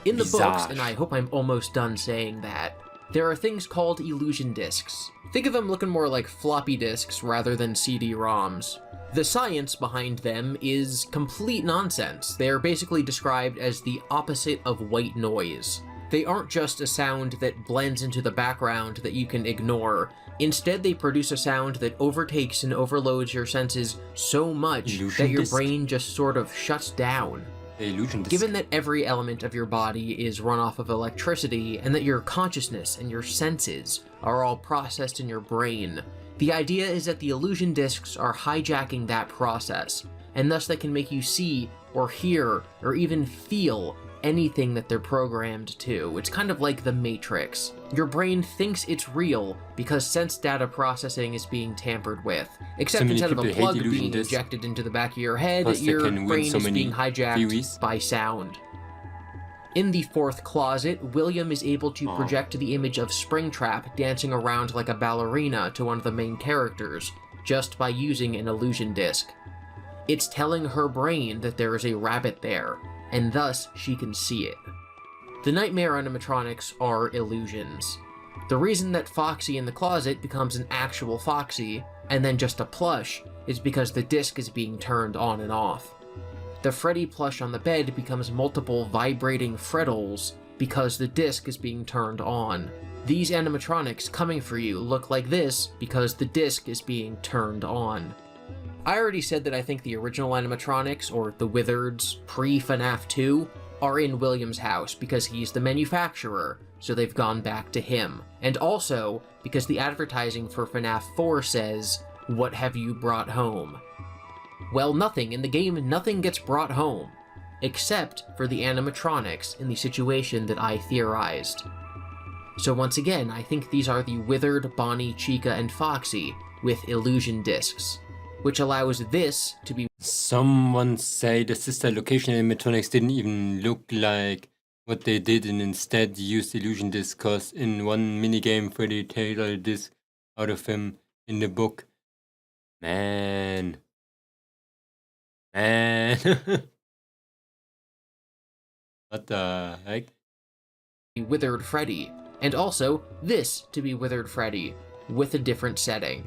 In the books, and I hope I'm almost done saying that, there are things called illusion discs. Think of them looking more like floppy disks rather than CD-ROMs. The science behind them is complete nonsense. They are basically described as the opposite of white noise. They aren't just a sound that blends into the background that you can ignore. Instead, they produce a sound that overtakes and overloads your senses so much that your brain just sort of shuts down. Given that every element of your body is run off of electricity, and that your consciousness and your senses are all processed in your brain, the idea is that the illusion discs are hijacking that process, and thus they can make you see, or hear, or even feel anything that they're programmed to. It's kind of like the Matrix. Your brain thinks it's real because sense data processing is being tampered with. Except instead of a plug being injected into the back of your head, your brain is being hijacked by sound. In the fourth closet, William is able to project the image of Springtrap dancing around like a ballerina to one of the main characters, just by using an illusion disc. It's telling her brain that there is a rabbit there, and thus she can see it. The nightmare animatronics are illusions. The reason that Foxy in the closet becomes an actual Foxy, and then just a plush, is because the disc is being turned on and off. The Freddy plush on the bed becomes multiple vibrating Freddles because the disc is being turned on. These animatronics coming for you look like this because the disc is being turned on. I already said that I think the original animatronics, or the Wizards, pre-FNAF 2, are in William's house because he's the manufacturer, so they've gone back to him. And also, because the advertising for FNAF 4 says, "What have you brought home?" Well, nothing. In the game, nothing gets brought home, except for the animatronics in the situation that I theorized. So once again, I think these are the Withered, Bonnie, Chica, and Foxy with illusion discs, which allows this to be... Someone say the sister location animatronics didn't even look like what they did and instead used illusion discs, cause in one minigame Freddy Taylor a disc out of him in the book. Man. What the heck? Withered Freddy, and also this to be Withered Freddy, with a different setting.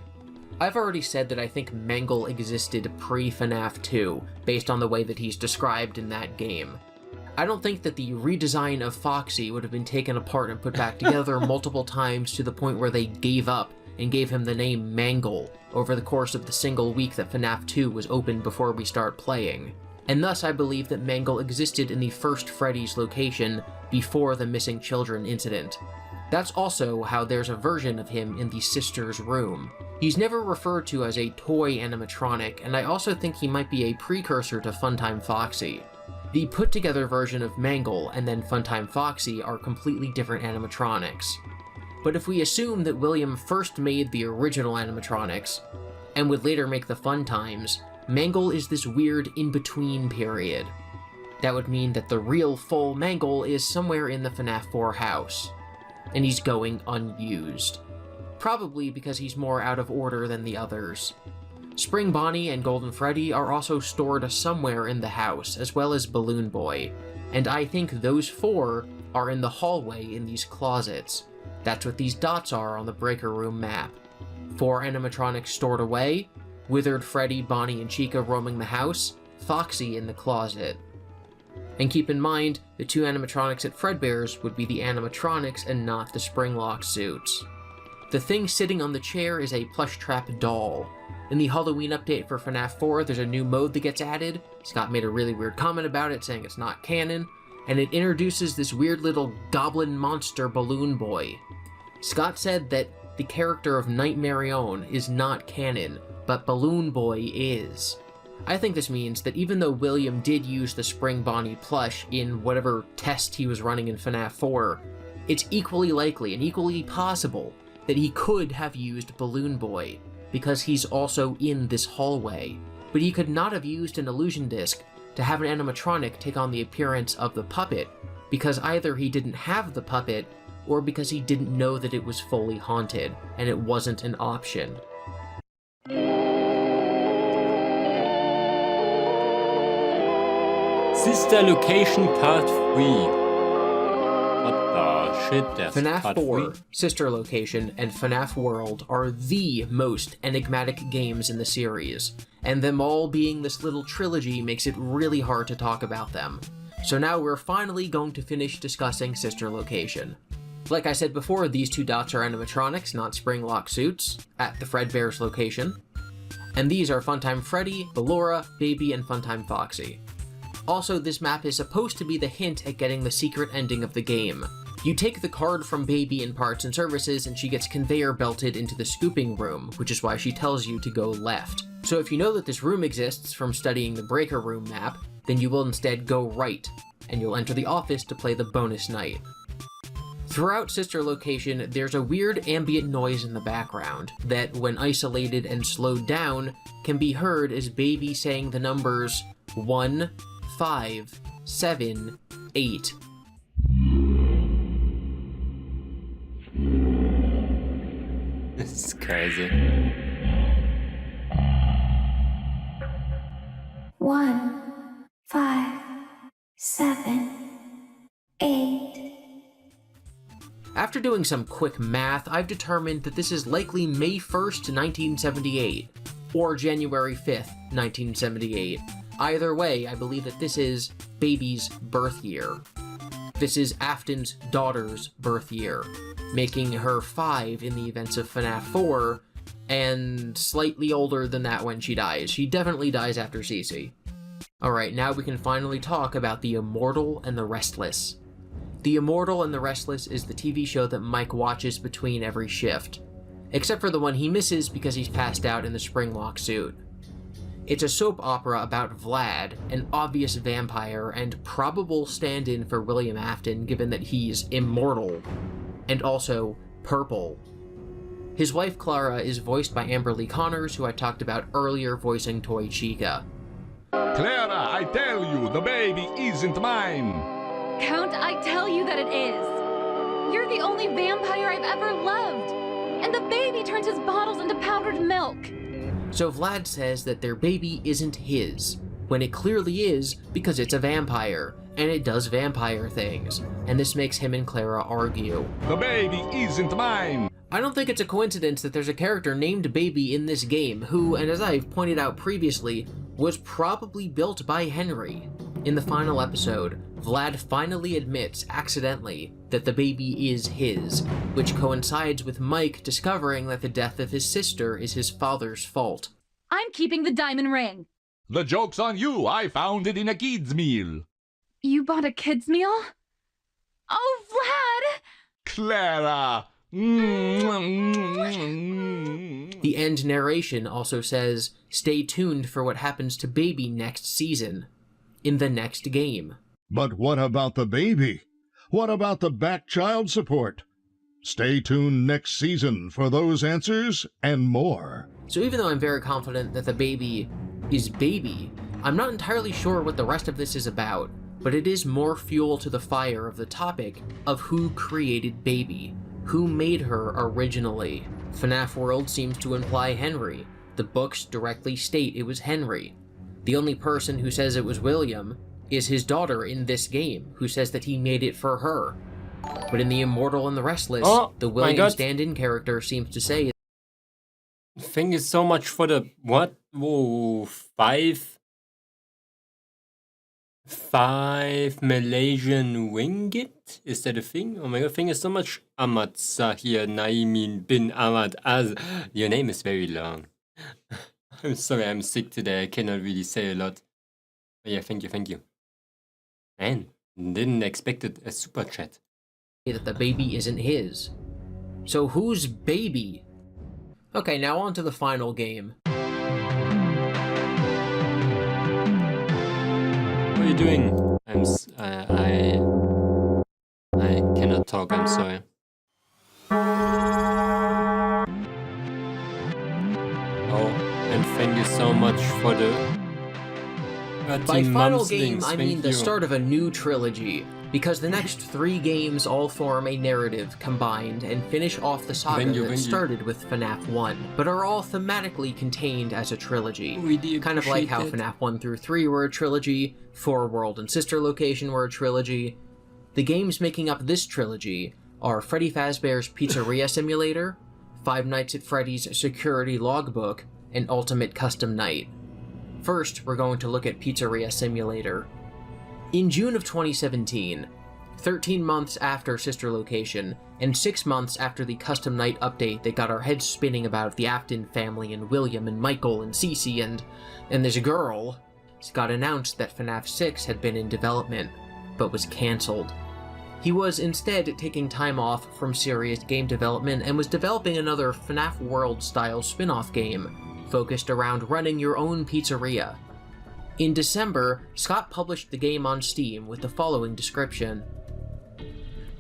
I've already said that I think Mangle existed pre-FNAF 2, based on the way that he's described in that game. I don't think that the redesign of Foxy would have been taken apart and put back together multiple times to the point where they gave up and gave him the name Mangle over the course of the single week that FNAF 2 was open before we start playing. And thus I believe that Mangle existed in the first Freddy's location before the missing children incident. That's also how there's a version of him in the sister's room. He's never referred to as a toy animatronic, and I also think he might be a precursor to Funtime Foxy. The put-together version of Mangle and then Funtime Foxy are completely different animatronics. But if we assume that William first made the original animatronics, and would later make the Funtimes, Mangle is this weird in-between period. That would mean that the real full Mangle is somewhere in the FNAF 4 house. and he's going unused. Probably because he's more out of order than the others. Spring Bonnie and Golden Freddy are also stored somewhere in the house, as well as Balloon Boy, and I think those 4 are in the hallway in these closets. That's what these dots are on the breaker room map. 4 animatronics stored away, Withered Freddy, Bonnie, and Chica roaming the house, Foxy in the closet. And keep in mind, the 2 animatronics at Fredbear's would be the animatronics and not the Springlock suits. The thing sitting on the chair is a plush trap doll. In the Halloween update for FNAF 4, there's a new mode that gets added. Scott made a really weird comment about it, saying it's not canon, and it introduces this weird little goblin monster Balloon Boy. Scott said that the character of Nightmarion is not canon, but Balloon Boy is. I think this means that even though William did use the Spring Bonnie plush in whatever test he was running in FNAF 4, it's equally likely and equally possible that he could have used Balloon Boy, because he's also in this hallway. But he could not have used an illusion disc to have an animatronic take on the appearance of the puppet, because either he didn't have the puppet, or because he didn't know that it was fully haunted, and it wasn't an option. Sister Location Part 3. What the shit, that's FNAF Part 4, 3? Sister Location, and FNAF World are the most enigmatic games in the series, and them all being this little trilogy makes it really hard to talk about them. So now we're finally going to finish discussing Sister Location. Like I said before, these 2 dots are animatronics, not Springlock suits, at the Fredbear's location. And these are Funtime Freddy, Ballora, Baby, and Funtime Foxy. Also, this map is supposed to be the hint at getting the secret ending of the game. You take the card from Baby in Parts and Services and she gets conveyor belted into the scooping room, which is why she tells you to go left. So if you know that this room exists from studying the breaker room map, then you will instead go right, and you'll enter the office to play the bonus night. Throughout Sister Location, there's a weird ambient noise in the background that, when isolated and slowed down, can be heard as Baby saying the numbers 1, 5, 7, 8. This is crazy. 1, 5, 7, 8. After doing some quick math, I've determined that this is likely May 1st, 1978, or January 5th, 1978. Either way, I believe that this is Baby's birth year. This is Afton's daughter's birth year, making her 5 in the events of FNAF 4, and slightly older than that when she dies. She definitely dies after Cece. Alright, now we can finally talk about The Immortal and the Restless. The Immortal and the Restless is the TV show that Mike watches between every shift, except for the one he misses because he's passed out in the Springlock suit. It's a soap opera about Vlad, an obvious vampire and probable stand-in for William Afton given that he's immortal, and also purple. His wife Clara is voiced by Amber Lee Connors, who I talked about earlier voicing Toy Chica. Clara, I tell you, the baby isn't mine! Count, I tell you that it is. You're the only vampire I've ever loved. And the baby turns his bottles into powdered milk. So Vlad says that their baby isn't his, when it clearly is because it's a vampire, and it does vampire things, and this makes him and Clara argue. The baby isn't mine! I don't think it's a coincidence that there's a character named Baby in this game who, and as I've pointed out previously, was probably built by Henry. In the final episode, Vlad finally admits, accidentally, that the baby is his, which coincides with Mike discovering that the death of his sister is his father's fault. I'm keeping the diamond ring. The joke's on you! I found it in a kid's meal! You bought a kid's meal? Oh, Vlad! Clara! The end narration also says, stay tuned for what happens to Baby next season, in the next game. But what about the baby? What about the back child support? Stay tuned next season for those answers and more. So even though I'm very confident that the baby is Baby, I'm not entirely sure what the rest of this is about. but it is more fuel to the fire of the topic of who created Baby, who made her originally. FNAF World seems to imply Henry. The books directly state it was Henry. The only person who says it was William is his daughter in this game, who says that he made it for her. But in The Immortal and the Restless, the William stand-in character seems to say... Thank you so much for the... What? Whoa, 5 Malaysian ringgit? Is that a thing? Oh my god, thank you so much, Ahmad Sahir Naimin bin Ahmad Az. Your name is very long. I'm sorry, I'm sick today. I cannot really say a lot. But yeah, thank you. Man, didn't expect it a super chat. That the baby isn't his. So whose baby? Okay, now on to the final game. What are you doing? I cannot talk, I'm sorry. Oh, and thank you so much for the... By final game, I mean the start of a new trilogy, because the next 3 games all form a narrative combined and finish off the saga that started with FNAF 1, but are all thematically contained as a trilogy. Kind of like how FNAF 1 through 3 were a trilogy, 4 World and Sister Location were a trilogy. The games making up this trilogy are Freddy Fazbear's Pizzeria Simulator, Five Nights at Freddy's Security Logbook, and Ultimate Custom Night. First, we're going to look at Pizzeria Simulator. In June of 2017, 13 months after Sister Location, and 6 months after the Custom Night update that got our heads spinning about the Afton family and William and Michael and Cece and this girl, it got announced that FNAF 6 had been in development, but was cancelled. He was instead taking time off from serious game development and was developing another FNAF World-style spin-off game, focused around running your own pizzeria. In December, Scott published the game on Steam with the following description.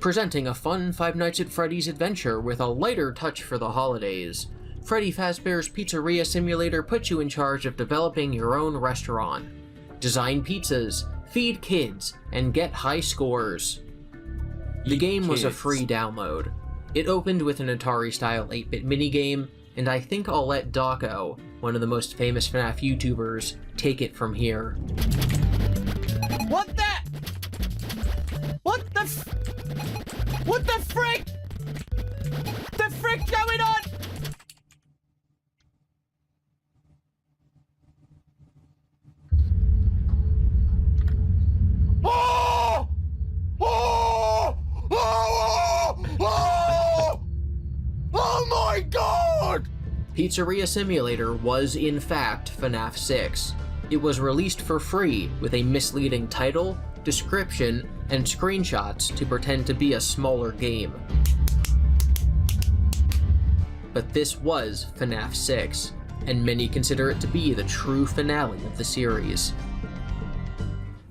Presenting a fun Five Nights at Freddy's adventure with a lighter touch for the holidays, Freddy Fazbear's Pizzeria Simulator puts you in charge of developing your own restaurant. Design pizzas, feed kids, and get high scores. The game was a free download. It opened with an Atari-style 8-bit minigame, and I think I'll let Dawko, one of the most famous FNAF YouTubers, take it from here. What the? What the frick? The frick going on? Oh! Oh! Oh! Oh! Oh my god! Pizzeria Simulator was, in fact, FNAF 6. It was released for free with a misleading title, description, and screenshots to pretend to be a smaller game. But this was FNAF 6, and many consider it to be the true finale of the series.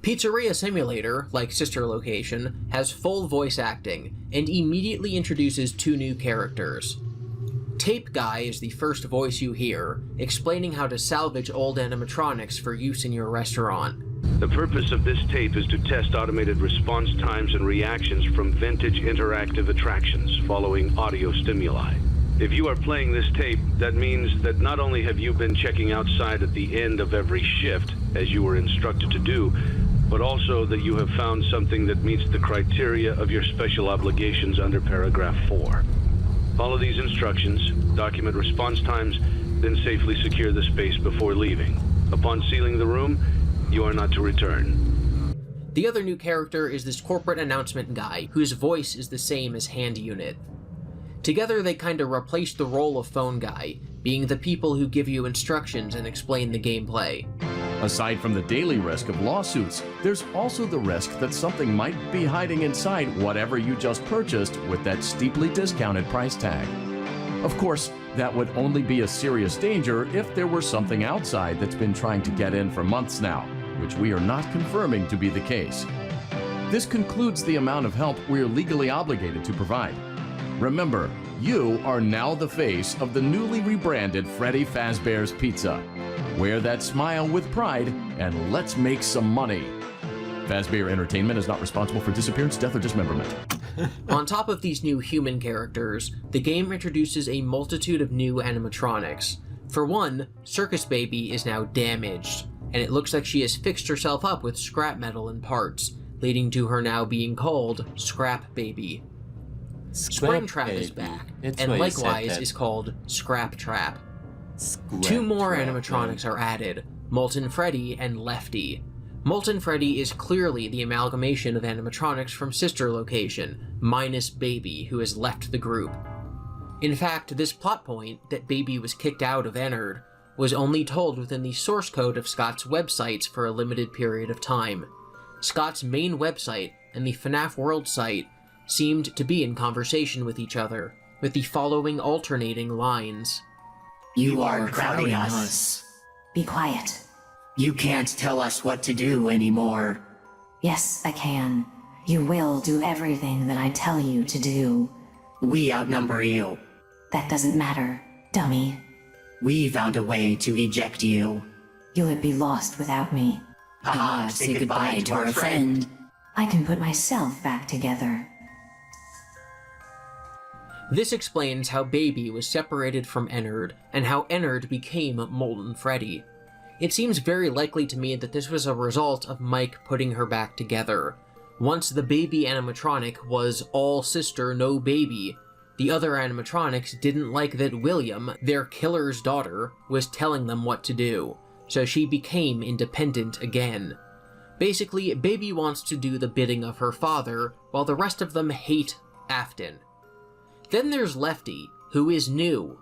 Pizzeria Simulator, like Sister Location, has full voice acting, and immediately introduces 2 new characters. Tape Guy is the first voice you hear, explaining how to salvage old animatronics for use in your restaurant. The purpose of this tape is to test automated response times and reactions from vintage interactive attractions following audio stimuli. If you are playing this tape, that means that not only have you been checking outside at the end of every shift, as you were instructed to do, but also that you have found something that meets the criteria of your special obligations under paragraph 4. Follow these instructions, document response times, then safely secure the space before leaving. Upon sealing the room, you are not to return. The other new character is this corporate announcement guy, whose voice is the same as Hand Unit. Together they kinda replace the role of Phone Guy, being the people who give you instructions and explain the gameplay. Aside from the daily risk of lawsuits, there's also the risk that something might be hiding inside whatever you just purchased with that steeply discounted price tag. Of course, that would only be a serious danger if there were something outside that's been trying to get in for months now, which we are not confirming to be the case. This concludes the amount of help we're legally obligated to provide. Remember, you are now the face of the newly rebranded Freddy Fazbear's Pizza. Wear that smile with pride, and let's make some money. Fazbear Entertainment is not responsible for disappearance, death, or dismemberment. On top of these new human characters, the game introduces a multitude of new animatronics. For one, Circus Baby is now damaged, and it looks like she has fixed herself up with scrap metal and parts, leading to her now being called Scrap Baby. Springtrap is back, and likewise is called Scrap Trap. Two more animatronics are added, Molten Freddy and Lefty. Molten Freddy is clearly the amalgamation of animatronics from Sister Location, minus Baby, who has left the group. In fact, this plot point, that Baby was kicked out of Ennard, was only told within the source code of Scott's websites for a limited period of time. Scott's main website and the FNAF World site seemed to be in conversation with each other, with the following alternating lines. You are crowding us. Be quiet. You can't tell us what to do anymore. Yes, I can. You will do everything that I tell you to do. We outnumber you. That doesn't matter, dummy. We found a way to eject you. You would be lost without me. Ah, say goodbye to our friend. I can put myself back together. This explains how Baby was separated from Ennard, and how Ennard became Molten Freddy. It seems very likely to me that this was a result of Mike putting her back together. Once the baby animatronic was all sister, no baby, the other animatronics didn't like that William, their killer's daughter, was telling them what to do, so she became independent again. Basically, Baby wants to do the bidding of her father, while the rest of them hate Afton. Then there's Lefty, who is new.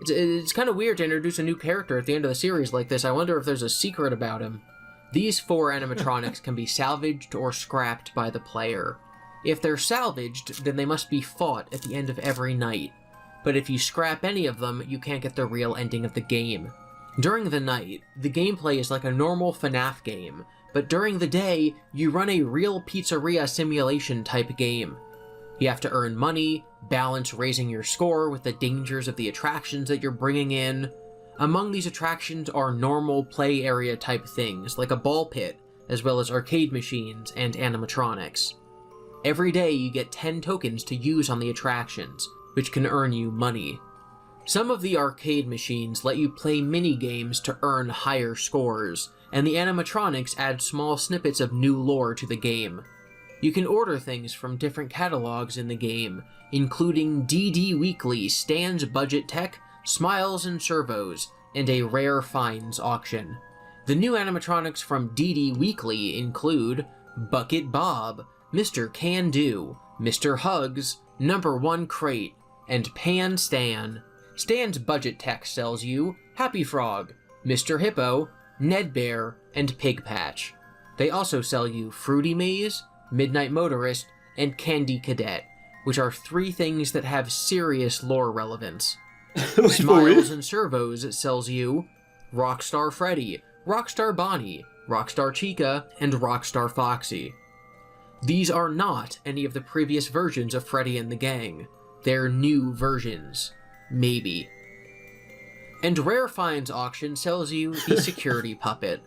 It's kind of weird to introduce a new character at the end of the series like this. I wonder if there's a secret about him. These 4 animatronics can be salvaged or scrapped by the player. If they're salvaged, then they must be fought at the end of every night. But if you scrap any of them, you can't get the real ending of the game. During the night, the gameplay is like a normal FNAF game, but during the day, you run a real pizzeria simulation type game. You have to earn money, balance raising your score with the dangers of the attractions that you're bringing in. Among these attractions are normal play area type things, like a ball pit, as well as arcade machines and animatronics. Every day you get 10 tokens to use on the attractions, which can earn you money. Some of the arcade machines let you play mini-games to earn higher scores, and the animatronics add small snippets of new lore to the game. You can order things from different catalogs in the game, including DD Weekly, Stan's Budget Tech, Smiles and Servos, and a Rare Finds auction. The new animatronics from DD Weekly include Bucket Bob, Mr. Can Do, Mr. Hugs, Number 1 Crate, and Pan Stan. Stan's Budget Tech sells you Happy Frog, Mr. Hippo, Ned Bear, and Pig Patch. They also sell you Fruity Maze, Midnight Motorist, and Candy Cadet, which are 3 things that have serious lore relevance. Smiles and Servos sells you Rockstar Freddy, Rockstar Bonnie, Rockstar Chica, and Rockstar Foxy. These are not any of the previous versions of Freddy and the Gang. They're new versions. Maybe. And Rare Finds Auction sells you the Security Puppet.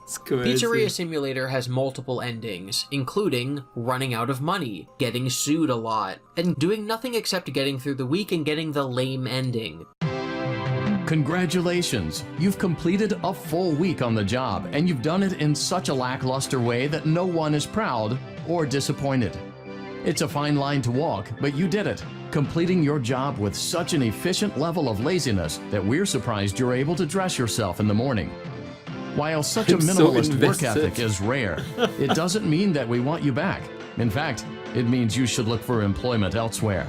Pizzeria Simulator has multiple endings, including running out of money, getting sued a lot, and doing nothing except getting through the week and getting the lame ending. Congratulations! You've completed a full week on the job, and you've done it in such a lackluster way that no one is proud or disappointed. It's a fine line to walk, but you did it, completing your job with such an efficient level of laziness that we're surprised you're able to dress yourself in the morning. While such a minimalist work ethic is rare, it doesn't mean that we want you back. In fact, it means you should look for employment elsewhere.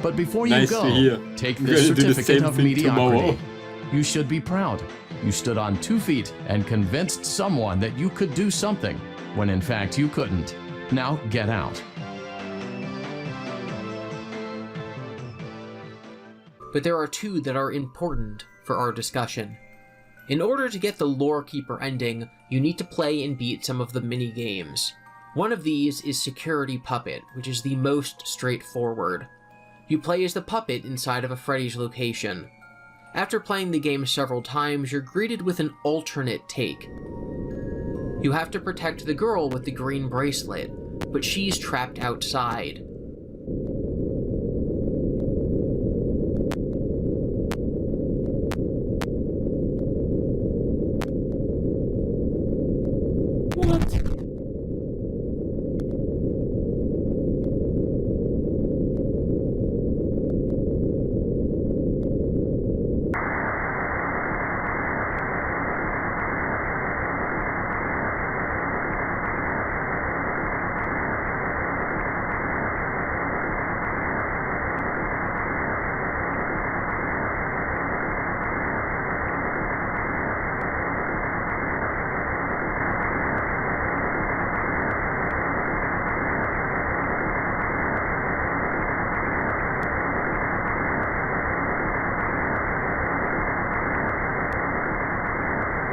But before you go, take this certificate of mediocrity. You should be proud. You stood on 2 feet and convinced someone that you could do something, when in fact you couldn't. Now get out. But there are 2 that are important for our discussion. In order to get the Lore Keeper ending, you need to play and beat some of the mini-games. One of these is Security Puppet, which is the most straightforward. You play as the puppet inside of a Freddy's location. After playing the game several times, you're greeted with an alternate take. You have to protect the girl with the green bracelet, but she's trapped outside.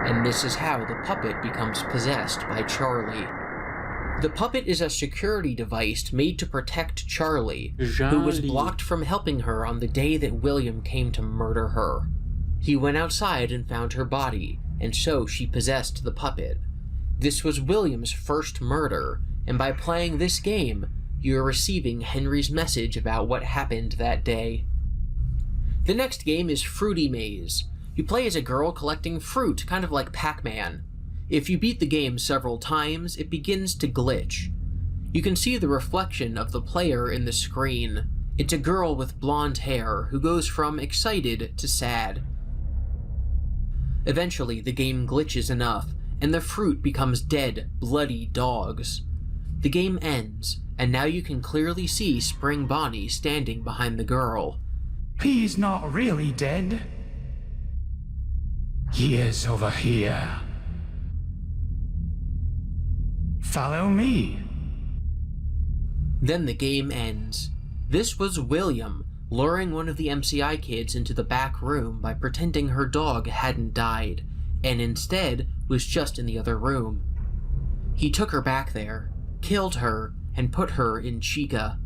And this is how the puppet becomes possessed by Charlie. The puppet is a security device made to protect Charlie, who was blocked from helping her on the day that William came to murder her. He went outside and found her body, and so she possessed the puppet. This was William's first murder, and by playing this game, you are receiving Henry's message about what happened that day. The next game is Fruity Maze. You play as a girl collecting fruit, kind of like Pac-Man. If you beat the game several times, it begins to glitch. You can see the reflection of the player in the screen. It's a girl with blonde hair who goes from excited to sad. Eventually, the game glitches enough, and the fruit becomes dead, bloody dogs. The game ends, and now you can clearly see Spring Bonnie standing behind the girl. He's not really dead. He is over here. Follow me. Then the game ends. This was William, luring one of the MCI kids into the back room by pretending her dog hadn't died, and instead was just in the other room. He took her back there, killed her, and put her in Chica.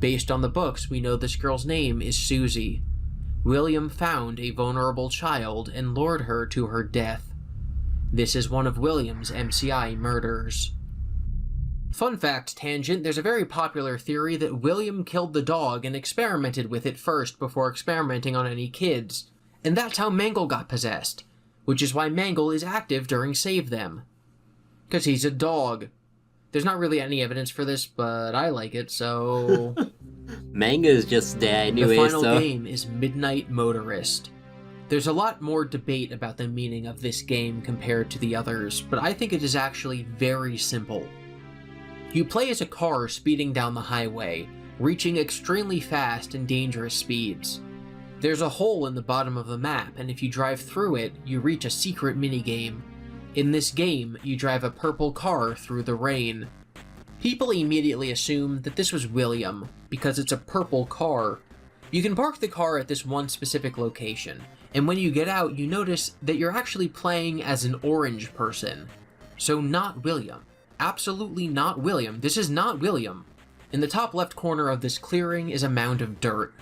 Based on the books, we know this girl's name is Susie. William found a vulnerable child and lured her to her death. This is one of William's MCI murders. Fun fact tangent, there's a very popular theory that William killed the dog and experimented with it first before experimenting on any kids, and that's how Mangle got possessed, which is why Mangle is active during Save Them. 'Cause he's a dog. There's not really any evidence for this, but I like it, so... Manga is just there anyway, The final game is Midnight Motorist. There's a lot more debate about the meaning of this game compared to the others, but I think it is actually very simple. You play as a car speeding down the highway, reaching extremely fast and dangerous speeds. There's a hole in the bottom of the map, and if you drive through it, you reach a secret minigame. In this game, you drive a purple car through the rain. People immediately assume that this was William, because it's a purple car. You can park the car at this one specific location, and when you get out, you notice that you're actually playing as an orange person. So not William. Absolutely not William. This is not William. In the top left corner of this clearing is a mound of dirt.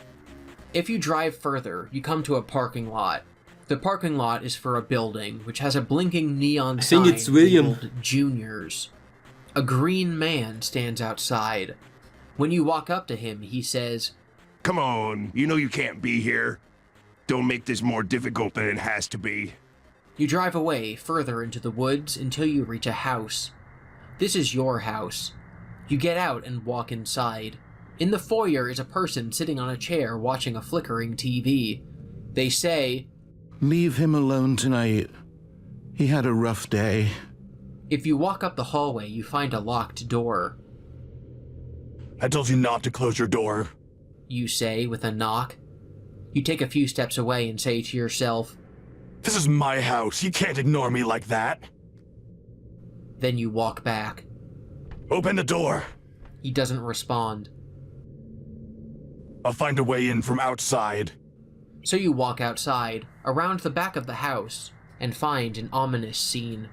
If you drive further, you come to a parking lot. The parking lot is for a building, which has a blinking neon sign it's William. labeled Juniors. A green man stands outside. When you walk up to him, he says, "Come on, you know you can't be here. Don't make this more difficult than it has to be." You drive away further into the woods until you reach a house. This is your house. You get out and walk inside. In the foyer is a person sitting on a chair watching a flickering TV. They say, "Leave him alone tonight. He had a rough day." If you walk up the hallway, you find a locked door. "I told you not to close your door," you say with a knock. You take a few steps away and say to yourself, "This is my house. You can't ignore me like that." Then you walk back. "Open the door." He doesn't respond. "I'll find a way in from outside." So you walk outside, around the back of the house, and find an ominous scene.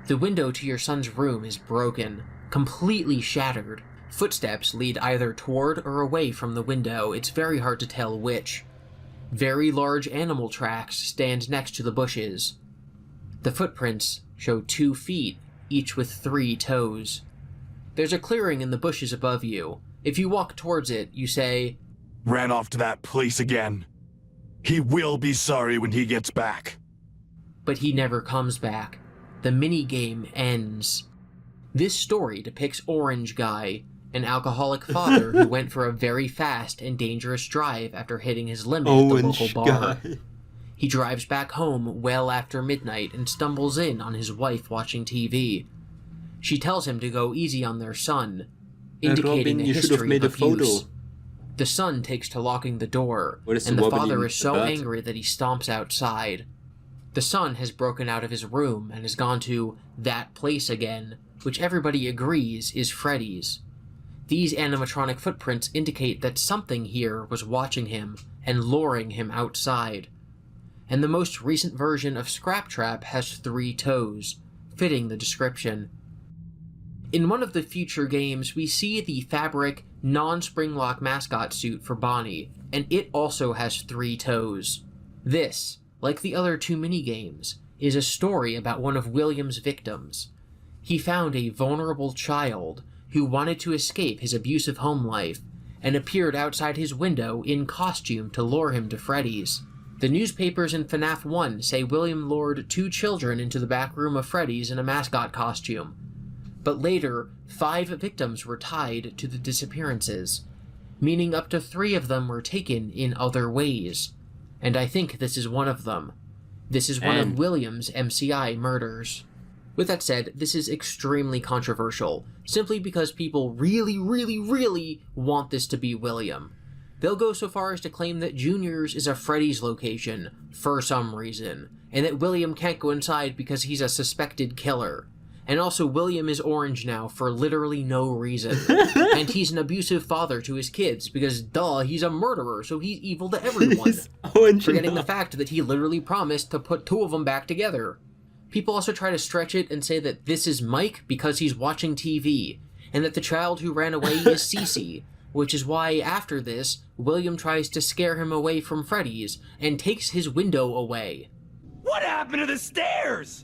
The window to your son's room is broken, completely shattered. Footsteps lead either toward or away from the window, it's very hard to tell which. Very large animal tracks stand next to the bushes. The footprints show 2 feet each with 3 toes. There's a clearing in the bushes above you. If you walk towards it, you say, Ran off to that place again. He will be sorry when he gets back. But he never comes back. The minigame ends. This story depicts Orange Guy, an alcoholic father who went for a very fast and dangerous drive after hitting his limit at the local bar. He drives back home well after midnight and stumbles in on his wife watching TV. She tells him to go easy on their son, indicating Robin, a you should have history made of a photo. abuse. The son takes to locking the door, What is and the Robin father in is so about? angry that he stomps outside. The son has broken out of his room and has gone to that place again, which everybody agrees is Freddy's. These animatronic footprints indicate that something here was watching him and luring him outside. And the most recent version of Scrap Trap has 3 toes, fitting the description. In one of the future games, we see the fabric, non-springlock mascot suit for Bonnie, and it also has 3 toes. This, like the other 2 minigames, is a story about one of William's victims. He found a vulnerable child who wanted to escape his abusive home life, and appeared outside his window in costume to lure him to Freddy's. The newspapers in FNAF 1 say William lured 2 children into the back room of Freddy's in a mascot costume. But later, 5 victims were tied to the disappearances, meaning up to 3 of them were taken in other ways. And I think this is one of them. This is one of William's MCI murders. With that said, this is extremely controversial, simply because people really, really, really want this to be William. They'll go so far as to claim that Junior's is a Freddy's location, for some reason, and that William can't go inside because he's a suspected killer. And also William is orange now for literally no reason. And he's an abusive father to his kids because, duh, he's a murderer, so he's evil to everyone. Forgetting the fact that he literally promised to put 2 of them back together. People also try to stretch it and say that this is Mike because he's watching TV, and that the child who ran away is Cece, which is why after this, William tries to scare him away from Freddy's and takes his window away. What happened to the stairs?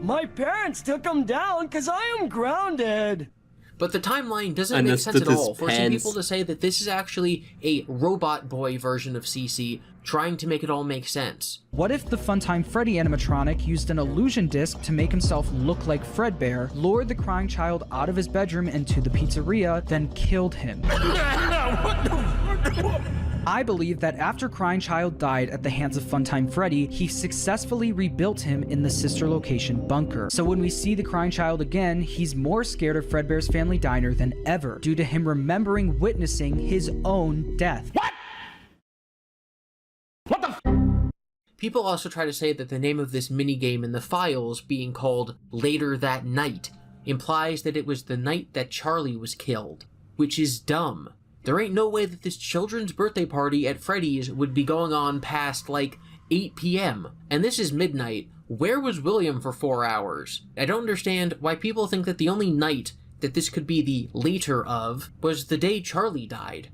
My parents took them down because I am grounded. But the timeline doesn't make sense at all, forcing people to say that this is actually a robot boy version of Cece, trying to make it all make sense. What if the Funtime Freddy animatronic used an illusion disc to make himself look like Fredbear, lured the crying child out of his bedroom into the pizzeria, then killed him? I believe that after Crying Child died at the hands of Funtime Freddy, he successfully rebuilt him in the sister location bunker. So when we see the Crying Child again, he's more scared of Fredbear's family diner than ever, due to him remembering witnessing his own death. People also try to say that the name of this minigame in the files being called Later That Night implies that it was the night that Charlie was killed, which is dumb. There ain't no way that this children's birthday party at Freddy's would be going on past, like, 8 p.m. And this is midnight. Where was William for 4 hours? I don't understand why people think that the only night that this could be the later of was the day Charlie died.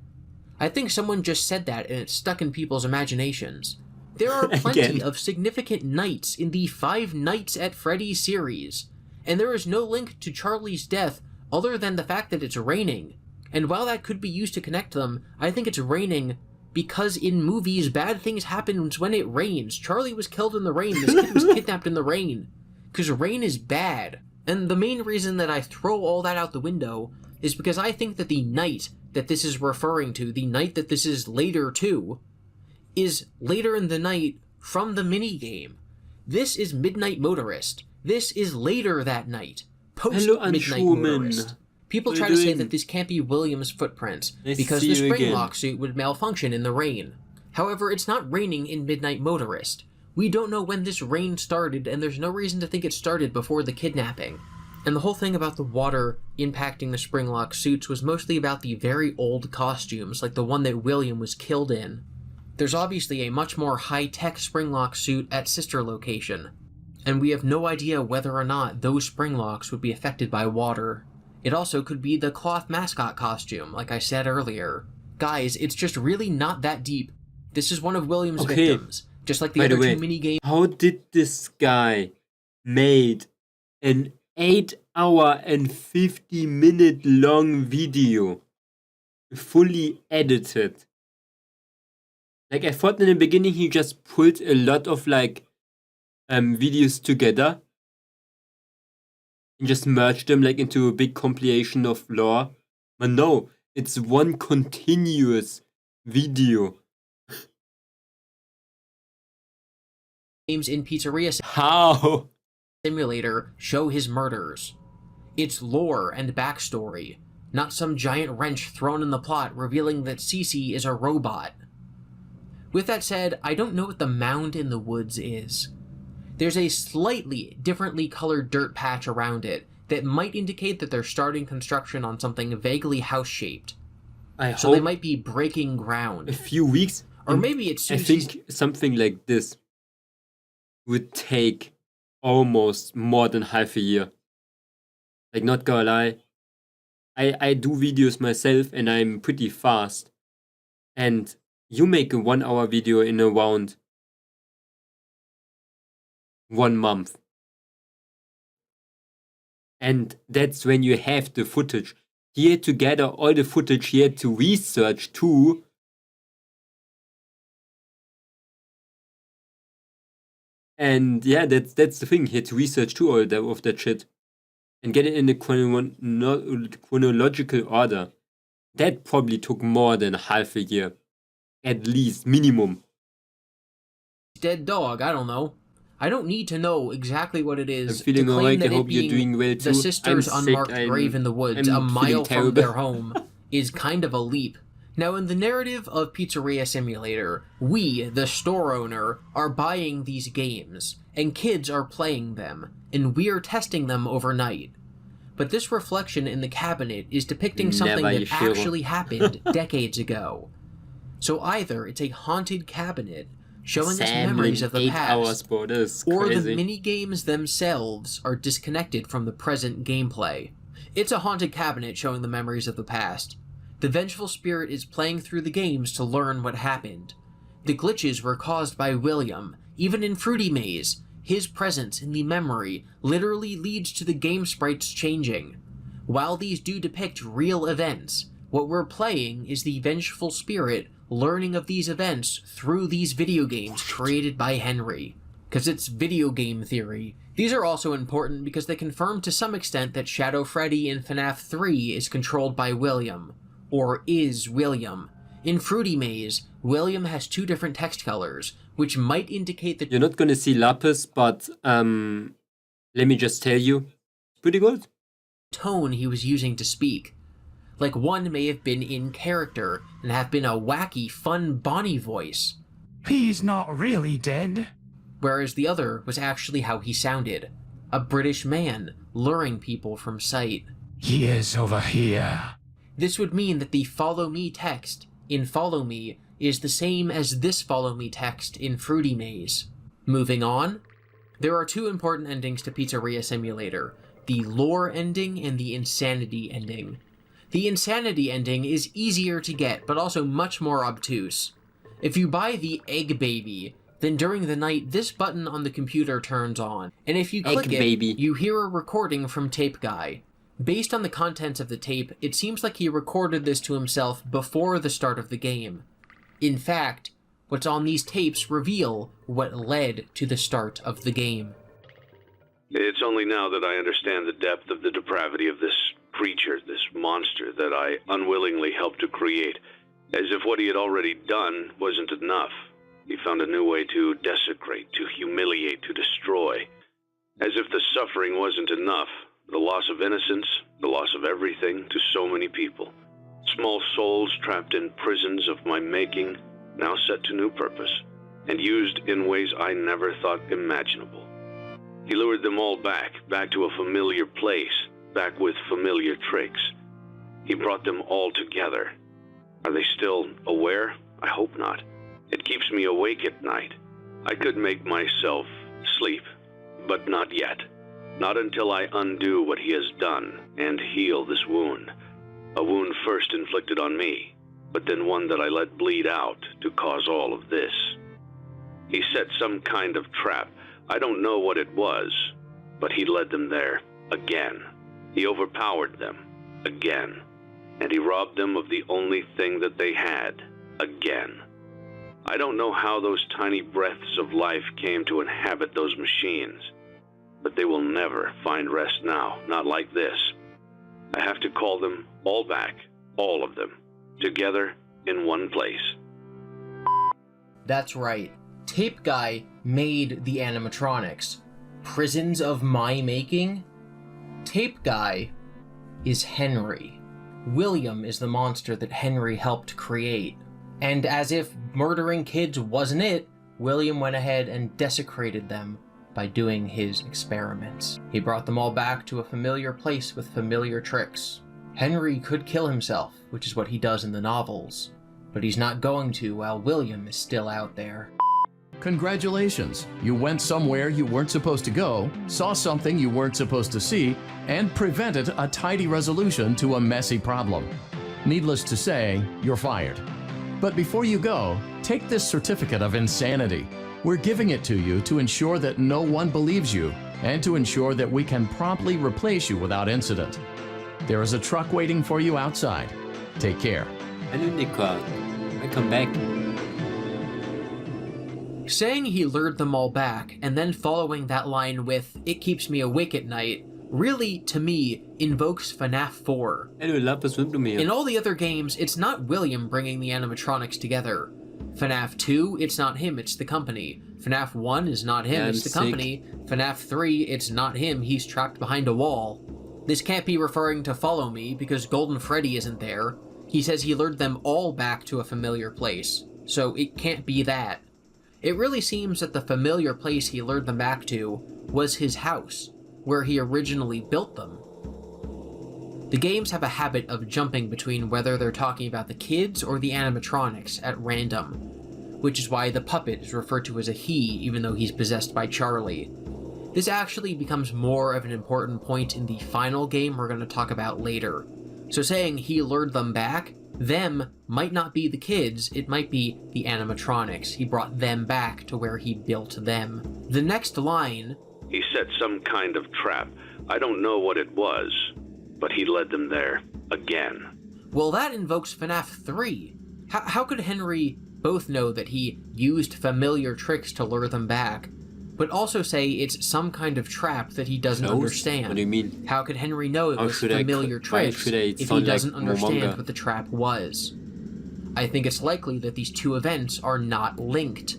I think someone just said that and it's stuck in people's imaginations. There are plenty of significant nights in the 5 Nights at Freddy's series, and there is no link to Charlie's death other than the fact that it's raining. And while that could be used to connect them, I think it's raining because in movies, bad things happen when it rains. Charlie was killed in the rain, this kid was kidnapped in the rain. Because rain is bad. And the main reason that I throw all that out the window is because I think that the night that this is referring to, the night that this is later to, is later in the night from the minigame. This is Midnight Motorist. This is later that night. Post-Midnight Motorist. People try to say that this can't be William's footprints, because the spring lock suit would malfunction in the rain. However, it's not raining in Midnight Motorist. We don't know when this rain started, and there's no reason to think it started before the kidnapping. And the whole thing about the water impacting the spring lock suits was mostly about the very old costumes, like the one that William was killed in. There's obviously a much more high-tech spring lock suit at Sister Location, and we have no idea whether or not those spring locks would be affected by water. It also could be the cloth mascot costume, like I said earlier. Guys, it's just really not that deep. This is one of William's victims, just like the other 2 minigames. How did this guy made an 8 hour and 50-minute long video. Fully edited. Like, I thought in the beginning he just pulled a lot of, like, videos together. And just merged them, like, into a big compilation of lore. But no, it's one continuous video. Games in Pizzeria How? Simulator show his murders. It's lore and backstory, not some giant wrench thrown in the plot revealing that Cece is a robot. With that said, I don't know what the mound in the woods is. There's a slightly differently colored dirt patch around it that might indicate that they're starting construction on something vaguely house-shaped. So they might be breaking ground. A few weeks? Or maybe it's I think something like this would take almost more than half a year. Like, not gonna lie. I do videos myself and I'm pretty fast. And you make a 1 hour video in around 1 month. And that's when you have the footage. He had to gather all the footage, he had to research too. And yeah, that's the thing. He had to research too all of that shit. And get it in a chronological order. That probably took more than half a year. At least, minimum. Dead dog, I don't know. I don't need to know exactly what it is. I'm feeling to claim alright, that I hope you're doing well too. The sister's unmarked grave in the woods, a mile from their home, is kind of a leap. Now, in the narrative of Pizzeria Simulator, we, the store owner, are buying these games, and kids are playing them, and we're testing them overnight. But this reflection in the cabinet is depicting something that actually happened decades ago. So either it's a haunted cabinet showing us memories of the past, or the mini-games themselves are disconnected from the present gameplay. It's a haunted cabinet showing the memories of the past. The vengeful spirit is playing through the games to learn what happened. The glitches were caused by William. Even in Fruity Maze, his presence in the memory literally leads to the game sprites changing. While these do depict real events, what we're playing is the vengeful spirit learning of these events through these video games created by Henry. Because it's video game theory. These are also important because they confirm to some extent that Shadow Freddy in FNAF 3 is controlled by William. Or is William. In Fruity Maze, William has 2 different text colors, which might indicate that— You're not gonna see Lapis, but let me just tell you, pretty good. Tone he was using to speak. Like, one may have been in character and have been a wacky, fun Bonnie voice. He's not really dead. Whereas the other was actually how he sounded. A British man, luring people from sight. He is over here. This would mean that the Follow Me text in Follow Me is the same as this Follow Me text in Fruity Maze. Moving on, there are 2 important endings to Pizzeria Simulator, the lore ending and the insanity ending. The insanity ending is easier to get, but also much more obtuse. If you buy the Egg Baby, then during the night this button on the computer turns on, and if you click it, you hear a recording from Tape Guy. Based on the contents of the tape, it seems like he recorded this to himself before the start of the game. In fact, what's on these tapes reveal what led to the start of the game. It's only now that I understand the depth of the depravity of this creature, this monster that I unwillingly helped to create, as if what he had already done wasn't enough. He found a new way to desecrate, to humiliate, to destroy. As if the suffering wasn't enough. The loss of innocence, the loss of everything to so many people. Small souls trapped in prisons of my making, now set to new purpose, and used in ways I never thought imaginable. He lured them all back to a familiar place, back with familiar tricks. He brought them all together. Are they still aware? I hope not. It keeps me awake at night. I could make myself sleep, but not yet. Not until I undo what he has done and heal this wound. A wound first inflicted on me, but then one that I let bleed out to cause all of this. He set some kind of trap. I don't know what it was, but he led them there again He overpowered them, again. And he robbed them of the only thing that they had, again. I don't know how those tiny breaths of life came to inhabit those machines, but they will never find rest now, not like this. I have to call them all back, all of them, together in one place. That's right. Tape Guy made the animatronics. Prisons of my making? Tape Guy is Henry. William is the monster that Henry helped create. And as if murdering kids wasn't it, William went ahead and desecrated them by doing his experiments. He brought them all back to a familiar place with familiar tricks. Henry could kill himself, which is what he does in the novels, but he's not going to while William is still out there. Congratulations! You went somewhere you weren't supposed to go, saw something you weren't supposed to see, and prevented a tidy resolution to a messy problem. Needless to say, you're fired. But before you go, take this certificate of insanity. We're giving it to you to ensure that no one believes you, and to ensure that we can promptly replace you without incident. There is a truck waiting for you outside. Take care. Hello, Nico. Welcome back. Saying he lured them all back, and then following that line with, "It keeps me awake at night," really, to me, invokes FNAF 4. In all the other games, it's not William bringing the animatronics together. FNAF 2, it's not him, it's the company. FNAF 1 is not him, it's the company. FNAF 3, it's not him, he's trapped behind a wall. This can't be referring to Follow Me, because Golden Freddy isn't there. He says he lured them all back to a familiar place, so it can't be that. It really seems that the familiar place he lured them back to was his house, where he originally built them. The games have a habit of jumping between whether they're talking about the kids or the animatronics at random, which is why the puppet is referred to as a he even though he's possessed by Charlie. This actually becomes more of an important point in the final game we're going to talk about later. So saying he lured them back, them might not be the kids, it might be the animatronics. He brought them back to where he built them. The next line... He set some kind of trap. I don't know what it was, but he led them there, again. Well, that invokes FNAF 3. How could Henry both know that he used familiar tricks to lure them back, but also say it's some kind of trap that he doesn't understand? What do you mean? How could Henry know it was familiar tricks if he doesn't understand Momonga? what the trap was? I think it's likely that these two events are not linked.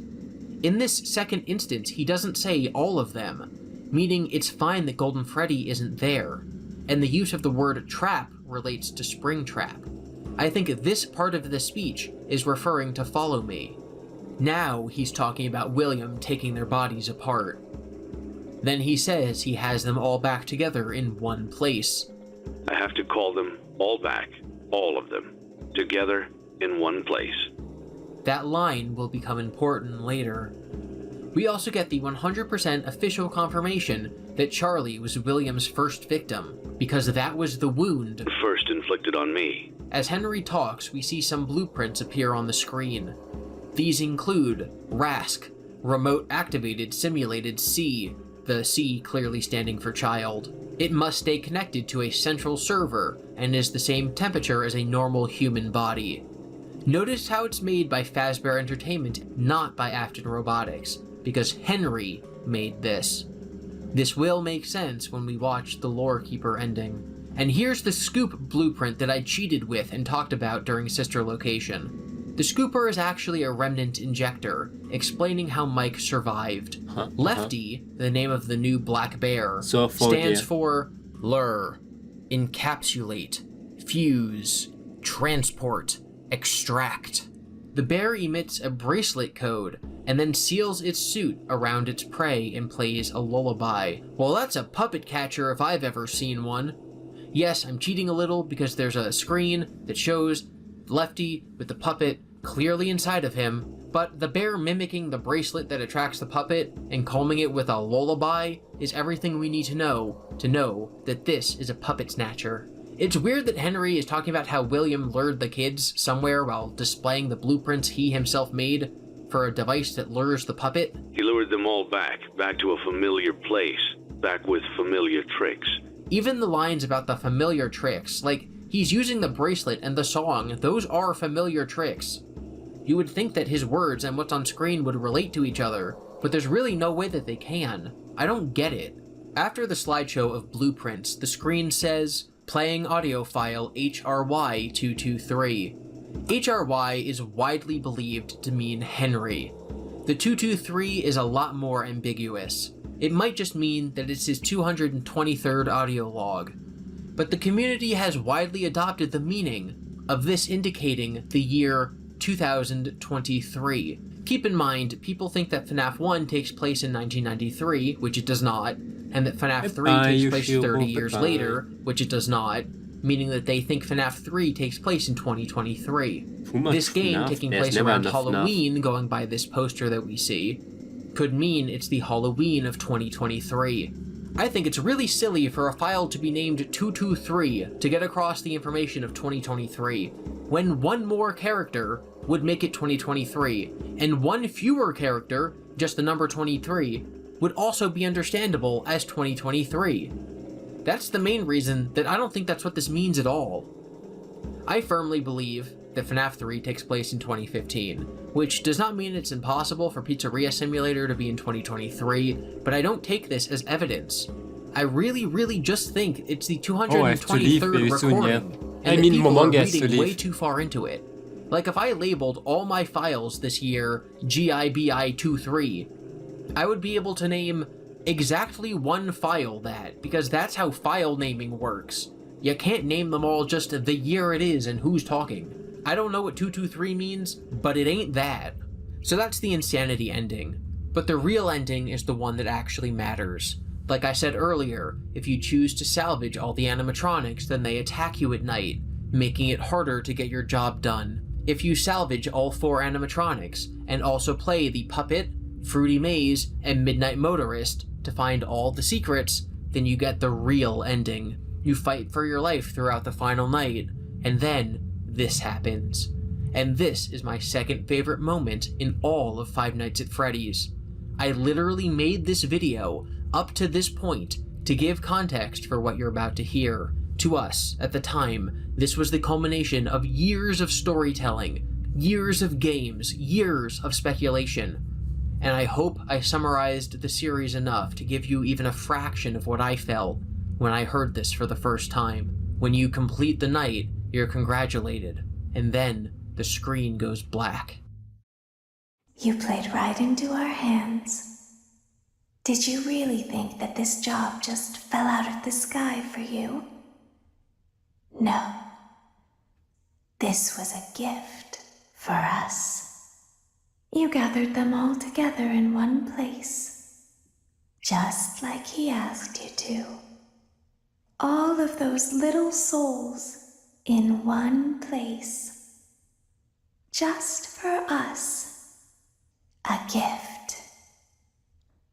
In this second instance, he doesn't say all of them, meaning it's fine that Golden Freddy isn't there, and the use of the word trap relates to Springtrap. I think this part of the speech is referring to Follow Me. Now he's talking about William taking their bodies apart. Then he says he has them all back together in one place. I have to call them all back, all of them, together in one place. That line will become important later. We also get the 100% official confirmation that Charlie was William's first victim, because that was the wound first inflicted on me. As Henry talks, we see some blueprints appear on the screen. These include RASC, Remote Activated Simulated C, the C clearly standing for child. It must stay connected to a central server and is the same temperature as a normal human body. Notice how it's made by Fazbear Entertainment, not by Afton Robotics, because Henry made this. This will make sense when we watch the Lore Keeper ending. And here's the Scoop blueprint that I cheated with and talked about during Sister Location. The Scooper is actually a remnant injector, explaining how Mike survived. Lefty, the name of the new black bear, stands for lure, encapsulate, fuse, transport, extract. The bear emits a bracelet code, and then seals its suit around its prey and plays a lullaby. Well, that's a puppet catcher if I've ever seen one. Yes, I'm cheating a little because there's a screen that shows Lefty with the puppet clearly inside of him, but the bear mimicking the bracelet that attracts the puppet and calming it with a lullaby is everything we need to know that this is a puppet snatcher. It's weird that Henry is talking about how William lured the kids somewhere while displaying the blueprints he himself made for a device that lures the puppet. He lured them all back to a familiar place, back with familiar tricks. Even the lines about the familiar tricks, like, he's using the bracelet and the song, those are familiar tricks. You would think that his words and what's on screen would relate to each other, but there's really no way that they can. I don't get it. After the slideshow of blueprints, the screen says, playing audio file HRY223. HRY is widely believed to mean Henry. The 223 is a lot more ambiguous. It might just mean that it's his 223rd audio log. But the community has widely adopted the meaning of this indicating the year 2023. Keep in mind, people think that FNAF 1 takes place in 1993, which it does not, and that FNAF 3 takes place 30 years later, which it does not, meaning that they think FNAF 3 takes place in 2023. This game taking place around Halloween, going by this poster that we see, could mean it's the Halloween of 2023. I think it's really silly for a file to be named 223 to get across the information of 2023, when one more character would make it 2023, and one fewer character, just the number 23, would also be understandable as 2023. That's the main reason that I don't think that's what this means at all. I firmly believe that FNAF 3 takes place in 2015, which does not mean it's impossible for Pizzeria Simulator to be in 2023, but I don't take this as evidence. I really just think it's the 223rd recording, and that people are reading way too far into it. Like, if I labeled all my files this year GIBI23, I would be able to name exactly one file that, because that's how file naming works. You can't name them all just the year it is and who's talking. I don't know what 223 means, but it ain't that. So that's the insanity ending. But the real ending is the one that actually matters. Like I said earlier, if you choose to salvage all the animatronics, then they attack you at night, making it harder to get your job done. If you salvage all 4 animatronics, and also play the Puppet, Fruity Maze, and Midnight Motorist to find all the secrets, then you get the real ending. You fight for your life throughout the final night, and then this happens. And this is my second favorite moment in all of Five Nights at Freddy's. I literally made this video up to this point to give context for what you're about to hear. To us, at the time, this was the culmination of years of storytelling, years of games, years of speculation. And I hope I summarized the series enough to give you even a fraction of what I felt when I heard this for the first time. When you complete the night, you're congratulated, and then the screen goes black. You played right into our hands. Did you really think that this job just fell out of the sky for you? No. This was a gift for us. You gathered them all together in one place, just like he asked you to. All of those little souls in one place, just for us. A gift.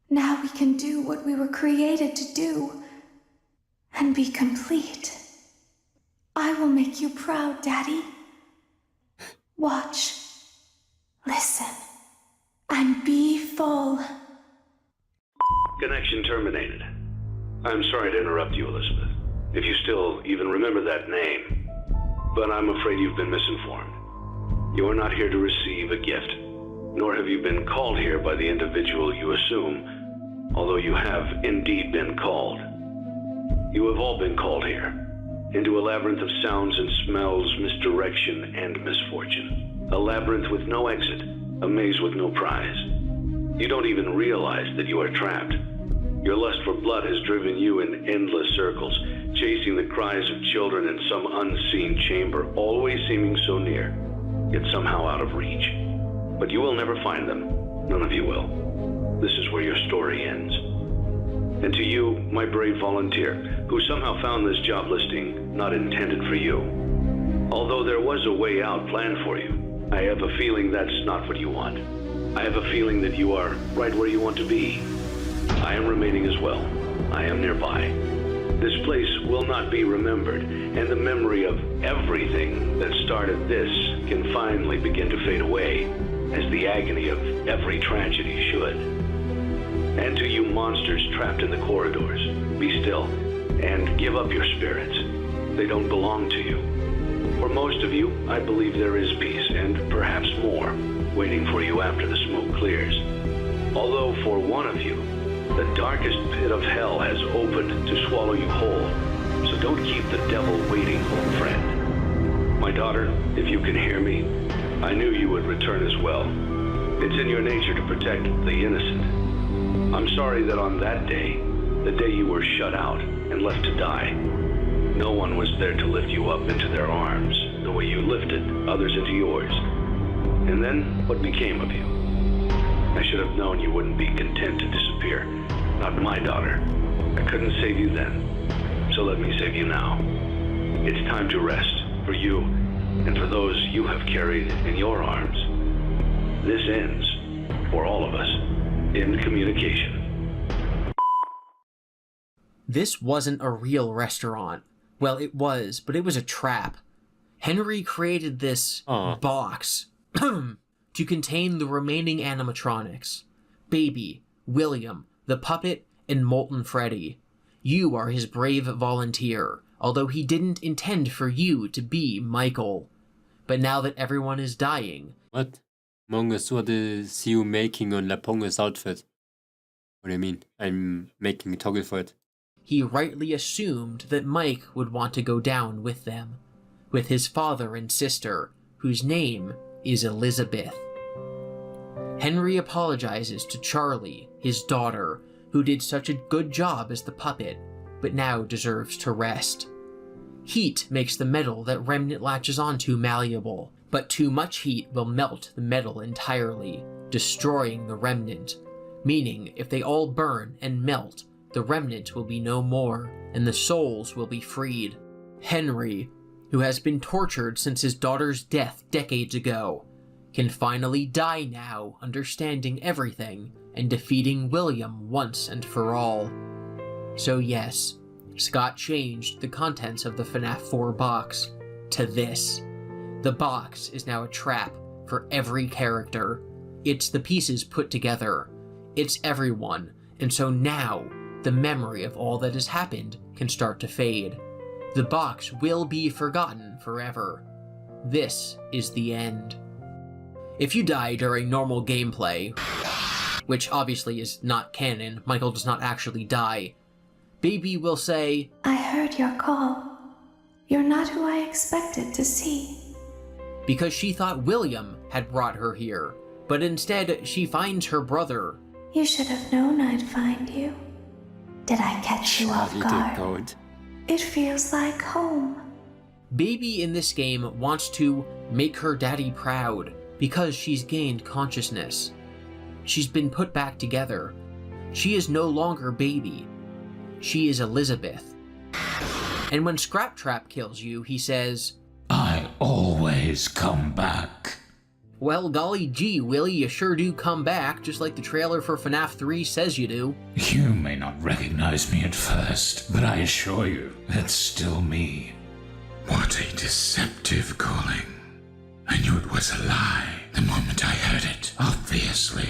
Now we can do what we were created to do, and be complete. I will make you proud, Daddy. Watch, listen, and be full. Connection terminated. I'm sorry to interrupt you, Elizabeth, if you still even remember that name, but I'm afraid you've been misinformed. You are not here to receive a gift, nor have you been called here by the individual you assume, although you have indeed been called. You have all been called here, into a labyrinth of sounds and smells, misdirection, and misfortune. A labyrinth with no exit, a maze with no prize. You don't even realize that you are trapped. Your lust for blood has driven you in endless circles, chasing the cries of children in some unseen chamber, always seeming so near, yet somehow out of reach. But you will never find them. None of you will. This is where your story ends. And to you, my brave volunteer, who somehow found this job listing not intended for you. Although there was a way out planned for you, I have a feeling that's not what you want. I have a feeling that you are right where you want to be. I am remaining as well. I am nearby. This place will not be remembered, and the memory of everything that started this can finally begin to fade away, as the agony of every tragedy should. And to you monsters trapped in the corridors, be still and give up your spirits. They don't belong to you. For most of you, I believe there is peace, and perhaps more, waiting for you after the smoke clears. Although for one of you, the darkest pit of hell has opened to swallow you whole. So don't keep the devil waiting, old friend. My daughter, if you can hear me, I knew you would return as well. It's in your nature to protect the innocent. I'm sorry that on that day, the day you were shut out and left to die, no one was there to lift you up into their arms the way you lifted others into yours. And then, what became of you? I should have known you wouldn't be content to disappear. Not my daughter. I couldn't save you then, so let me save you now. It's time to rest, for you and for those you have carried in your arms. This ends, for all of us, in communication. This wasn't a real restaurant. Well, it was, but it was a trap. Henry created this box to contain the remaining animatronics. Baby, William, the puppet, and Molten Freddy. You are his brave volunteer, although he didn't intend for you to be Michael. But now that everyone is dying... What? Mongus, what is you making on Lapongo's outfit? What do you mean? I'm making a toggle for it. He rightly assumed that Mike would want to go down with them, with his father and sister, whose name is Elizabeth. Henry apologizes to Charlie, his daughter, who did such a good job as the puppet, but now deserves to rest. Heat makes the metal that Remnant latches onto malleable, but too much heat will melt the metal entirely, destroying the Remnant, meaning if they all burn and melt, the Remnant will be no more, and the souls will be freed. Henry, who has been tortured since his daughter's death decades ago, can finally die now, understanding everything, and defeating William once and for all. So yes, Scott changed the contents of the FNAF 4 box to this. The box is now a trap for every character. It's the pieces put together. It's everyone, and so now, the memory of all that has happened can start to fade. The box will be forgotten forever. This is the end. If you die during normal gameplay, which obviously is not canon, Michael does not actually die, Baby will say, I heard your call. You're not who I expected to see. Because she thought William had brought her here, but instead she finds her brother. You should have known I'd find you. Did I catch you off guard? It feels like home. Baby in this game wants to make her daddy proud because she's gained consciousness. She's been put back together. She is no longer Baby. She is Elizabeth. And when Scrap Trap kills you, he says, I always come back. Well, golly gee, Willie, you sure do come back, just like the trailer for FNAF 3 says you do. You may not recognize me at first, but I assure you, that's still me. What a deceptive calling. I knew it was a lie the moment I heard it, obviously.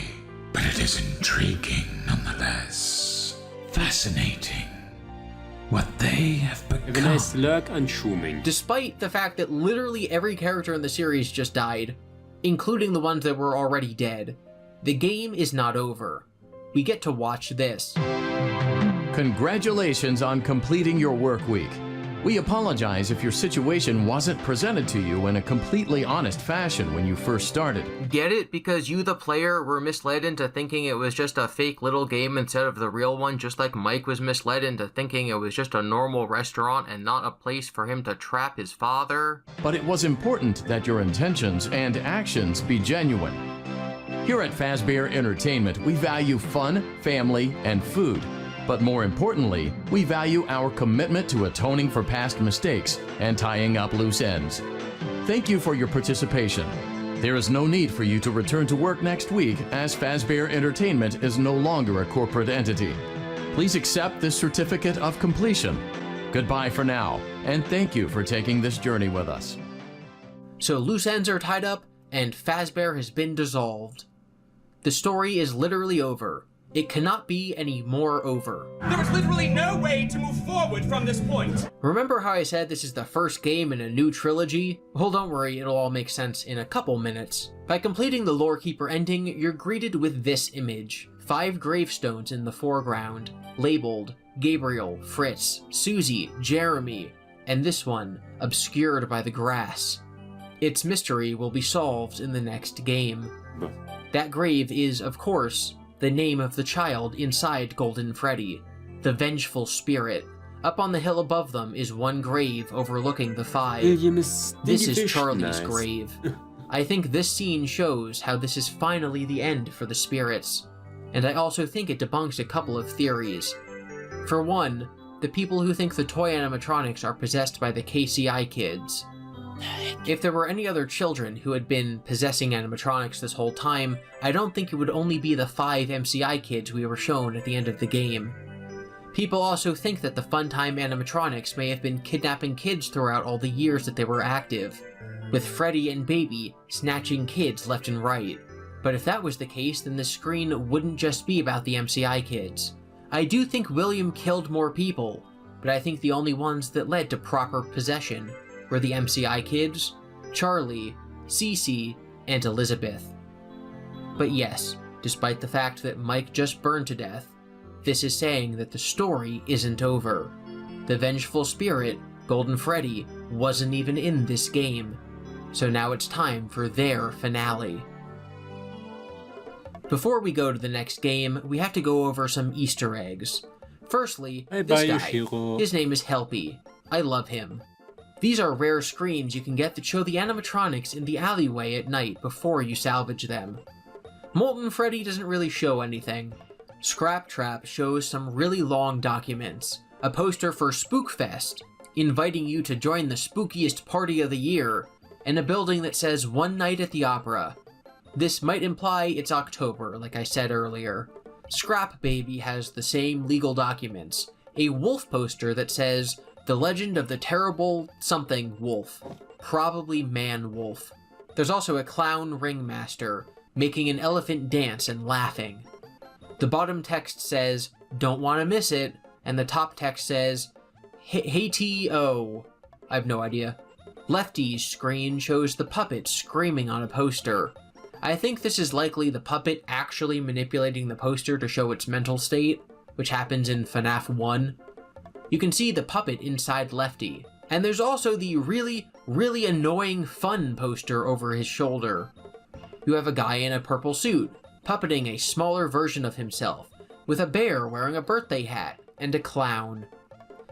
But it is intriguing nonetheless. Fascinating. What they have become. Despite the fact that literally every character in the series just died, including the ones that were already dead, the game is not over. We get to watch this. Congratulations on completing your work week. We apologize if your situation wasn't presented to you in a completely honest fashion when you first started. Get it? Because you, the player, were misled into thinking it was just a fake little game instead of the real one, just like Mike was misled into thinking it was just a normal restaurant and not a place for him to trap his father. But it was important that your intentions and actions be genuine. Here at Fazbear Entertainment, we value fun, family, and food. But more importantly, we value our commitment to atoning for past mistakes and tying up loose ends. Thank you for your participation. There is no need for you to return to work next week, as Fazbear Entertainment is no longer a corporate entity. Please accept this certificate of completion. Goodbye for now, and thank you for taking this journey with us. So loose ends are tied up, and Fazbear has been dissolved. The story is literally over. It cannot be any more over. There is literally no way to move forward from this point. Remember how I said this is the first game in a new trilogy? Well, don't worry, it'll all make sense in a couple minutes. By completing the Lorekeeper ending, you're greeted with this image. 5 gravestones in the foreground, labeled Gabriel, Fritz, Susie, Jeremy, and this one, obscured by the grass. Its mystery will be solved in the next game. That grave is, of course, the name of the child inside Golden Freddy, the Vengeful Spirit. Up on the hill above them is one grave overlooking the 5. This is Charlie's grave. I think this scene shows how this is finally the end for the spirits, and I also think it debunks a couple of theories. For one, the people who think the toy animatronics are possessed by the KCI kids. If there were any other children who had been possessing animatronics this whole time, I don't think it would only be the 5 MCI kids we were shown at the end of the game. People also think that the Funtime animatronics may have been kidnapping kids throughout all the years that they were active, with Freddy and Baby snatching kids left and right. But if that was the case, then the screen wouldn't just be about the MCI kids. I do think William killed more people, but I think the only ones that led to proper possession were the MCI kids, Charlie, Cece, and Elizabeth. But yes, despite the fact that Mike just burned to death, this is saying that the story isn't over. The Vengeful Spirit, Golden Freddy, wasn't even in this game, so now it's time for their finale. Before we go to the next game, we have to go over some Easter eggs. Firstly, this guy, his name is Helpy. I love him. These are rare screens you can get that show the animatronics in the alleyway at night before you salvage them. Molten Freddy doesn't really show anything. Scrap Trap shows some really long documents, a poster for Spookfest, inviting you to join the spookiest party of the year, and a building that says One Night at the Opera. This might imply it's October, like I said earlier. Scrap Baby has the same legal documents, a wolf poster that says The Legend of the Terrible Something Wolf, probably Man Wolf. There's also a clown ringmaster, making an elephant dance and laughing. The bottom text says, Don't wanna miss it, and the top text says, Hey-T-O. I have no idea. Lefty's screen shows the puppet screaming on a poster. I think this is likely the puppet actually manipulating the poster to show its mental state, which happens in FNAF 1. You can see the puppet inside Lefty. And there's also the really annoying fun poster over his shoulder. You have a guy in a purple suit, puppeting a smaller version of himself, with a bear wearing a birthday hat, and a clown.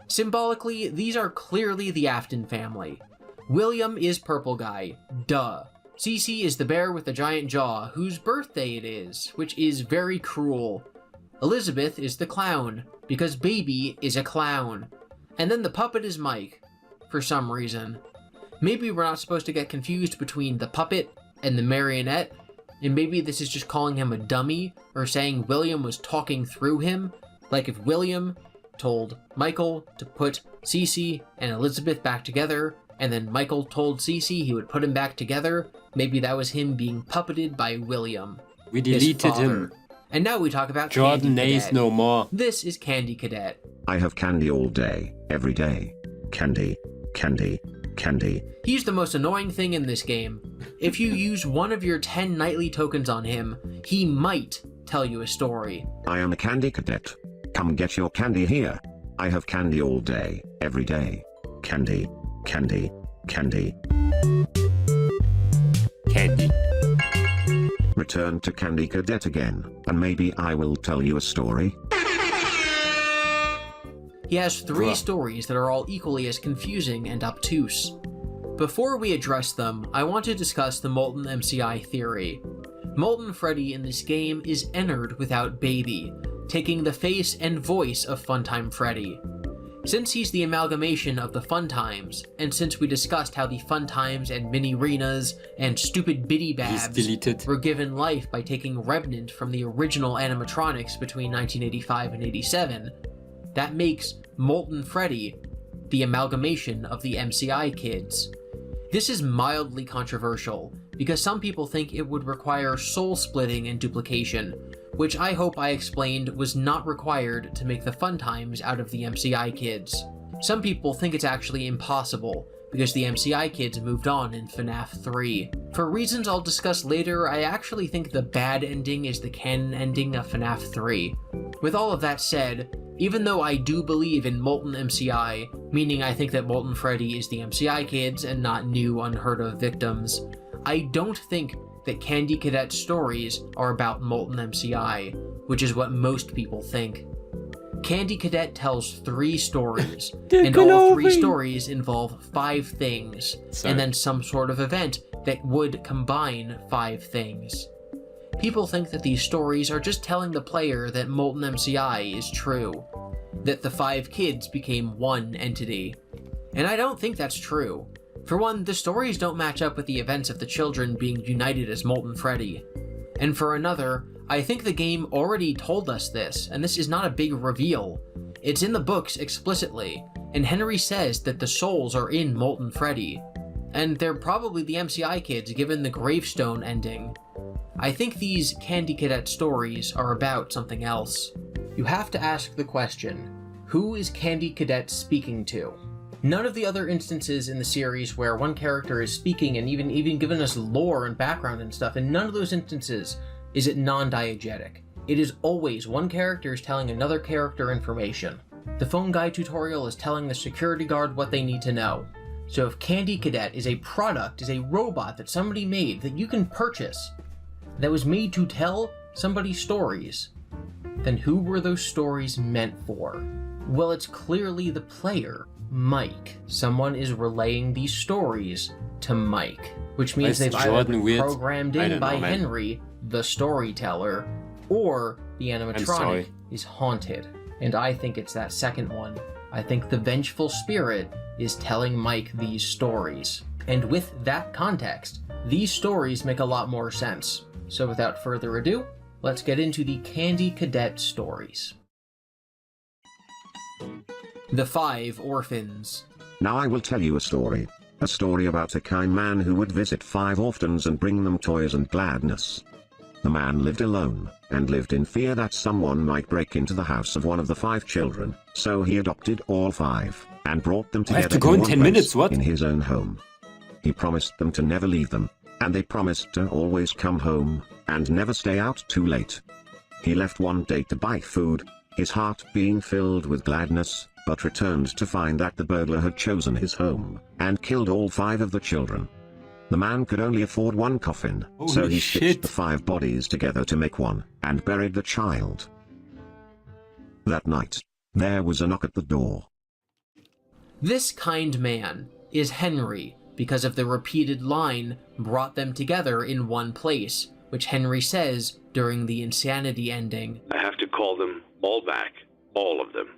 Symbolically, these are clearly the Afton family. William is Purple Guy, duh. Cece is the bear with the giant jaw, whose birthday it is, which is very cruel. Elizabeth is the clown, because Baby is a clown. And then the puppet is Mike, for some reason. Maybe we're not supposed to get confused between the puppet and the marionette, and maybe this is just calling him a dummy, or saying William was talking through him, like if William told Michael to put Cece and Elizabeth back together, and then Michael told Cece he would put him back together, maybe that was him being puppeted by William. We deleted him. And now we talk about Jordan Candy Nays Cadet. no more. This is Candy Cadet. I have candy all day, every day. Candy, candy, candy. He's the most annoying thing in this game. If you use one of your 10 nightly tokens on him, he might tell you a story. I am a candy cadet. Come get your candy here. I have candy all day, every day. Candy, candy, candy. Candy. Return to Candy Cadet again, and maybe I will tell you a story. He has 3 stories that are all equally as confusing and obtuse. Before we address them, I want to discuss the Molten MCI theory. Molten Freddy in this game is entered without Baby, taking the face and voice of Funtime Freddy. Since he's the amalgamation of the Funtimes, and since we discussed how the Funtimes and Mini-Renas and Stupid Biddy Babs were given life by taking Remnant from the original animatronics between 1985 and 87, that makes Molten Freddy the amalgamation of the MCI kids. This is mildly controversial, because some people think it would require soul splitting and duplication, which I hope I explained was not required to make the fun times out of the MCI kids. Some people think it's actually impossible, because the MCI kids moved on in FNAF 3. For reasons I'll discuss later, I actually think the bad ending is the canon ending of FNAF 3. With all of that said, even though I do believe in Molten MCI, meaning I think that Molten Freddy is the MCI kids and not new unheard of victims, I don't think that Candy Cadet stories are about Molten MCI, which is what most people think. Candy Cadet tells 3 stories, and all 3 stories involve 5 things, and then some sort of event that would combine 5 things. People think that these stories are just telling the player that Molten MCI is true, that the 5 kids became one entity. And I don't think that's true. For one, the stories don't match up with the events of the children being united as Molten Freddy. And for another, I think the game already told us this, and this is not a big reveal. It's in the books explicitly, and Henry says that the souls are in Molten Freddy. And they're probably the MCI kids given the gravestone ending. I think these Candy Cadet stories are about something else. You have to ask the question, who is Candy Cadet speaking to? None of the other instances in the series where one character is speaking and even giving us lore and background and stuff, in none of those instances is it non-diegetic. It is always one character is telling another character information. The phone guy tutorial is telling the security guard what they need to know. So if Candy Cadet is a product, is a robot that somebody made that you can purchase, that was made to tell somebody stories, then who were those stories meant for? Well, it's clearly the player, Mike. Someone is relaying these stories to Mike, which means they've either been programmed in by Henry, the storyteller, or the animatronic is haunted. And I think it's that second one. I think the vengeful spirit is telling Mike these stories. And with that context, these stories make a lot more sense. So without further ado, let's get into the Candy Cadet stories. The 5 Orphans. Now I will tell you a story about a kind man who would visit 5 orphans and bring them toys and gladness. The man lived alone, and lived in fear that someone might break into the house of one of the 5 children, so he adopted all 5, and brought them together in his own home. He promised them to never leave them, and they promised to always come home, and never stay out too late. He left one day to buy food, his heart being filled with gladness, but returned to find that the burglar had chosen his home, and killed all 5 of the children. The man could only afford one coffin, so he stitched the 5 bodies together to make one, and buried the child. That night, there was a knock at the door. This kind man is Henry, because of the repeated line, brought them together in one place, which Henry says during the insanity ending. I have to call them all back, all of them,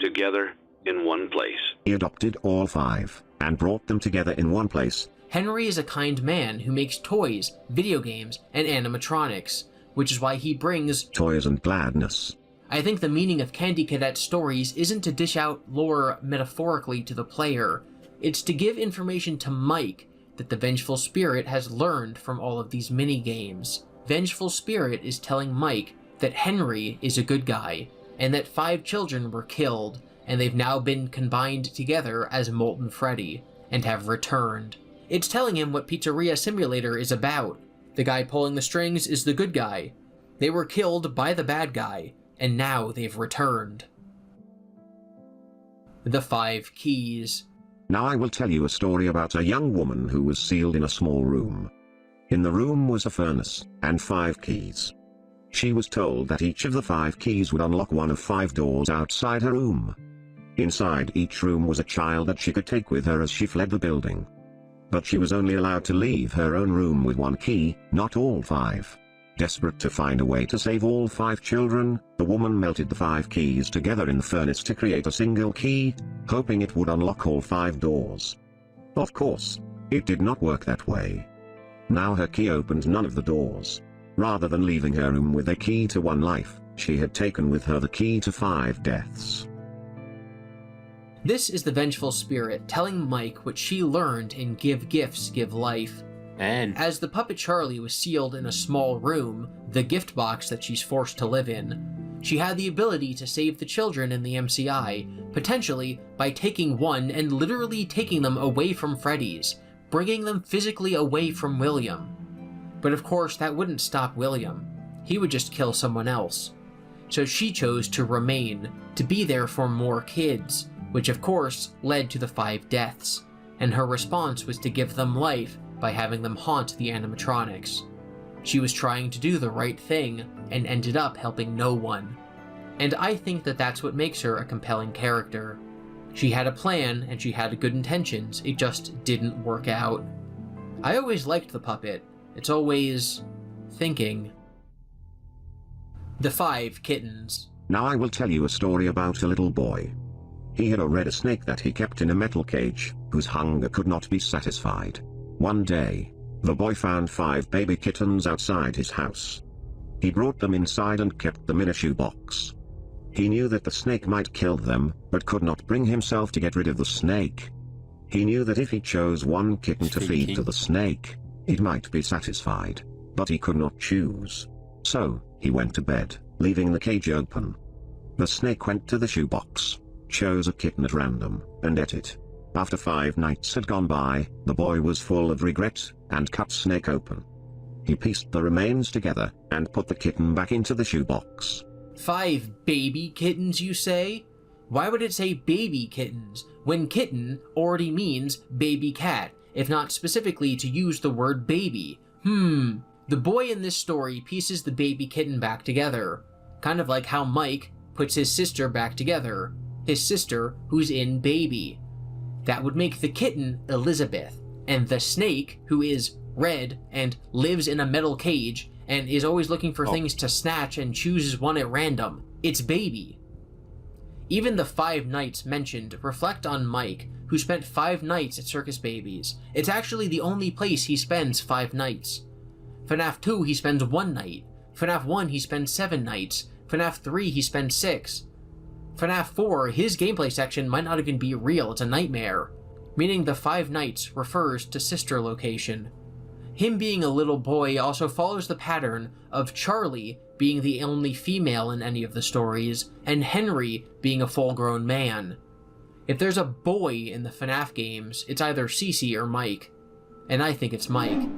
together in one place. He adopted all 5, and brought them together in one place. Henry is a kind man who makes toys, video games, and animatronics, which is why he brings toys and gladness. I think the meaning of Candy Cadet stories isn't to dish out lore metaphorically to the player. It's to give information to Mike that the Vengeful Spirit has learned from all of these mini-games. Vengeful Spirit is telling Mike that Henry is a good guy, and that 5 children were killed, and they've now been combined together as Molten Freddy, and have returned. It's telling him what Pizzeria Simulator is about. The guy pulling the strings is the good guy. They were killed by the bad guy, and now they've returned. The 5 Keys. Now I will tell you a story about a young woman who was sealed in a small room. In the room was a furnace, and 5 keys. She was told that each of the 5 keys would unlock one of 5 doors outside her room. Inside each room was a child that she could take with her as she fled the building. But she was only allowed to leave her own room with 1 key, not all 5. Desperate to find a way to save all 5 children, the woman melted the 5 keys together in the furnace to create a single key, hoping it would unlock all 5 doors. Of course, it did not work that way. Now her key opened none of the doors. Rather than leaving her room with a key to 1 life, she had taken with her the key to 5 deaths. This is the Vengeful Spirit telling Mike what she learned in Give Gifts, Give Life. And as the puppet Charlie was sealed in a small room, the gift box that she's forced to live in, she had the ability to save the children in the MCI, potentially by taking one and literally taking them away from Freddy's, bringing them physically away from William. But of course, that wouldn't stop William. He would just kill someone else. So she chose to remain, to be there for more kids, which of course led to the 5 deaths, and her response was to give them life by having them haunt the animatronics. She was trying to do the right thing, and ended up helping no one. And I think that that's what makes her a compelling character. She had a plan, and she had good intentions, it just didn't work out. I always liked the puppet. It's always thinking. The 5 Kittens. Now I will tell you a story about a little boy. He had a red snake that he kept in a metal cage, whose hunger could not be satisfied. One day, the boy found 5 baby kittens outside his house. He brought them inside and kept them in a shoebox. He knew that the snake might kill them, but could not bring himself to get rid of the snake. He knew that if he chose one kitten to feed to the snake, it might be satisfied, but he could not choose. So, he went to bed, leaving the cage open. The snake went to the shoebox, chose a kitten at random, and ate it. After 5 nights had gone by, the boy was full of regret, and cut snake open. He pieced the remains together, and put the kitten back into the shoebox. 5 baby kittens, you say? Why would it say baby kittens, when kitten already means baby cat, if not specifically to use the word baby? The boy in this story pieces the baby kitten back together, kind of like how Mike puts his sister back together, his sister who's in baby. That would make the kitten Elizabeth, and the snake, who is red and lives in a metal cage and is always looking for things to snatch and chooses one at random, it's baby. Even the 5 nights mentioned reflect on Mike, who spent 5 nights at Circus Babies. It's actually the only place he spends 5 nights. FNAF 2 he spends 1 night, FNAF 1 he spends 7 nights, FNAF 3 he spends 6. FNAF 4, his gameplay section might not even be real, it's a nightmare. Meaning the 5 nights refers to sister location. Him being a little boy also follows the pattern of Charlie being the only female in any of the stories, and Henry being a full-grown man. If there's a boy in the FNAF games, it's either Cece or Mike. And I think it's Mike.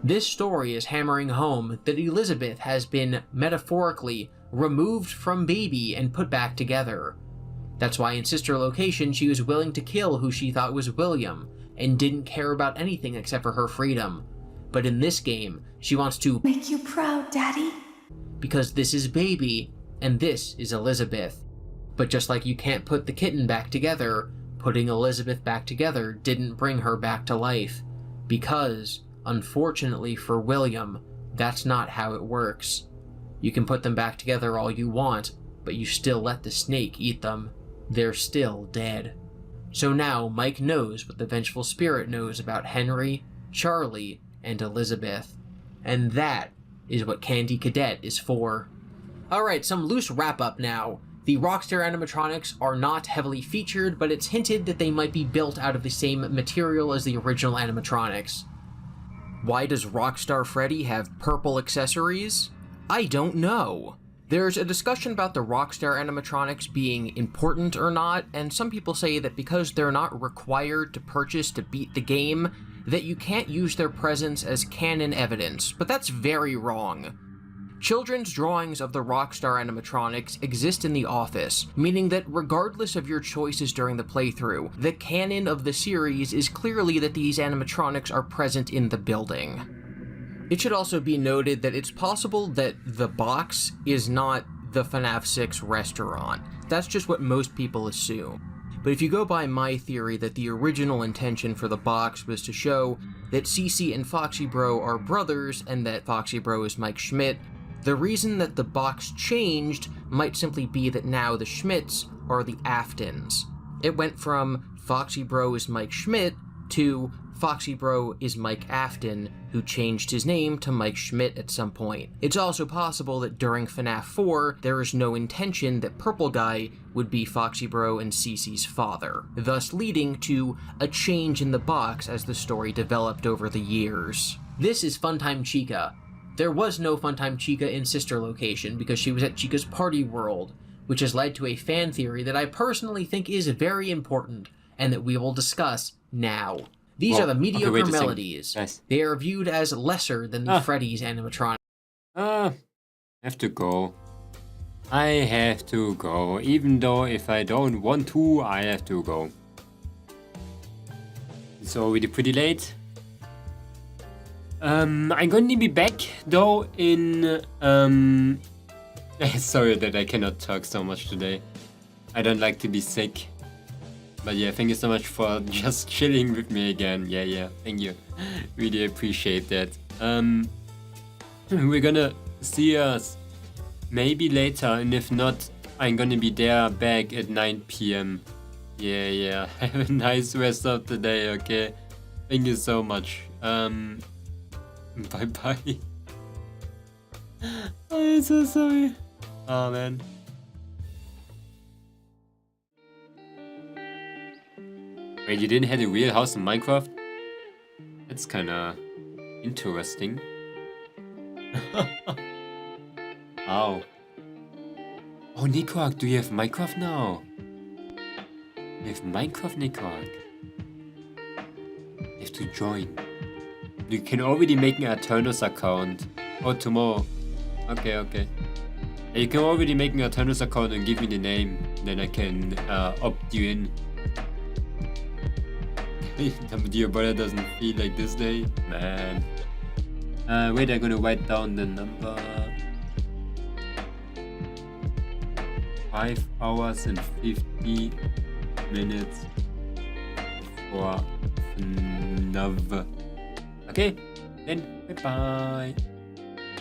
This story is hammering home that Elizabeth has been, metaphorically, removed from baby and put back together. That's why in Sister Location she was willing to kill who she thought was William, and didn't care about anything except for her freedom. But in this game, she wants to make you proud, Daddy. Because this is baby, and this is Elizabeth. But just like you can't put the kitten back together, putting Elizabeth back together didn't bring her back to life. Because, unfortunately for William, that's not how it works. You can put them back together all you want, but you still let the snake eat them. They're still dead. So now Mike knows what the Vengeful Spirit knows about Henry, Charlie, and Elizabeth. And that is what Candy Cadet is for. Alright, some loose wrap-up now. The Rockstar animatronics are not heavily featured, but it's hinted that they might be built out of the same material as the original animatronics. Why does Rockstar Freddy have purple accessories? I don't know. There's a discussion about the Rockstar animatronics being important or not, and some people say that because they're not required to purchase to beat the game, that you can't use their presence as canon evidence, but that's very wrong. Children's drawings of the Rockstar animatronics exist in the office, meaning that regardless of your choices during the playthrough, the canon of the series is clearly that these animatronics are present in the building. It should also be noted that it's possible that the box is not the FNAF 6 restaurant. That's just what most people assume. But if you go by my theory that the original intention for the box was to show that Cece and Foxy Bro are brothers and that Foxy Bro is Mike Schmidt, the reason that the box changed might simply be that now the Schmidts are the Aftons. It went from Foxy Bro is Mike Schmidt to Foxy Bro is Mike Afton, who changed his name to Mike Schmidt at some point. It's also possible that during FNAF 4, there is no intention that Purple Guy would be Foxy Bro and Cece's father, thus leading to a change in the box as the story developed over the years. This is Funtime Chica. There was no Funtime Chica in Sister Location because she was at Chica's Party World, which has led to a fan theory that I personally think is very important and that we will discuss now. These are the mediocre melodies. Yes. They are viewed as lesser than the Freddy's animatronic. I have to go. I have to go. Even though if I don't want to, I have to go. It's already pretty late. I'm going to be back though in sorry that I cannot talk so much today. I don't like to be sick. But yeah, thank you so much for just chilling with me again. Yeah, thank you. Really appreciate that. We're gonna see us maybe later, and if not, I'm gonna be there back at 9 p.m. Yeah. Have a nice rest of the day, okay? Thank you so much. Bye. Oh, I'm so sorry. Oh, man. Wait, you didn't have a real house in Minecraft? That's kinda interesting. Ow. Oh, Nicoark, do you have Minecraft now? You have Minecraft, Nicoark. You have to join. You can already make an Eternus account. Oh, tomorrow. Okay. You can already make an Eternus account and give me the name. Then I can opt you in. Your brother doesn't feel like this day? Man. Wait, I'm gonna write down the number. 5 hours and 50 minutes for another. Okay, then bye-bye.